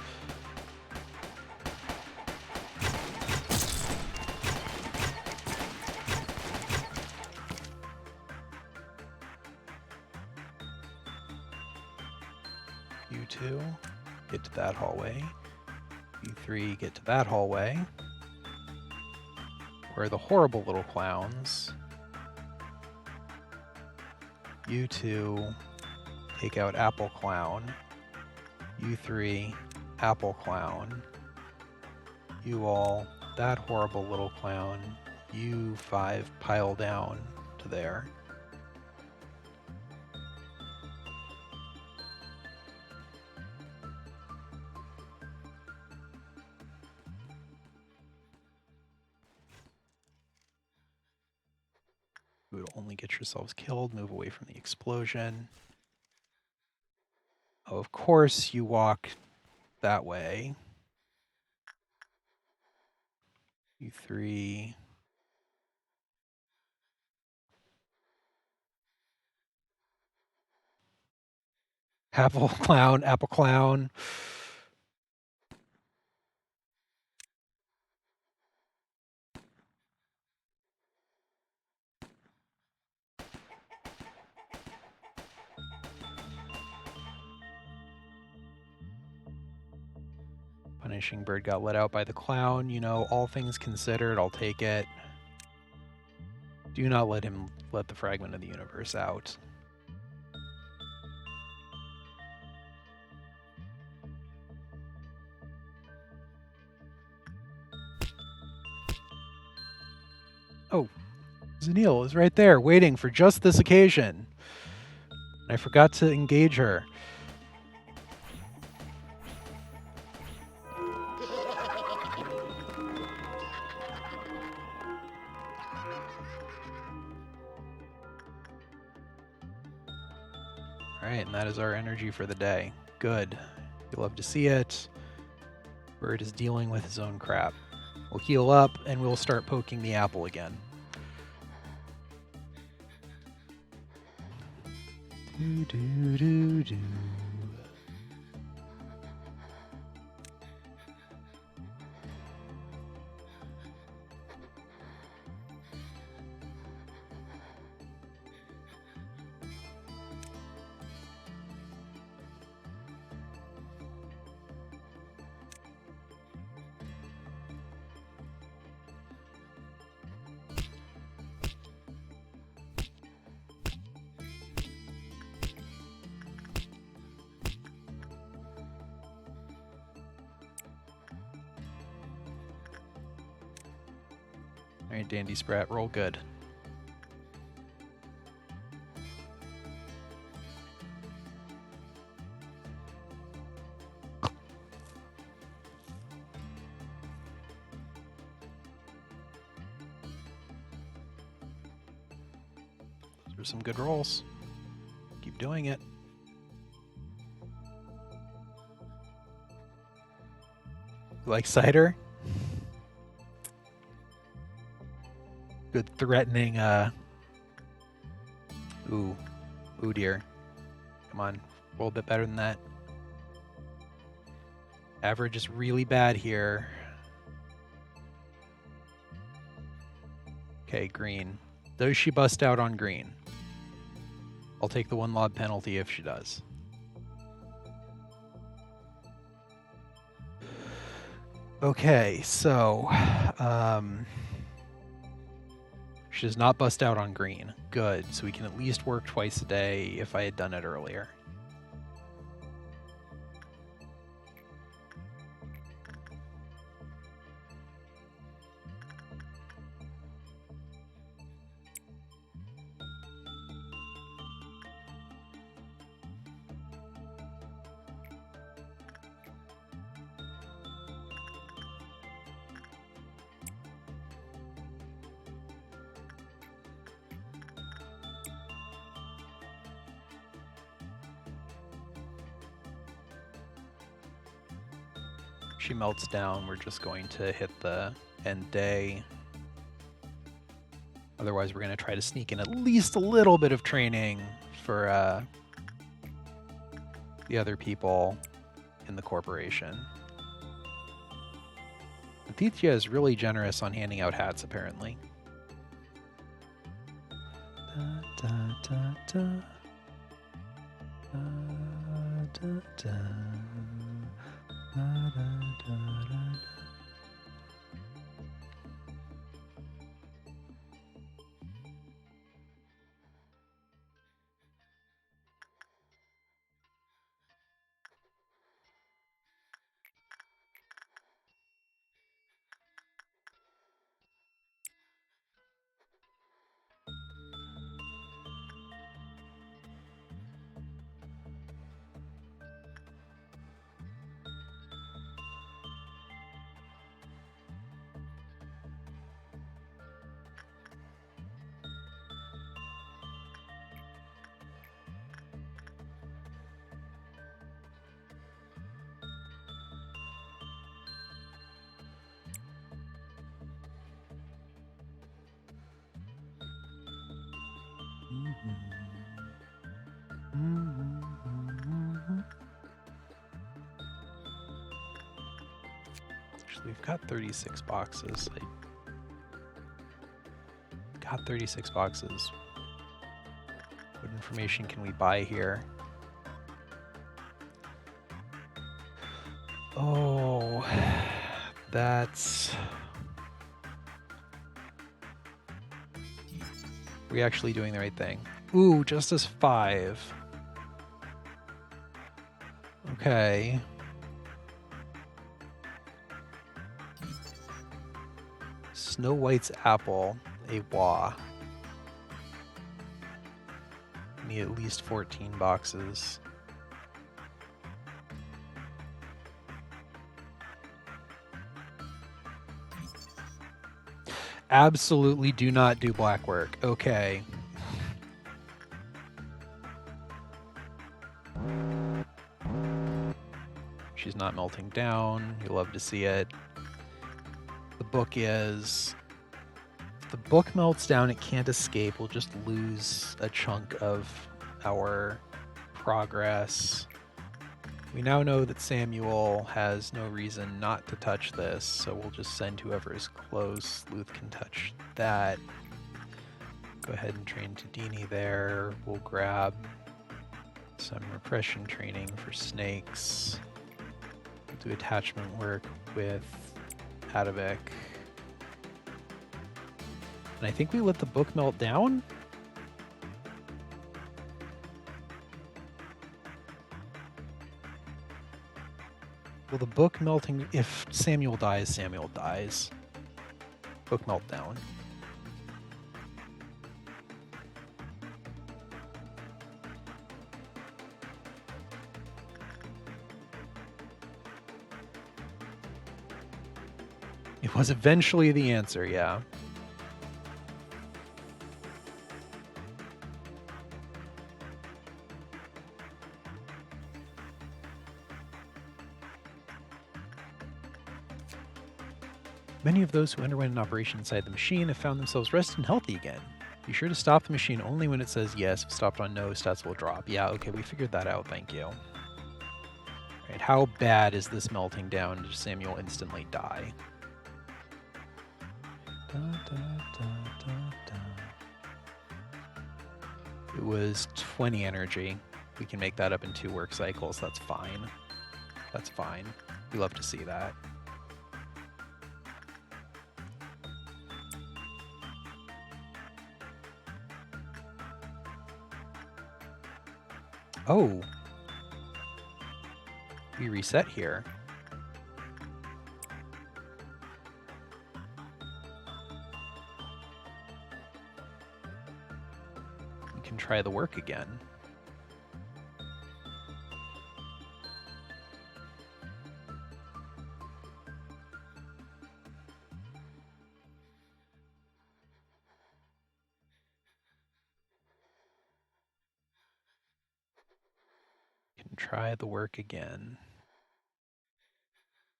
A: You two, get to that hallway. You three, get to that hallway. Where are the horrible little clowns? You two, take out Apple Clown. You three, Apple Clown. You all, that horrible little clown. You five, pile down to there. You would only get yourselves killed, move away from the explosion. Oh, of course you walk that way. You three. Apple Clown, Apple Clown. Punishing Bird got let out by the clown. You know, all things considered, I'll take it. Do not let him let the fragment of the universe out. Oh, Zanil is right there, waiting for just this occasion. I forgot to engage her. Alright, and that is our energy for the day. Good. You love to see it. Bird is dealing with his own crap. We'll heal up, and we'll start poking the apple again. Do, do, do, do. Alright, Dandy Sprat, roll good. Those are some good rolls. Keep doing it. You like cider? Good threatening, Ooh dear. Come on, roll a bit better than that. Average is really bad here. Okay, green. Does she bust out on green? I'll take the 1 lob penalty if she does. Okay, so she does not bust out on green. Good, so we can at least work twice a day if I had done it earlier. She melts down, we're just going to hit the end day. Otherwise, we're going to try to sneak in at least a little bit of training for the other people in the corporation. Aditya is really generous on handing out hats, apparently. Da, da, da, da. Da, da, da. Da, da, da, da. Actually, we've got 36 boxes. Got 36 boxes. What information can we buy here? Oh, that's... Are we actually doing the right thing? Ooh, Justice 5. Okay. Snow White's apple, a wah. Need at least 14 boxes. Absolutely do not do black work. Okay. She's not melting down. You love to see it. The book is... If the book melts down, it can't escape. We'll just lose a chunk of our progress. We now know that Samuel has no reason not to touch this, so we'll just send whoever is close. Luth can touch that. Go ahead and train Tadini there. We'll grab some repression training for snakes. We'll do attachment work with Adavik. And I think we let the book melt down? Well, the book melting, if Samuel dies, Samuel dies. Book meltdown. It was eventually the answer, yeah. Many of those who underwent an operation inside the machine have found themselves rested and healthy again. Be sure to stop the machine only when it says yes. If stopped on no, stats will drop. Yeah, okay, we figured that out, thank you. Right, how bad is this melting down? Does Samuel instantly die? Da, da, da, da, da. It was 20 energy. We can make that up in 2 work cycles. That's fine. That's fine. We love to see that. Oh. We reset here. We can try the work again. Try the work again.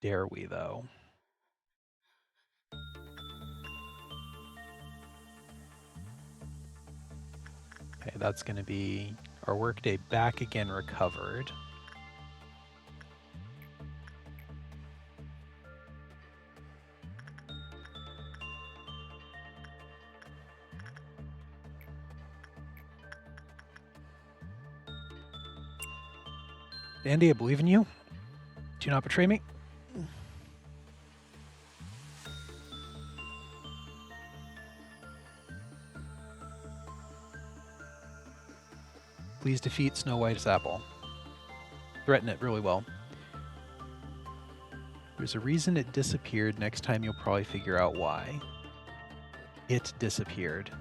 A: Dare we, though? Okay, that's going to be our workday back again recovered. Andy, I believe in you. Do not betray me. Please defeat Snow White's apple. Threaten it really well. There's a reason it disappeared. Next time you'll probably figure out why. It disappeared.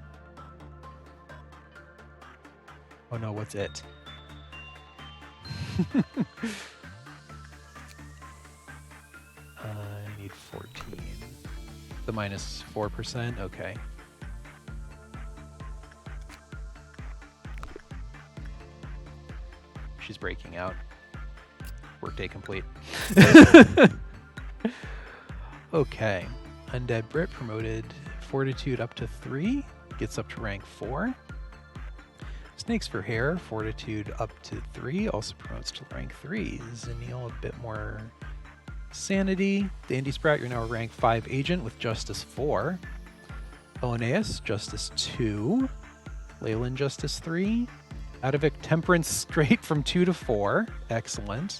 A: Oh no, what's it? I need 14. The minus 4%? Okay. She's breaking out. Workday complete. Okay. Undead Brit promoted Fortitude up to 3. Gets up to rank 4. Snakes for Hair, Fortitude up to 3. Also promotes to rank 3. Zenil a bit more sanity. Dandy Sprout, you're now a rank 5 agent with Justice 4. Elenaeus, Justice 2. Leyland, Justice 3. Adovic, Temperance straight from 2 to 4. Excellent.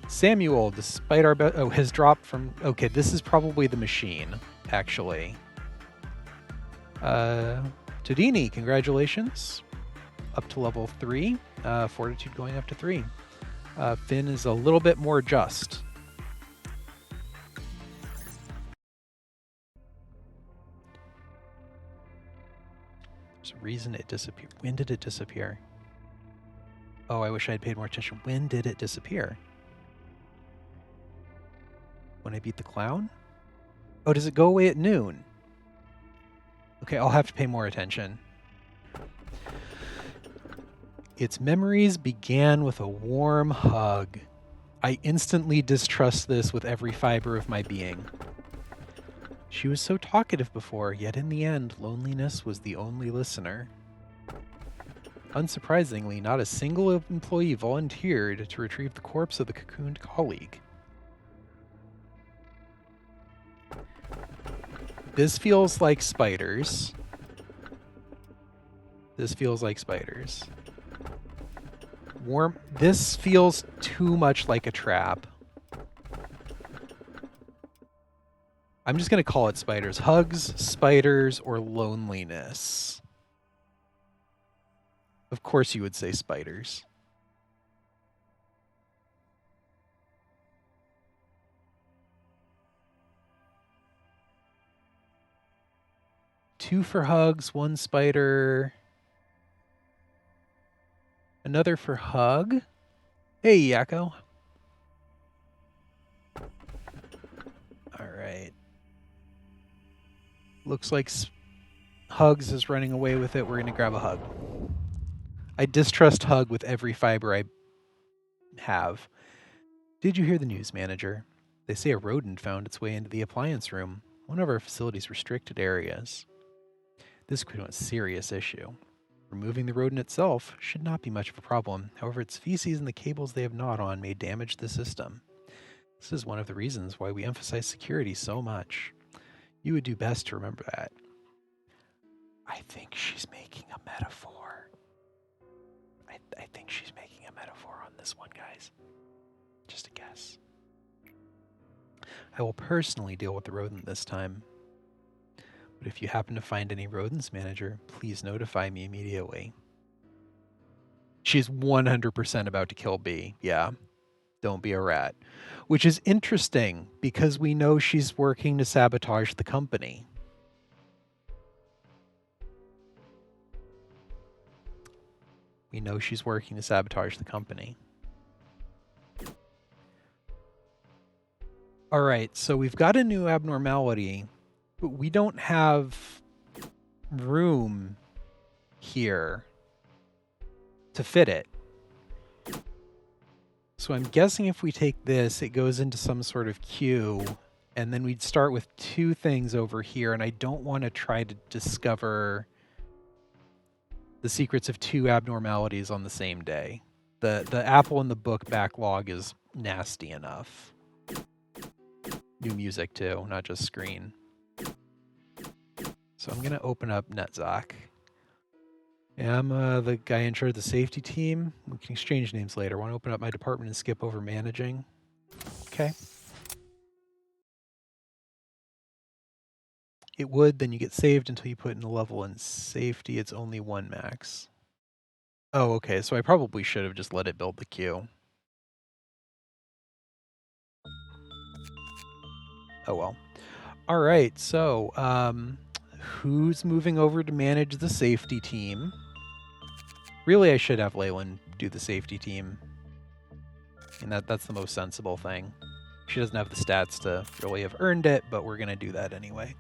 A: Samuel, despite our has dropped from... Okay, this is probably the machine, actually. Todini, congratulations. Up to level 3. Fortitude going up to 3. Finn is a little bit more just. There's a reason it disappeared. When did it disappear? Oh, I wish I had paid more attention. When did it disappear? When I beat the clown? Oh, does it go away at noon? Okay, I'll have to pay more attention. Its memories began with a warm hug. I instantly distrust this with every fiber of my being. She was so talkative before, yet in the end, loneliness was the only listener. Unsurprisingly, not a single employee volunteered to retrieve the corpse of the cocooned colleague. This feels like spiders. This feels like spiders. This feels too much like a trap. I'm just going to call it spiders. Hugs, spiders, or loneliness. Of course you would say spiders. Two for hugs, 1 spider. Another for hug. Hey, Yakko. All right. Looks like Hugs is running away with it. We're going to grab a Hug. I distrust Hug with every fiber I have. Did you hear the news, manager? They say a rodent found its way into the appliance room, one of our facility's restricted areas. This could be a serious issue. Removing the rodent itself should not be much of a problem. However, its feces and the cables they have gnawed on may damage the system. This is one of the reasons why we emphasize security so much. You would do best to remember that. I think she's making a metaphor. I think she's making a metaphor on this one, guys. Just a guess. I will personally deal with the rodent this time. But if you happen to find any rodents, manager, please notify me immediately. She's 100% about to kill B. Yeah. Don't be a rat. Which is interesting because we know she's working to sabotage the company. We know she's working to sabotage the company. All right, so we've got a new abnormality, but we don't have room here to fit it. So I'm guessing if we take this, it goes into some sort of queue, and then we'd start with two things over here, and I don't want to try to discover the secrets of two abnormalities on the same day. The apple in the book backlog is nasty enough. New music too, not just screen. So I'm gonna open up NetZoc. Yeah, I'm the guy in charge of the safety team. We can exchange names later. Want to open up my department and skip over managing? Okay. It would, then you get saved until you put in the level in safety. It's only 1 max. Oh, okay, so I probably should have just let it build the queue. Oh well. All right, so who's moving over to manage the safety team? Really, I should have Leyland do the safety team. And that's the most sensible thing. She doesn't have the stats to really have earned it, but we're going to do that anyway.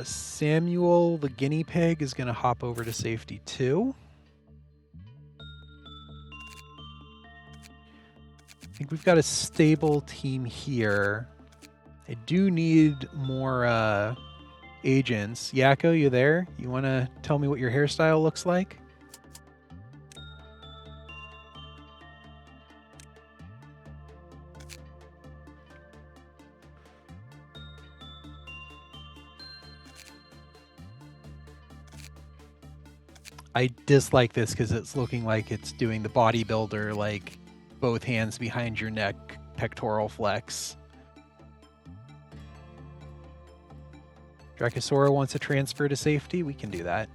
A: Samuel, the guinea pig, is going to hop over to safety too. I think we've got a stable team here. I do need more agents. Yakko, you there? You want to tell me what your hairstyle looks like? I dislike this because it's looking like it's doing the bodybuilder, like both hands behind your neck, pectoral flex. Dracosaura wants to transfer to safety. We can do that.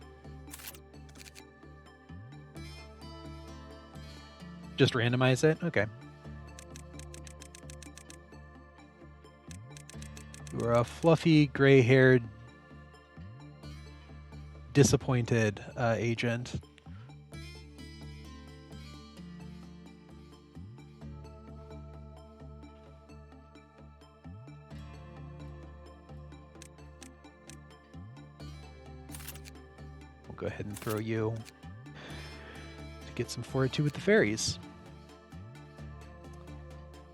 A: Just randomize it? Okay. You're a fluffy, gray-haired, disappointed agent. We'll go ahead and throw you to get some fortitude with the fairies.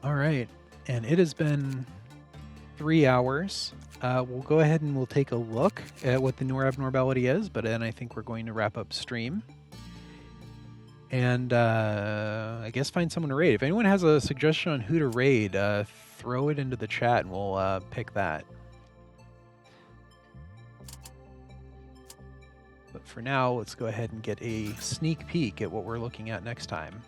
A: All right, and it has been 3 hours. We'll go ahead and we'll take a look at what the new abnormality is, but then I think we're going to wrap up stream. And I guess find someone to raid. If anyone has a suggestion on who to raid, throw it into the chat and we'll pick that. But for now, let's go ahead and get a sneak peek at what we're looking at next time.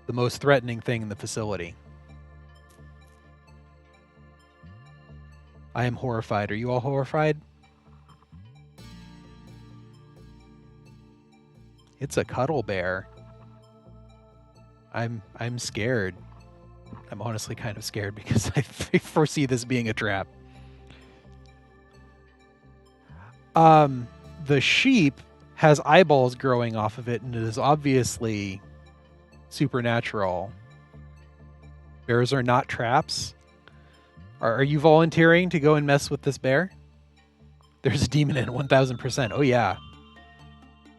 A: The most threatening thing in the facility. I am horrified. Are you all horrified? It's a cuddle bear. I'm scared. I'm honestly kind of scared because I foresee this being a trap. The sheep has eyeballs growing off of it, and it is obviously supernatural. Bears are not traps. Are you volunteering to go and mess with this bear? There's a demon in 1000%. Oh, yeah.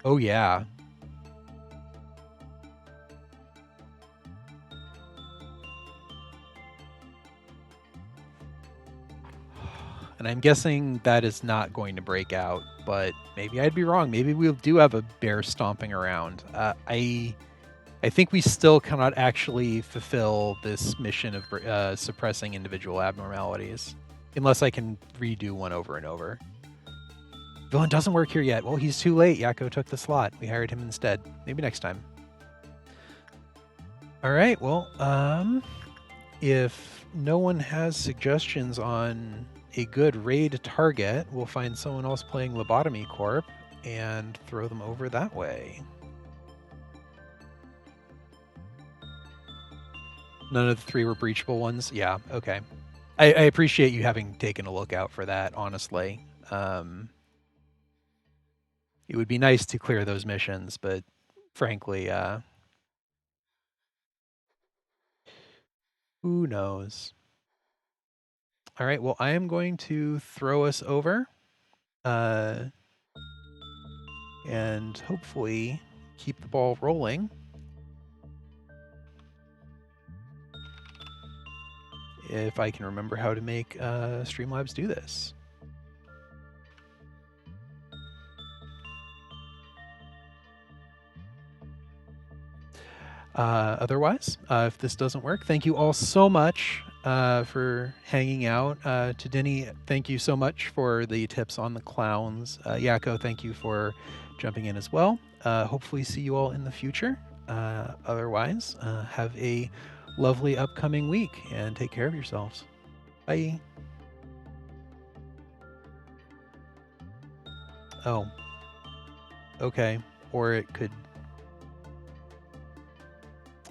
A: Oh, yeah. And I'm guessing that is not going to break out, but maybe I'd be wrong. Maybe we do have a bear stomping around. I think we still cannot actually fulfill this mission of suppressing individual abnormalities, unless I can redo one over and over. Villain doesn't work here yet. Well, he's too late. Yakko took the slot. We hired him instead. Maybe next time. All right. Well, if no one has suggestions on a good raid target, we'll find someone else playing Lobotomy Corp and throw them over that way. None of the three were breachable ones? Yeah, okay. I appreciate you having taken a look out for that, honestly. It would be nice to clear those missions, but frankly, who knows? All right, well, I am going to throw us over and hopefully keep the ball rolling. If I can remember how to make Streamlabs do this. Otherwise, if this doesn't work, thank you all so much for hanging out. To Denny, thank you so much for the tips on the clowns. Yakko, thank you for jumping in as well. Hopefully see you all in the future. Otherwise, have a lovely upcoming week and take care of yourselves. Bye. Oh. Okay. Or it could...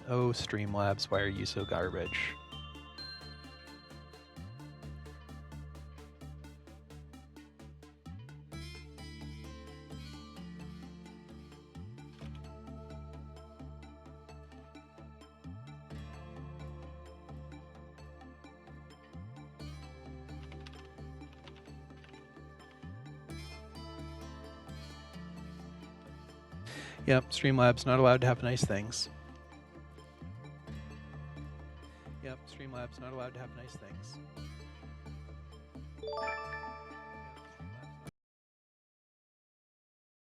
A: Oh, Streamlabs, why are you so garbage? Yep, Streamlabs not allowed to have nice things. Yep, Streamlabs not allowed to have nice things.